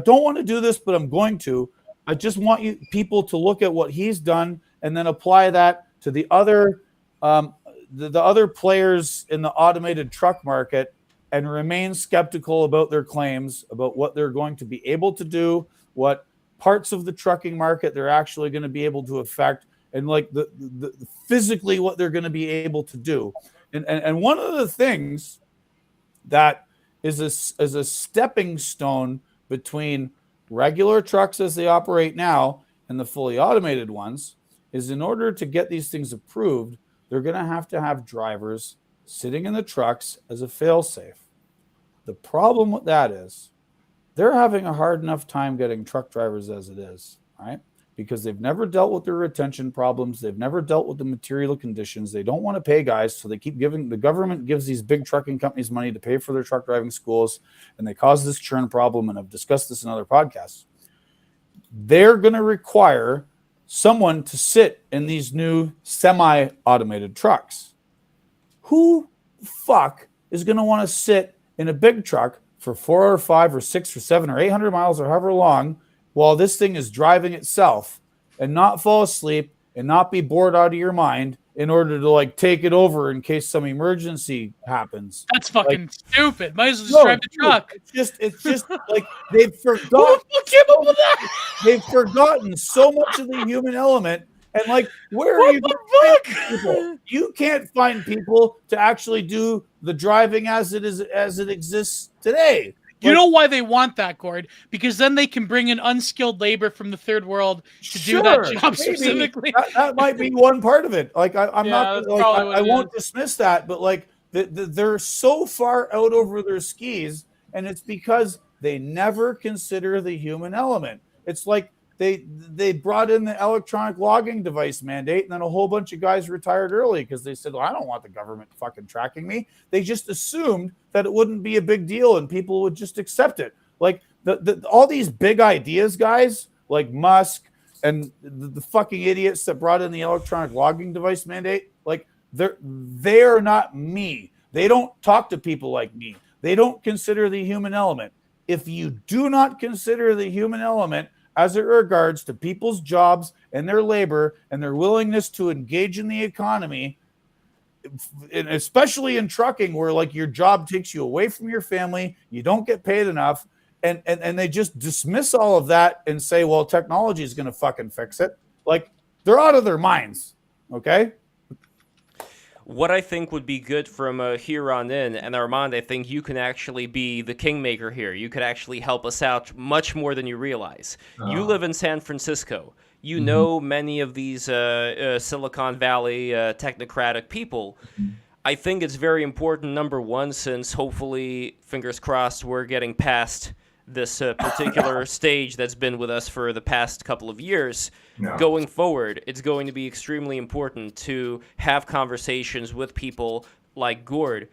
Speaker 3: don't want to do this, but I'm going to. I just want you people to look at what he's done and then apply that to the other the other players in the automated truck market and remain skeptical about their claims about what they're going to be able to do, what parts of the trucking market they're actually going to be able to affect, and like the physically what they're going to be able to do. And one of the things that is a stepping stone between regular trucks as they operate now and the fully automated ones is in order to get these things approved, they're going to have drivers sitting in the trucks as a fail-safe. The problem with that is they're having a hard enough time getting truck drivers as it is, right? Because they've never dealt with their retention problems. They've never dealt with the material conditions. They don't want to pay guys, so they keep giving. The government gives these big trucking companies money to pay for their truck driving schools, and they cause this churn problem, and I've discussed this in other podcasts. They're going to require someone to sit in these new semi-automated trucks. Who the fuck is going to want to sit in a big truck for 4 or 5 or 6 or 7 or 800 miles or however long while this thing is driving itself and not fall asleep and not be bored out of your mind in order to like take it over in case some emergency happens?
Speaker 2: That's fucking stupid. Might as well just drive the truck.
Speaker 3: It's just like they've forgotten.
Speaker 2: Who came up with that?
Speaker 3: They've forgotten so much of the human element. And like, where are you going to find people? You can't find people to actually do the driving as it exists today.
Speaker 2: You know why they want that, Gord? Because then they can bring in unskilled labor from the third world to do that job specifically.
Speaker 3: That might be one part of it. Like I'm not. Like, I won't dismiss that, but like they're so far out over their skis, and it's because they never consider the human element. It's like they brought in the electronic logging device mandate, and then a whole bunch of guys retired early because they said, well, I don't want the government fucking tracking me. They just assumed that it wouldn't be a big deal and people would just accept it. Like all these big ideas, guys, like Musk and the fucking idiots that brought in the electronic logging device mandate, like they're not me. They don't talk to people like me. They don't consider the human element. If you do not consider the human element as it regards to people's jobs and their labor and their willingness to engage in the economy, and especially in trucking, where like your job takes you away from your family, you don't get paid enough, and they just dismiss all of that and say, well, technology is going to fucking fix it. Like, they're out of their minds. Okay.
Speaker 1: What I think would be good from here on in, and Armand, I think you can actually be the kingmaker here. You could actually help us out much more than you realize. You live in San Francisco. You know many of these Silicon Valley technocratic people. I think it's very important, number one, since hopefully, fingers crossed, we're getting past this particular stage that's been with us for the past couple of years. Going forward, it's going to be extremely important to have conversations with people like Gord,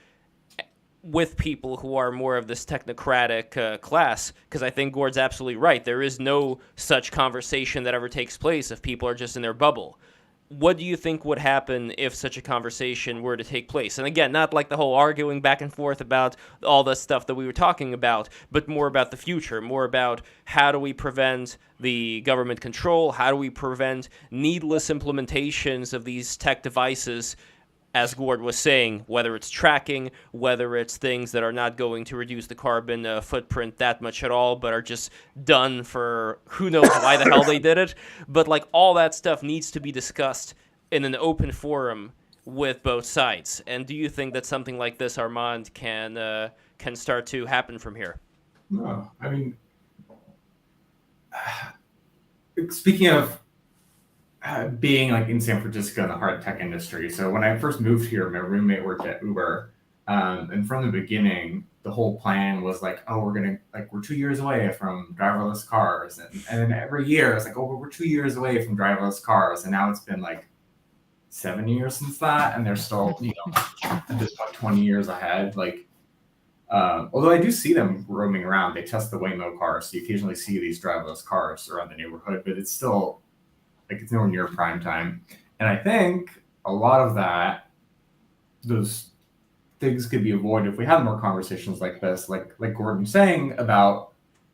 Speaker 1: with people who are more of this technocratic class, because I think Gord's absolutely right. There is no such conversation that ever takes place if people are just in their bubble. What do you think would happen if such a conversation were to take place? And again, not like the whole arguing back and forth about all the stuff that we were talking about, but more about the future, more about how do we prevent the government control, how do we prevent needless implementations of these tech devices, as Gord was saying, whether it's tracking, whether it's things that are not going to reduce the carbon footprint that much at all, but are just done for who knows why the hell they did it. But like all that stuff needs to be discussed in an open forum with both sides. And do you think that something like this, Armand, can start to happen from here?
Speaker 4: No, I mean, speaking of being like in San Francisco in the hard tech industry. So when I first moved here, my roommate worked at Uber. And from the beginning, the whole plan was like, oh, we're 2 years away from driverless cars. And then every year it's like, oh, we're 2 years away from driverless cars. And now it's been like 7 years since that. And they're still, at this point, 20 years ahead. Like, although I do see them roaming around, they test the Waymo cars. So you occasionally see these driverless cars around the neighborhood, but it's still, like, it's nowhere near prime time. And I think a lot of those things could be avoided if we had more conversations like this, like Gordon was saying about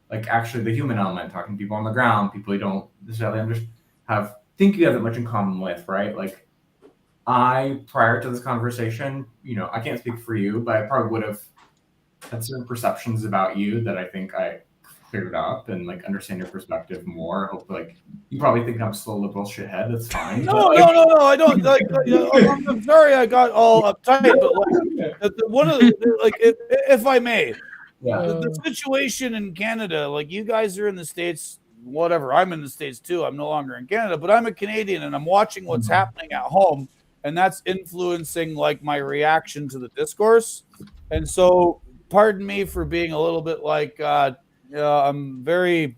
Speaker 4: like actually the human element, talking to people on the ground, people you don't necessarily think you have that much in common with, right? Like prior to this conversation, I can't speak for you, but I probably would have had certain perceptions about you that I think I cleared up and like understand your perspective more. I hope like you probably think I'm still a liberal shithead. That's fine.
Speaker 3: No, I don't. I'm sorry, I got all uptight. But like, one of the, like, if I may, the situation in Canada, like you guys are in the States, whatever. I'm in the States too. I'm no longer in Canada, but I'm a Canadian, and I'm watching what's happening at home, and that's influencing like my reaction to the discourse. And so, pardon me for being a little bit like. I'm very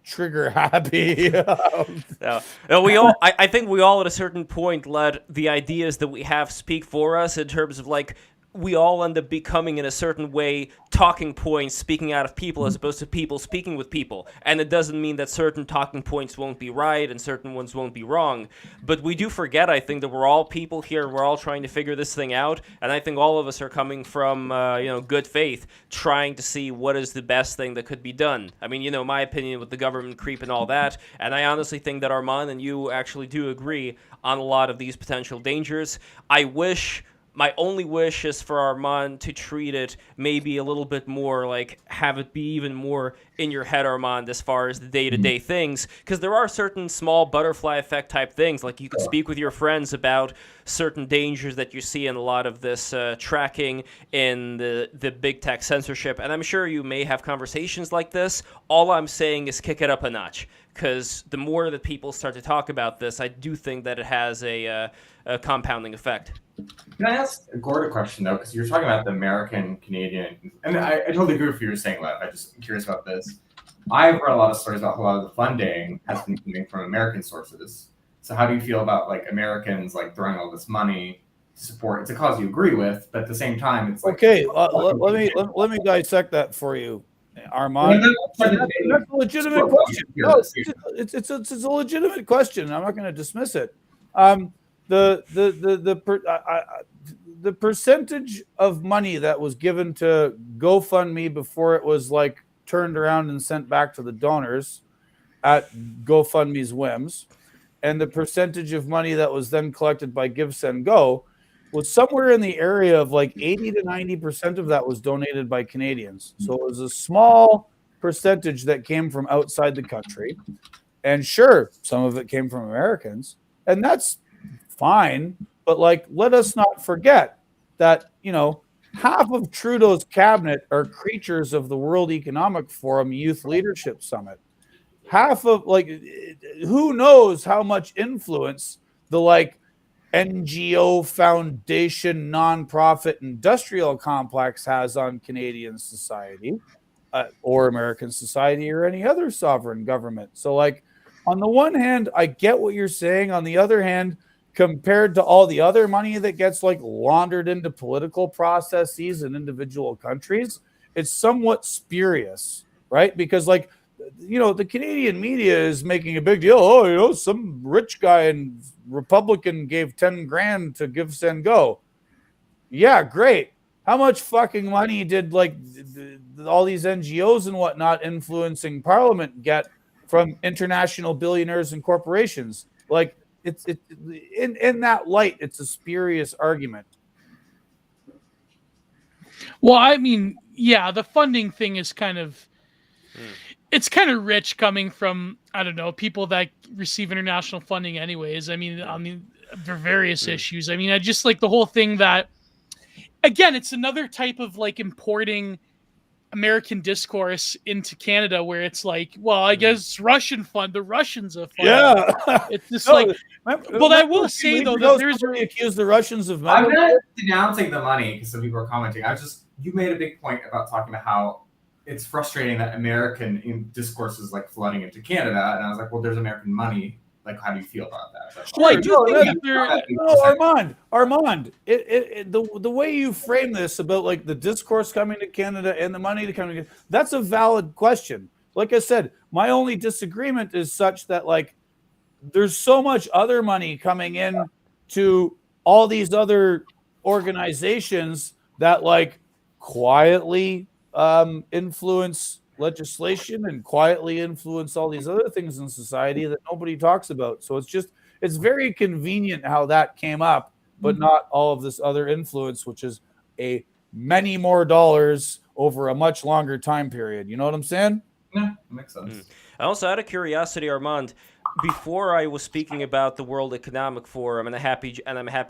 Speaker 3: trigger happy.
Speaker 1: I think we all at a certain point let the ideas that we have speak for us in terms of like we all end up becoming in a certain way talking points speaking out of people as opposed to people speaking with people. And it doesn't mean that certain talking points won't be right and certain ones won't be wrong. But we do forget, I think, that we're all people here. We're all trying to figure this thing out. And I think all of us are coming from, good faith, trying to see what is the best thing that could be done. I mean, my opinion with the government creep and all that. And I honestly think that Armand and you actually do agree on a lot of these potential dangers. My only wish is for Armand to treat it maybe a little bit more, like have it be even more in your head, Armand, as far as the day-to-day things. Because there are certain small butterfly effect type things, like you could speak with your friends about certain dangers that you see in a lot of this tracking in the big tech censorship. And I'm sure you may have conversations like this. All I'm saying is kick it up a notch. Because the more that people start to talk about this, I do think that it has a compounding effect.
Speaker 4: Can I ask Gord a question, though? Because you're talking about the American, Canadian, and I totally agree with what you were saying, Lev. I'm just curious about this. I've read a lot of stories about how a lot of the funding has been coming from American sources. So how do you feel about like Americans like throwing all this money to support? It's a cause you agree with, but at the same time, it's like
Speaker 3: okay. Let me dissect that for you, Armand. That's a legitimate question. No, it's a legitimate question. I'm not going to dismiss it. The percentage of money that was given to GoFundMe before it was like turned around and sent back to the donors at GoFundMe's whims, and the percentage of money that was then collected by Give Send Go was somewhere in the area of like 80 to 90% of that was donated by Canadians. So it was a small percentage that came from outside the country. And sure, some of it came from Americans, and that's fine. But like, let us not forget that, half of Trudeau's cabinet are creatures of the World Economic Forum Youth Leadership Summit. Half of who knows how much influence the NGO foundation nonprofit industrial complex has on Canadian society or American society or any other sovereign government. So on the one hand, I get what you're saying. On the other hand, compared to all the other money that gets laundered into political processes in individual countries, it's somewhat spurious, right? Because the Canadian media is making a big deal. Oh, some rich guy and Republican gave 10 grand to Give Send Go. Yeah, great. How much fucking money did all these NGOs and whatnot influencing Parliament get from international billionaires and corporations? It's in that light, it's a spurious argument.
Speaker 2: Well, I mean, yeah, the funding thing is kind of it's kind of rich coming from, I don't know, people that receive international funding anyways. I mean for various issues. I mean, I just like the whole thing that, again, it's another type of importing American discourse into Canada where it's well, I guess the Russians have funded.
Speaker 3: Yeah.
Speaker 2: It's just but I will say though that there's
Speaker 3: accused the Russians of
Speaker 4: I'm not denouncing the money because some people are commenting. You made a big point about talking about how it's frustrating that American discourse is flooding into Canada, and I was like, well, there's American money. How do you feel about that?
Speaker 3: Armand, the way you frame this about the discourse coming to Canada and the money to coming to Canada, that's a valid question. Like I said, my only disagreement is such that there's so much other money coming in to all these other organizations that quietly influence legislation and quietly influence all these other things in society that nobody talks about. So it's very convenient how that came up, but not all of this other influence, which is a many more dollars over a much longer time period. You know what I'm saying?
Speaker 4: Yeah, that makes sense.
Speaker 1: Also, out of curiosity, Armand, before I was speaking about the World Economic Forum, and I'm happy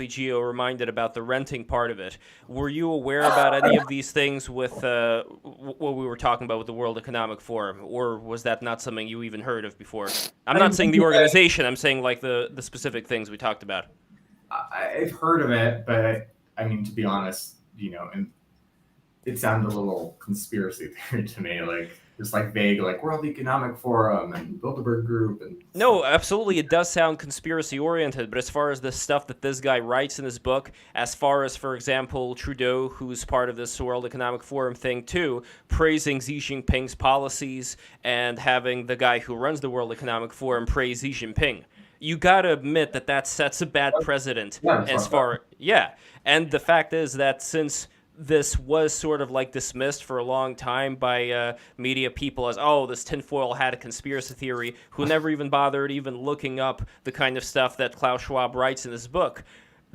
Speaker 1: Gio reminded about the renting part of it. Were you aware about any of these things with what we were talking about with the World Economic Forum, or was that not something you even heard of before? I'm not saying the organization. I'm saying the specific things we talked about.
Speaker 4: I've heard of it, but I mean, to be honest, and it sounded a little conspiracy theory to me, just vague, World Economic Forum and Bilderberg Group. And
Speaker 1: no, absolutely, it does sound conspiracy-oriented, but as far as the stuff that this guy writes in his book, as far as, for example, Trudeau, who's part of this World Economic Forum thing too, praising Xi Jinping's policies and having the guy who runs the World Economic Forum praise Xi Jinping. You got to admit that sets a bad precedent and the fact is that since this was sort of dismissed for a long time by media people as, oh, this tinfoil hat a conspiracy theory, who never even bothered even looking up the kind of stuff that Klaus Schwab writes in his book.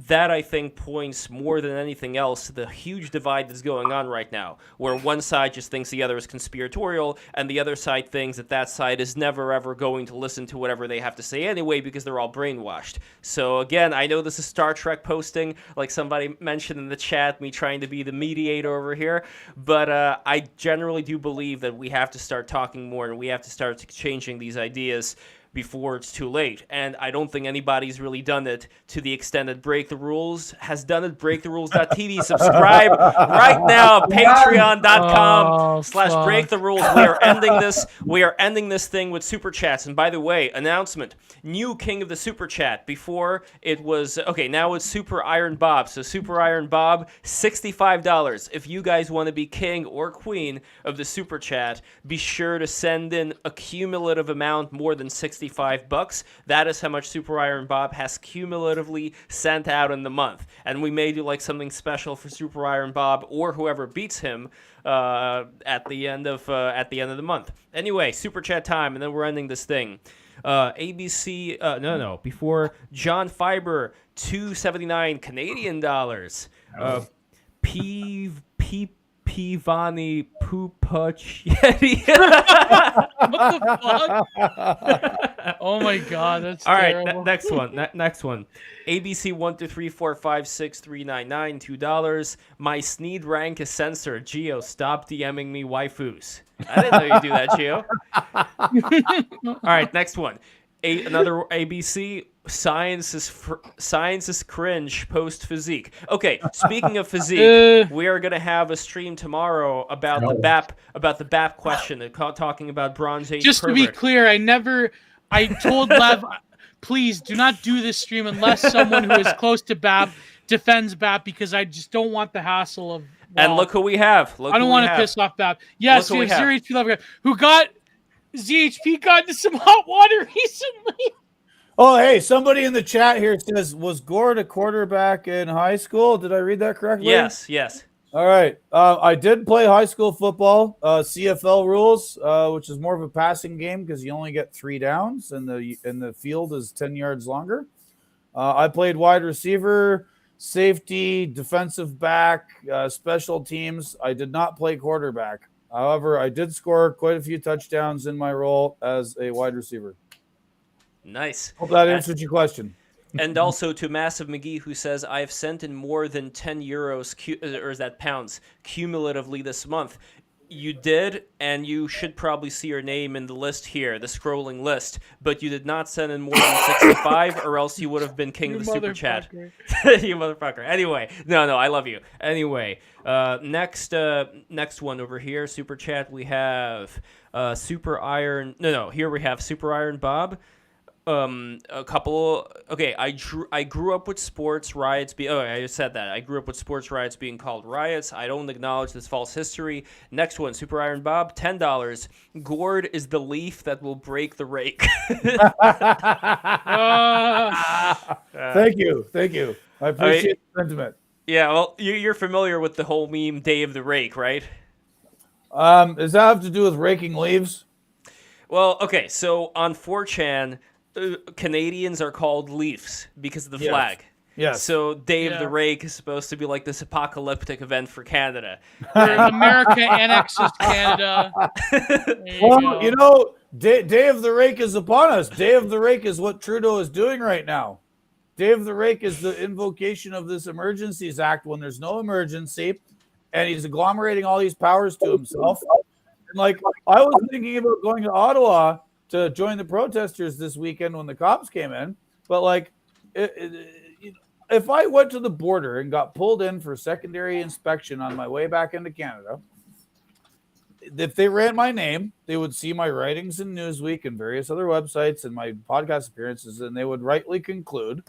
Speaker 1: That, I think, points more than anything else to the huge divide that's going on right now, where one side just thinks the other is conspiratorial, and the other side thinks that side is never, ever going to listen to whatever they have to say anyway because they're all brainwashed. So, again, I know this is Star Trek posting, like somebody mentioned in the chat, me trying to be the mediator over here, but I generally do believe that we have to start talking more and we have to start changing these ideas before it's too late. And I don't think anybody's really done it to the extent that Break the Rules has done it. BreakTheRules.tv. Subscribe right now. Patreon.com/Break the Rules. We are ending this. We are ending this thing with Super Chats. And by the way, announcement. New king of the Super Chat. Before it was, okay, now it's Super Iron Bob. So Super Iron Bob, $65. If you guys want to be king or queen of the Super Chat, be sure to send in a cumulative amount more than $65. That is how much Super Iron Bob has cumulatively sent out in the month. And we may do like something special for Super Iron Bob or whoever beats him at the end of the month. Anyway, Super Chat time, and then we're ending this thing. ABC, before John Fiber, $2.79 Canadian dollars. Pivani Pupacheti.
Speaker 2: What the fuck? Oh my god, that's
Speaker 1: all
Speaker 2: terrible.
Speaker 1: right. Next one. Next one. ABC 123456399 $2. My Sneed rank is censored. Geo, stop DMing me waifus. I didn't know you do that, Geo. All right, next one. Another ABC. Science is cringe post physique. Okay, speaking of physique, we are gonna have a stream tomorrow about the BAP question, talking about Bronze Age.
Speaker 2: Just
Speaker 1: pervert.
Speaker 2: to be clear, I told Lev, please do not do this stream unless someone who is close to BAP defends BAP, because I just don't want the hassle of.
Speaker 1: And look who we have.
Speaker 2: I don't want to piss off BAP. Yes, we have Zero HP Lev who got ZHP got into some hot water recently.
Speaker 3: Oh, hey, somebody in the chat here says, was Gord a quarterback in high school? Did I read that correctly?
Speaker 1: Yes.
Speaker 3: All right. I did play high school football, CFL rules, which is more of a passing game because you only get 3 downs and the field is 10 yards longer. I played wide receiver, safety, defensive back, special teams. I did not play quarterback. However, I did score quite a few touchdowns in my role as a wide receiver.
Speaker 1: Nice.
Speaker 3: Hope that answered your question.
Speaker 1: And also to Massive McGee, who says, I have sent in more than 10 euros, or is that pounds, cumulatively this month. You did, and you should probably see your name in the list here, the scrolling list, but you did not send in more than 65, or else you would have been king of the Super Chat. You motherfucker. Anyway, no, I love you. Anyway, next one over here, Super Chat, we have Super Iron. Here we have Super Iron Bob. A couple. Okay, I grew up with sports riots. I just said that. I grew up with sports riots being called riots. I don't acknowledge this false history. Next one, Super Iron Bob, $10. Gord is the leaf that will break the rake.
Speaker 3: Thank you. I appreciate the sentiment.
Speaker 1: Yeah, well, you're familiar with the whole meme Day of the Rake, right?
Speaker 3: Does that have to do with raking leaves?
Speaker 1: Well, okay, so on 4chan. Canadians are called Leafs because of the flag.
Speaker 3: Yes.
Speaker 1: So Day of the Rake is supposed to be like this apocalyptic event for Canada.
Speaker 2: America annexes Canada.
Speaker 3: Day of the Rake is upon us. Day of the Rake is what Trudeau is doing right now. Day of the Rake is the invocation of this Emergencies Act when there's no emergency, and he's agglomerating all these powers to himself. And I was thinking about going to Ottawa to join the protesters this weekend when the cops came in. But if I went to the border and got pulled in for secondary inspection on my way back into Canada, if they ran my name, they would see my writings in Newsweek and various other websites and my podcast appearances, and they would rightly conclude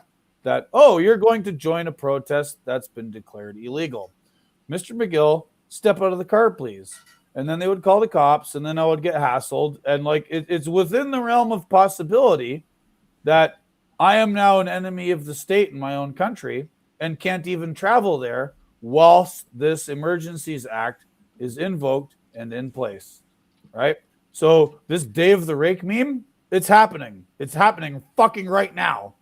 Speaker 3: that, oh, you're going to join a protest that's been declared illegal. Mr. McGill, step out of the car, please. And then they would call the cops, and then I would get hassled. And it's within the realm of possibility that I am now an enemy of the state in my own country and can't even travel there whilst this Emergencies Act is invoked and in place, right? So this Day of the Rake meme, it's happening. It's happening fucking right now.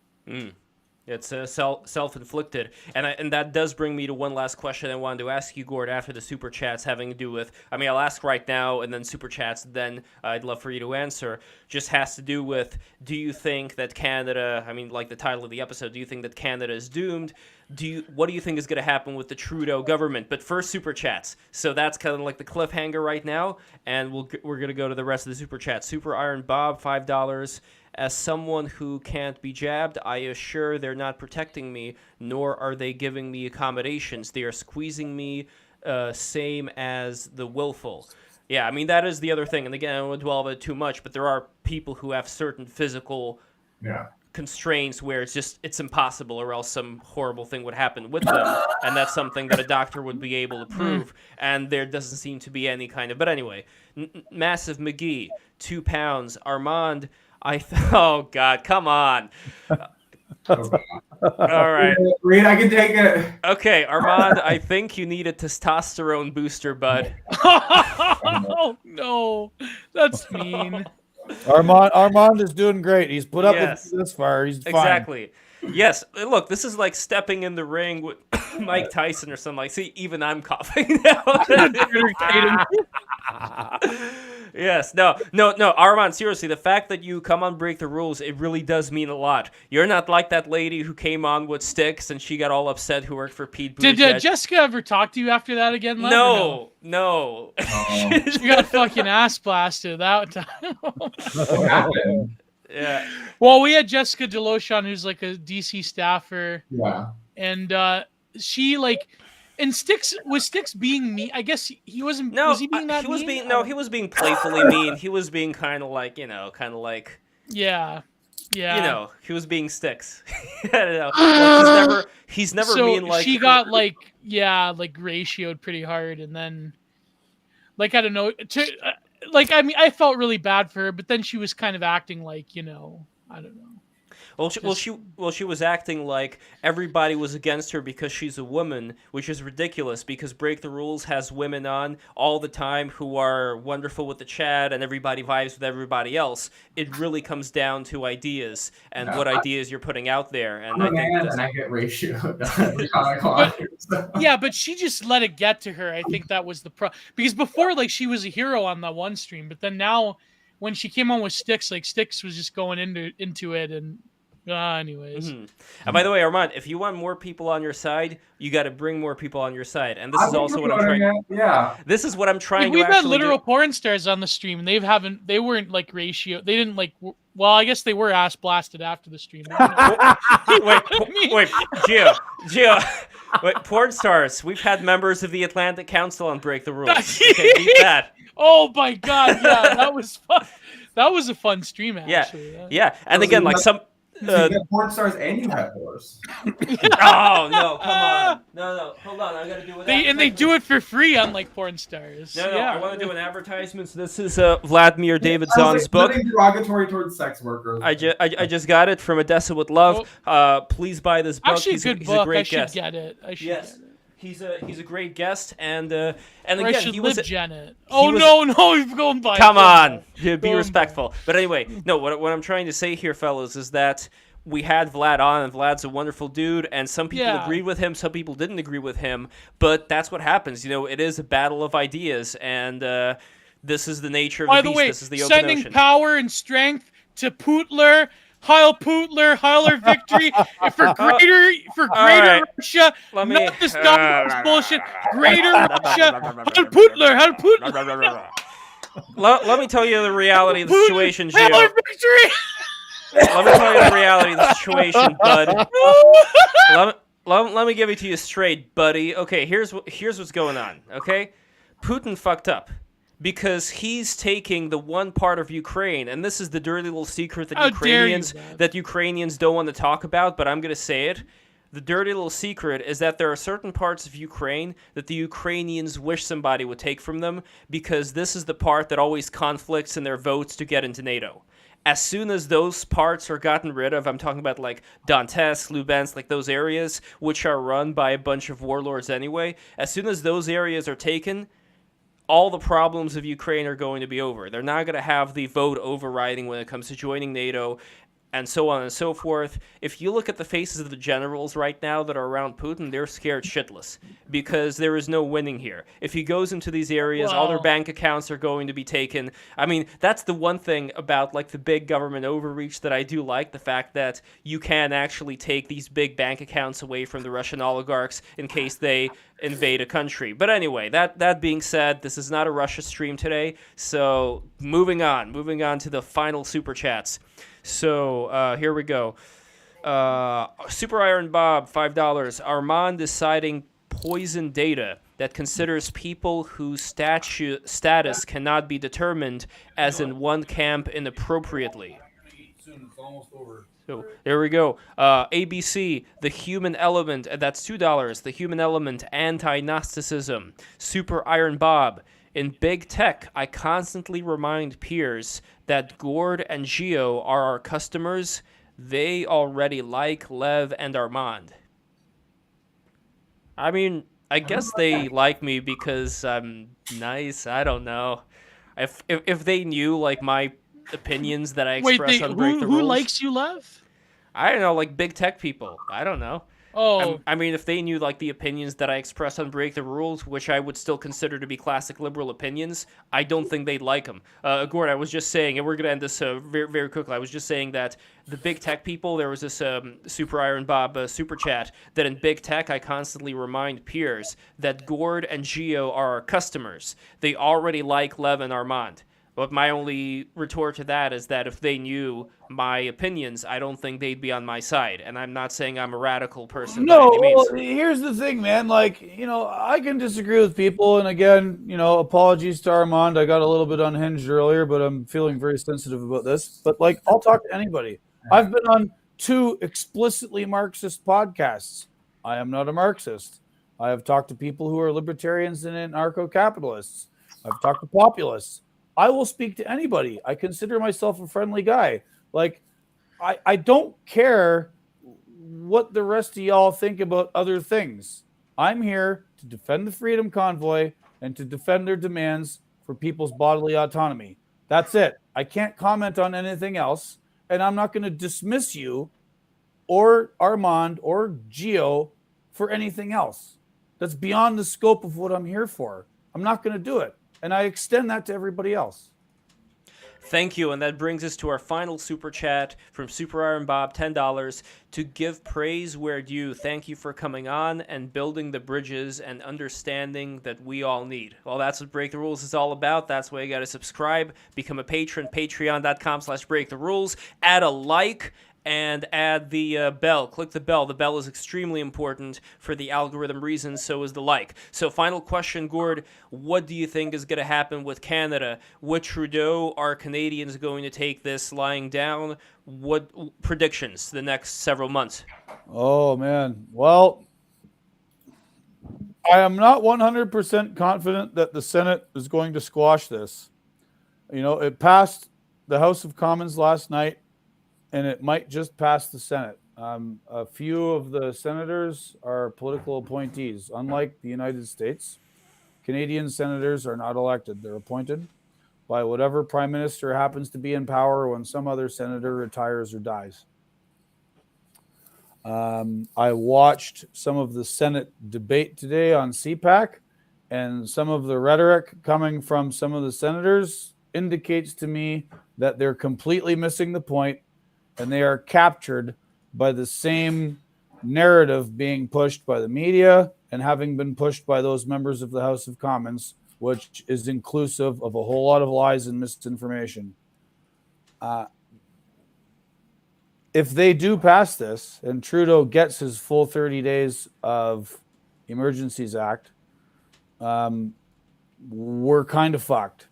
Speaker 1: It's self-inflicted. And that does bring me to one last question I wanted to ask you, Gord, after the Super Chats having to do with, I'll ask right now and then Super Chats, then I'd love for you to answer, just has to do with, do you think that Canada, like the title of the episode, do you think that Canada is doomed? What do you think is going to happen with the Trudeau government? But first, Super Chats. So that's kind of like the cliffhanger right now, and we're going to go to the rest of the Super Chats. Super Iron Bob, $5. As someone who can't be jabbed, I assure they're not protecting me, nor are they giving me accommodations. They are squeezing me, same as the willful. Yeah, I mean, that is the other thing. And again, I don't want to dwell on it too much, but there are people who have certain physical constraints where it's impossible, or else some horrible thing would happen with them. And that's something that a doctor would be able to prove. And there doesn't seem to be any kind of... But anyway, Massive McGee, 2 pounds. Armand, oh, God, come on. All right.
Speaker 4: Reed, I can take it.
Speaker 1: Okay, Armand, I think you need a testosterone booster, bud.
Speaker 2: Oh, no. That's mean.
Speaker 3: Armand is doing great. He's put up with this far. He's fine.
Speaker 1: Exactly. Yes. Look, this is like stepping in the ring with Mike Tyson or something. Like, see, even I'm coughing now. Yes. No, Armand, seriously, the fact that you come on Break the Rules, it really does mean a lot. You're not like that lady who came on with sticks and she got all upset who worked for Pete Buttigieg.
Speaker 2: Did Jessica ever talk to you after that again, Lev?
Speaker 1: No.
Speaker 2: She got fucking ass blasted that time.
Speaker 4: What happened?
Speaker 1: Yeah.
Speaker 2: Well, we had Jessica Deloche on, who's like a DC staffer.
Speaker 4: Yeah.
Speaker 2: And she like... And Sticks being mean? I guess he wasn't.
Speaker 1: No,
Speaker 2: was he being that mean?
Speaker 1: He was being playfully mean. He was being kind of like.
Speaker 2: Yeah.
Speaker 1: He was being Sticks. I don't know. Like, he's never
Speaker 2: so
Speaker 1: mean like.
Speaker 2: She got like ratioed pretty hard, and then, like, I don't know. I felt really bad for her, but then she was kind of acting like, I don't know.
Speaker 1: Well, she was acting like everybody was against her because she's a woman, which is ridiculous because Break the Rules has women on all the time who are wonderful with the chat and everybody vibes with everybody else. It really comes down to ideas and what ideas you're putting out there. And I
Speaker 4: get ratioed.
Speaker 2: Yeah, but she just let it get to her. I think that was the problem. Because before, like, she was a hero on that one stream, but then now when she came on with Sticks, like, Sticks was just going into it and... anyways.
Speaker 1: Mm-hmm. And by the way, Armand, if you want more people on your side, you got to bring more people on your side. And this is also what I'm trying.
Speaker 4: Yeah.
Speaker 1: This is what I'm trying.
Speaker 2: We've had literal porn stars on the stream, and they weren't like ratio. They didn't like. Well, I guess they were ass blasted after the stream.
Speaker 1: Wait, Gio. Wait, porn stars. We've had members of the Atlantic Council on Break the Rules. Okay, beat that.
Speaker 2: Oh my God! Yeah, that was fun. That was a fun stream, actually.
Speaker 1: Yeah. And again, like some.
Speaker 4: You get porn stars and you have whores.
Speaker 1: Oh no! Come on! No! Hold on! I gotta do it.
Speaker 2: They do it for free, unlike porn stars.
Speaker 1: No! I want to do an advertisement. So this is Vladimir Davidson's book.
Speaker 4: Derogatory towards sex workers.
Speaker 1: I just got it from Odessa with Love. Please buy this book.
Speaker 2: Actually,
Speaker 1: he's
Speaker 2: a good book.
Speaker 1: A great
Speaker 2: I should
Speaker 1: guest.
Speaker 2: get it. I should get it.
Speaker 1: He's a great guest, and again,
Speaker 2: he was Janet. No, he's going by.
Speaker 1: Come on, be respectful. But anyway, no. What I'm trying to say here, fellas, is that we had Vlad on, and Vlad's a wonderful dude, and some people agreed with him, some people didn't agree with him, but that's what happens. It is a battle of ideas, and this is the nature of the beast. By the way, this is the open
Speaker 2: sending
Speaker 1: ocean.
Speaker 2: Power and strength to Putler. Heil Putler, Heiler victory for greater
Speaker 1: right.
Speaker 2: Russia. Not this Donbass bullshit. Greater Russia. Heil Putler.
Speaker 1: Let me tell you the reality of the situation, Gio.
Speaker 2: Heiler victory.
Speaker 1: Let me tell you the reality of the situation, bud. Let me give it to you straight, buddy. Okay, here's what's going on. Okay, Putin fucked up. Because he's taking the one part of Ukraine, and this is the dirty little secret that Ukrainians don't want to talk about, but I'm going to say it. The dirty little secret is that there are certain parts of Ukraine that the Ukrainians wish somebody would take from them, because this is the part that always conflicts in their votes to get into NATO. As soon as those parts are gotten rid of, I'm talking about like Donetsk, Luhansk, like those areas, which are run by a bunch of warlords anyway, as soon as those areas are taken, all the problems of Ukraine are going to be over. They're not going to have the vote overriding when it comes to joining NATO, and so on and so forth. If you look at the faces of the generals right now that are around Putin, they're scared shitless because there is no winning here. If he goes into these areas, all their bank accounts are going to be taken. I mean, that's the one thing about like the big government overreach that I do like, the fact that you can actually take these big bank accounts away from the Russian oligarchs in case they invade a country. But anyway, that being said, this is not a Russia stream today. So moving on to the final super chats. So here we go. Super Iron Bob, $5. Armand is citing poison data that considers people whose status cannot be determined as in one camp inappropriately. So there we go. ABC, the human element, that's $2. The human element, anti-Gnosticism. Super Iron Bob. In big tech, I constantly remind peers that Gord and Geo are our customers. They already like Lev and Armand. I mean, I guess they like me because I'm nice. I don't know. If they knew like my opinions that I express on Break the Rules.
Speaker 2: Who likes you, Lev?
Speaker 1: I don't know, like big tech people. I don't know.
Speaker 2: Oh,
Speaker 1: I mean, if they knew like the opinions that I express on Break the Rules, which I would still consider to be classic liberal opinions, I don't think they'd like them. Gord, I was just saying, and we're gonna end this very, very quickly. I was just saying that the big tech people, there was this Super Iron Bob super chat that in big tech, I constantly remind peers that Gord and Geo are our customers. They already like Lev and Armand. But my only retort to that is that if they knew my opinions, I don't think they'd be on my side. And I'm not saying I'm a radical person by any means.
Speaker 3: Well, here's the thing, man. Like, I can disagree with people. And again, apologies to Armand. I got a little bit unhinged earlier, but I'm feeling very sensitive about this. But, like, I'll talk to anybody. I've been on 2 explicitly Marxist podcasts. I am not a Marxist. I have talked to people who are libertarians and anarcho-capitalists. I've talked to populists. I will speak to anybody. I consider myself a friendly guy. Like, I don't care what the rest of y'all think about other things. I'm here to defend the Freedom Convoy and to defend their demands for people's bodily autonomy. That's it. I can't comment on anything else, and I'm not going to dismiss you or Armand or Geo for anything else. That's beyond the scope of what I'm here for. I'm not going to do it. And I extend that to everybody else.
Speaker 1: Thank you, and that brings us to our final super chat from Super Iron Bob, $10. To give praise where due, thank you for coming on and building the bridges and understanding that we all need. Well, that's what Break the Rules is all about. That's why you got to subscribe, become a patron, patreon.com/break the rules, add a like, and add the bell. Click the bell. The bell is extremely important for the algorithm reasons, so is the like. So final question, Gord, what do you think is going to happen with Canada? With Trudeau, are Canadians going to take this lying down? What predictions the next several months?
Speaker 3: Oh, man. Well, I am not 100% confident that the Senate is going to squash this. It passed the House of Commons last night, and it might just pass the Senate. A few of the senators are political appointees. Unlike the United States, Canadian senators are not elected. They're appointed by whatever prime minister happens to be in power when some other senator retires or dies. I watched some of the Senate debate today on CPAC, and some of the rhetoric coming from some of the senators indicates to me that they're completely missing the point, and they are captured by the same narrative being pushed by the media and having been pushed by those members of the House of Commons, which is inclusive of a whole lot of lies and misinformation. If they do pass this and Trudeau gets his full 30 days of Emergencies Act, we're kind of fucked.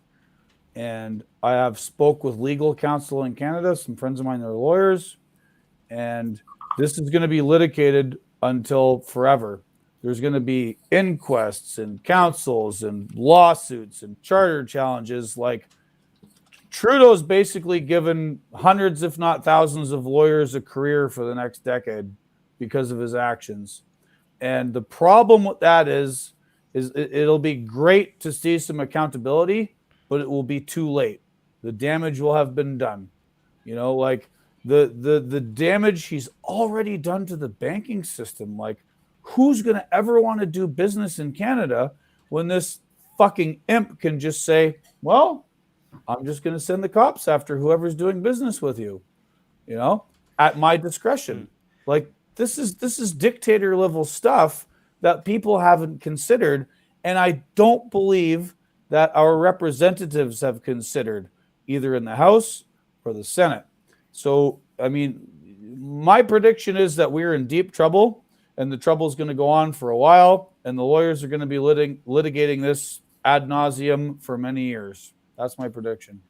Speaker 3: And I have spoke with legal counsel in Canada. Some friends of mine are lawyers. And this is going to be litigated until forever. There's going to be inquests and councils and lawsuits and charter challenges. Like, Trudeau's basically given hundreds, if not thousands, of lawyers a career for the next decade because of his actions. And the problem with that is it'll be great to see some accountability, but it will be too late. The damage will have been done. Like the damage he's already done to the banking system. Like, who's going to ever want to do business in Canada when this fucking imp can just say, well, I'm just going to send the cops after whoever's doing business with you, at my discretion. Like, this is dictator level stuff that people haven't considered, and I don't believe that our representatives have considered, either in the House or the Senate. So, I mean, my prediction is that we're in deep trouble, and the trouble is going to go on for a while, and the lawyers are going to be litigating this ad nauseum for many years. That's my prediction.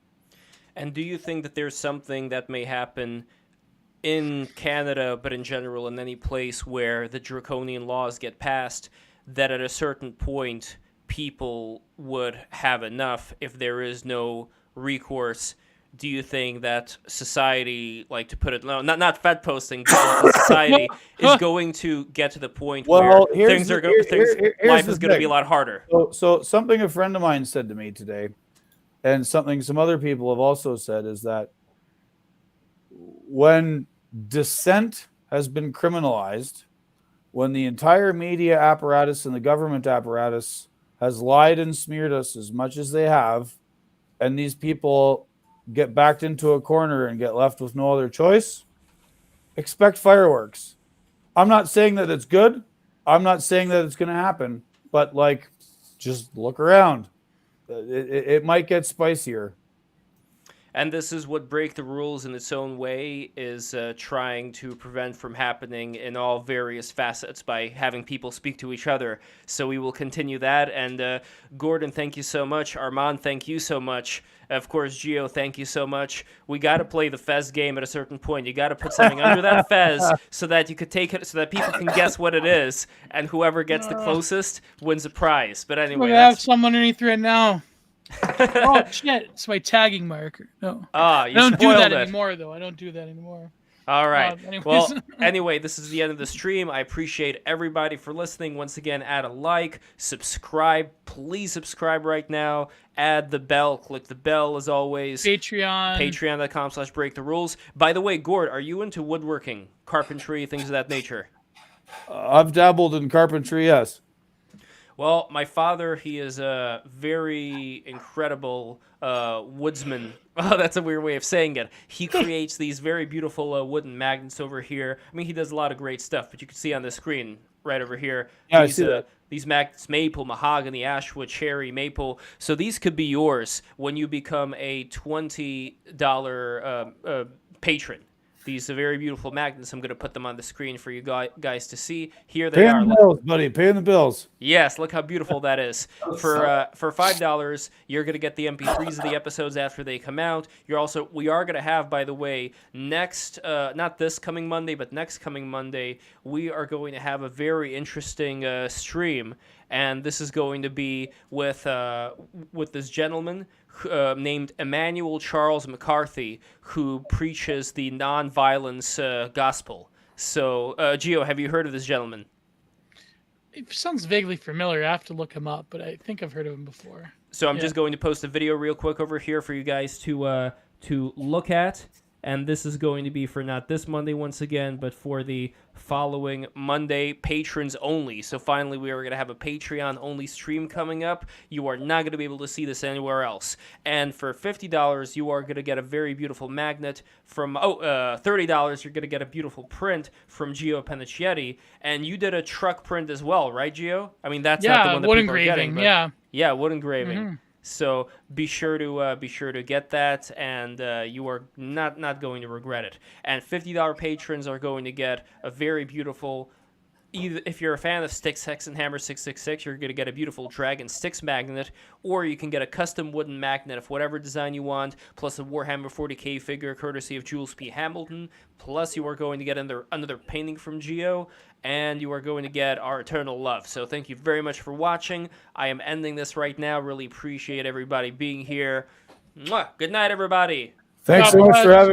Speaker 1: And do you think that there's something that may happen in Canada, but in general in any place where the draconian laws get passed, that at a certain point people would have enough if there is no recourse? Do you think that society, like, to put it, no, not fed posting, but society is going to get to the point where life is going to be a lot harder?
Speaker 3: So something a friend of mine said to me today, and something some other people have also said, is that when dissent has been criminalized, when the entire media apparatus and the government apparatus has lied and smeared us as much as they have, and these people get backed into a corner and get left with no other choice, expect fireworks. I'm not saying that it's good. I'm not saying that it's going to happen, but like, just look around. It might get spicier.
Speaker 1: And this is what Break the Rules in its own way is trying to prevent from happening in all various facets by having people speak to each other. So we will continue that. And Gordon, thank you so much. Armand, thank you so much. Of course, Gio, thank you so much. We got to play the Fez game at a certain point. You got to put something under that Fez so that you could take it, so that people can guess what it is, and whoever gets the closest wins a prize. But anyway,
Speaker 2: I have some underneath right now. Oh shit! It's my tagging marker. No,
Speaker 1: I
Speaker 2: don't do that anymore, though. I don't do that anymore.
Speaker 1: All right. Well, anyway, this is the end of the stream. I appreciate everybody for listening. Once again, add a like, subscribe. Please subscribe right now. Add the bell. Click the bell as always. Patreon.com/breaktherules. By the way, Gord, are you into woodworking, carpentry, things of that nature?
Speaker 3: I've dabbled in carpentry, yes.
Speaker 1: Well, my father, he is a very incredible woodsman. Oh, that's a weird way of saying it. He creates these very beautiful wooden magnets over here. I mean, he does a lot of great stuff, but you can see on the screen right over here.
Speaker 3: Yeah, I see that.
Speaker 1: These magnets, maple, mahogany, ashwood, cherry, maple. So these could be yours when you become a $20 patron. These are very beautiful magnets. I'm going to put them on the screen for you guys to see. Here they are.
Speaker 3: Paying the bills, buddy. Paying the bills.
Speaker 1: Yes, look how beautiful that is. For $5, you're going to get the MP3s of the episodes after they come out. We are going to have, by the way, next, not this coming Monday, but next coming Monday, we are going to have a very interesting stream. And this is going to be with this gentleman named Emmanuel Charles McCarthy, who preaches the non-violence gospel. So, Gio, have you heard of this gentleman?
Speaker 2: It sounds vaguely familiar. I have to look him up, but I think I've heard of him before.
Speaker 1: So I'm just going to post a video real quick over here for you guys to look at. And this is going to be for not this Monday once again, but for the following Monday, patrons only. So finally, we are going to have a Patreon-only stream coming up. You are not going to be able to see this anywhere else. And for $50, you are going to get a very beautiful magnet from, $30, you're going to get a beautiful print from Giovanni Pennacchietti. And you did a truck print as well, right, Gio? I mean, that's not the one that
Speaker 2: wood
Speaker 1: people
Speaker 2: engraving,
Speaker 1: are getting. Yeah, wood engraving. Mm-hmm. So be sure to get that, and you are not going to regret it. And $50 patrons are going to get a very beautiful. Either if you're a fan of Sticks, Hex, and Hammer 666, you're going to get a beautiful Dragon Sticks magnet, or you can get a custom wooden magnet of whatever design you want, plus a Warhammer 40k figure courtesy of Jules P. Hamilton, plus you are going to get another painting from Gio, and you are going to get our eternal love. So thank you very much for watching. I am ending this right now. Really appreciate everybody being here. Mwah! Good night, everybody.
Speaker 3: Thanks so much for having me.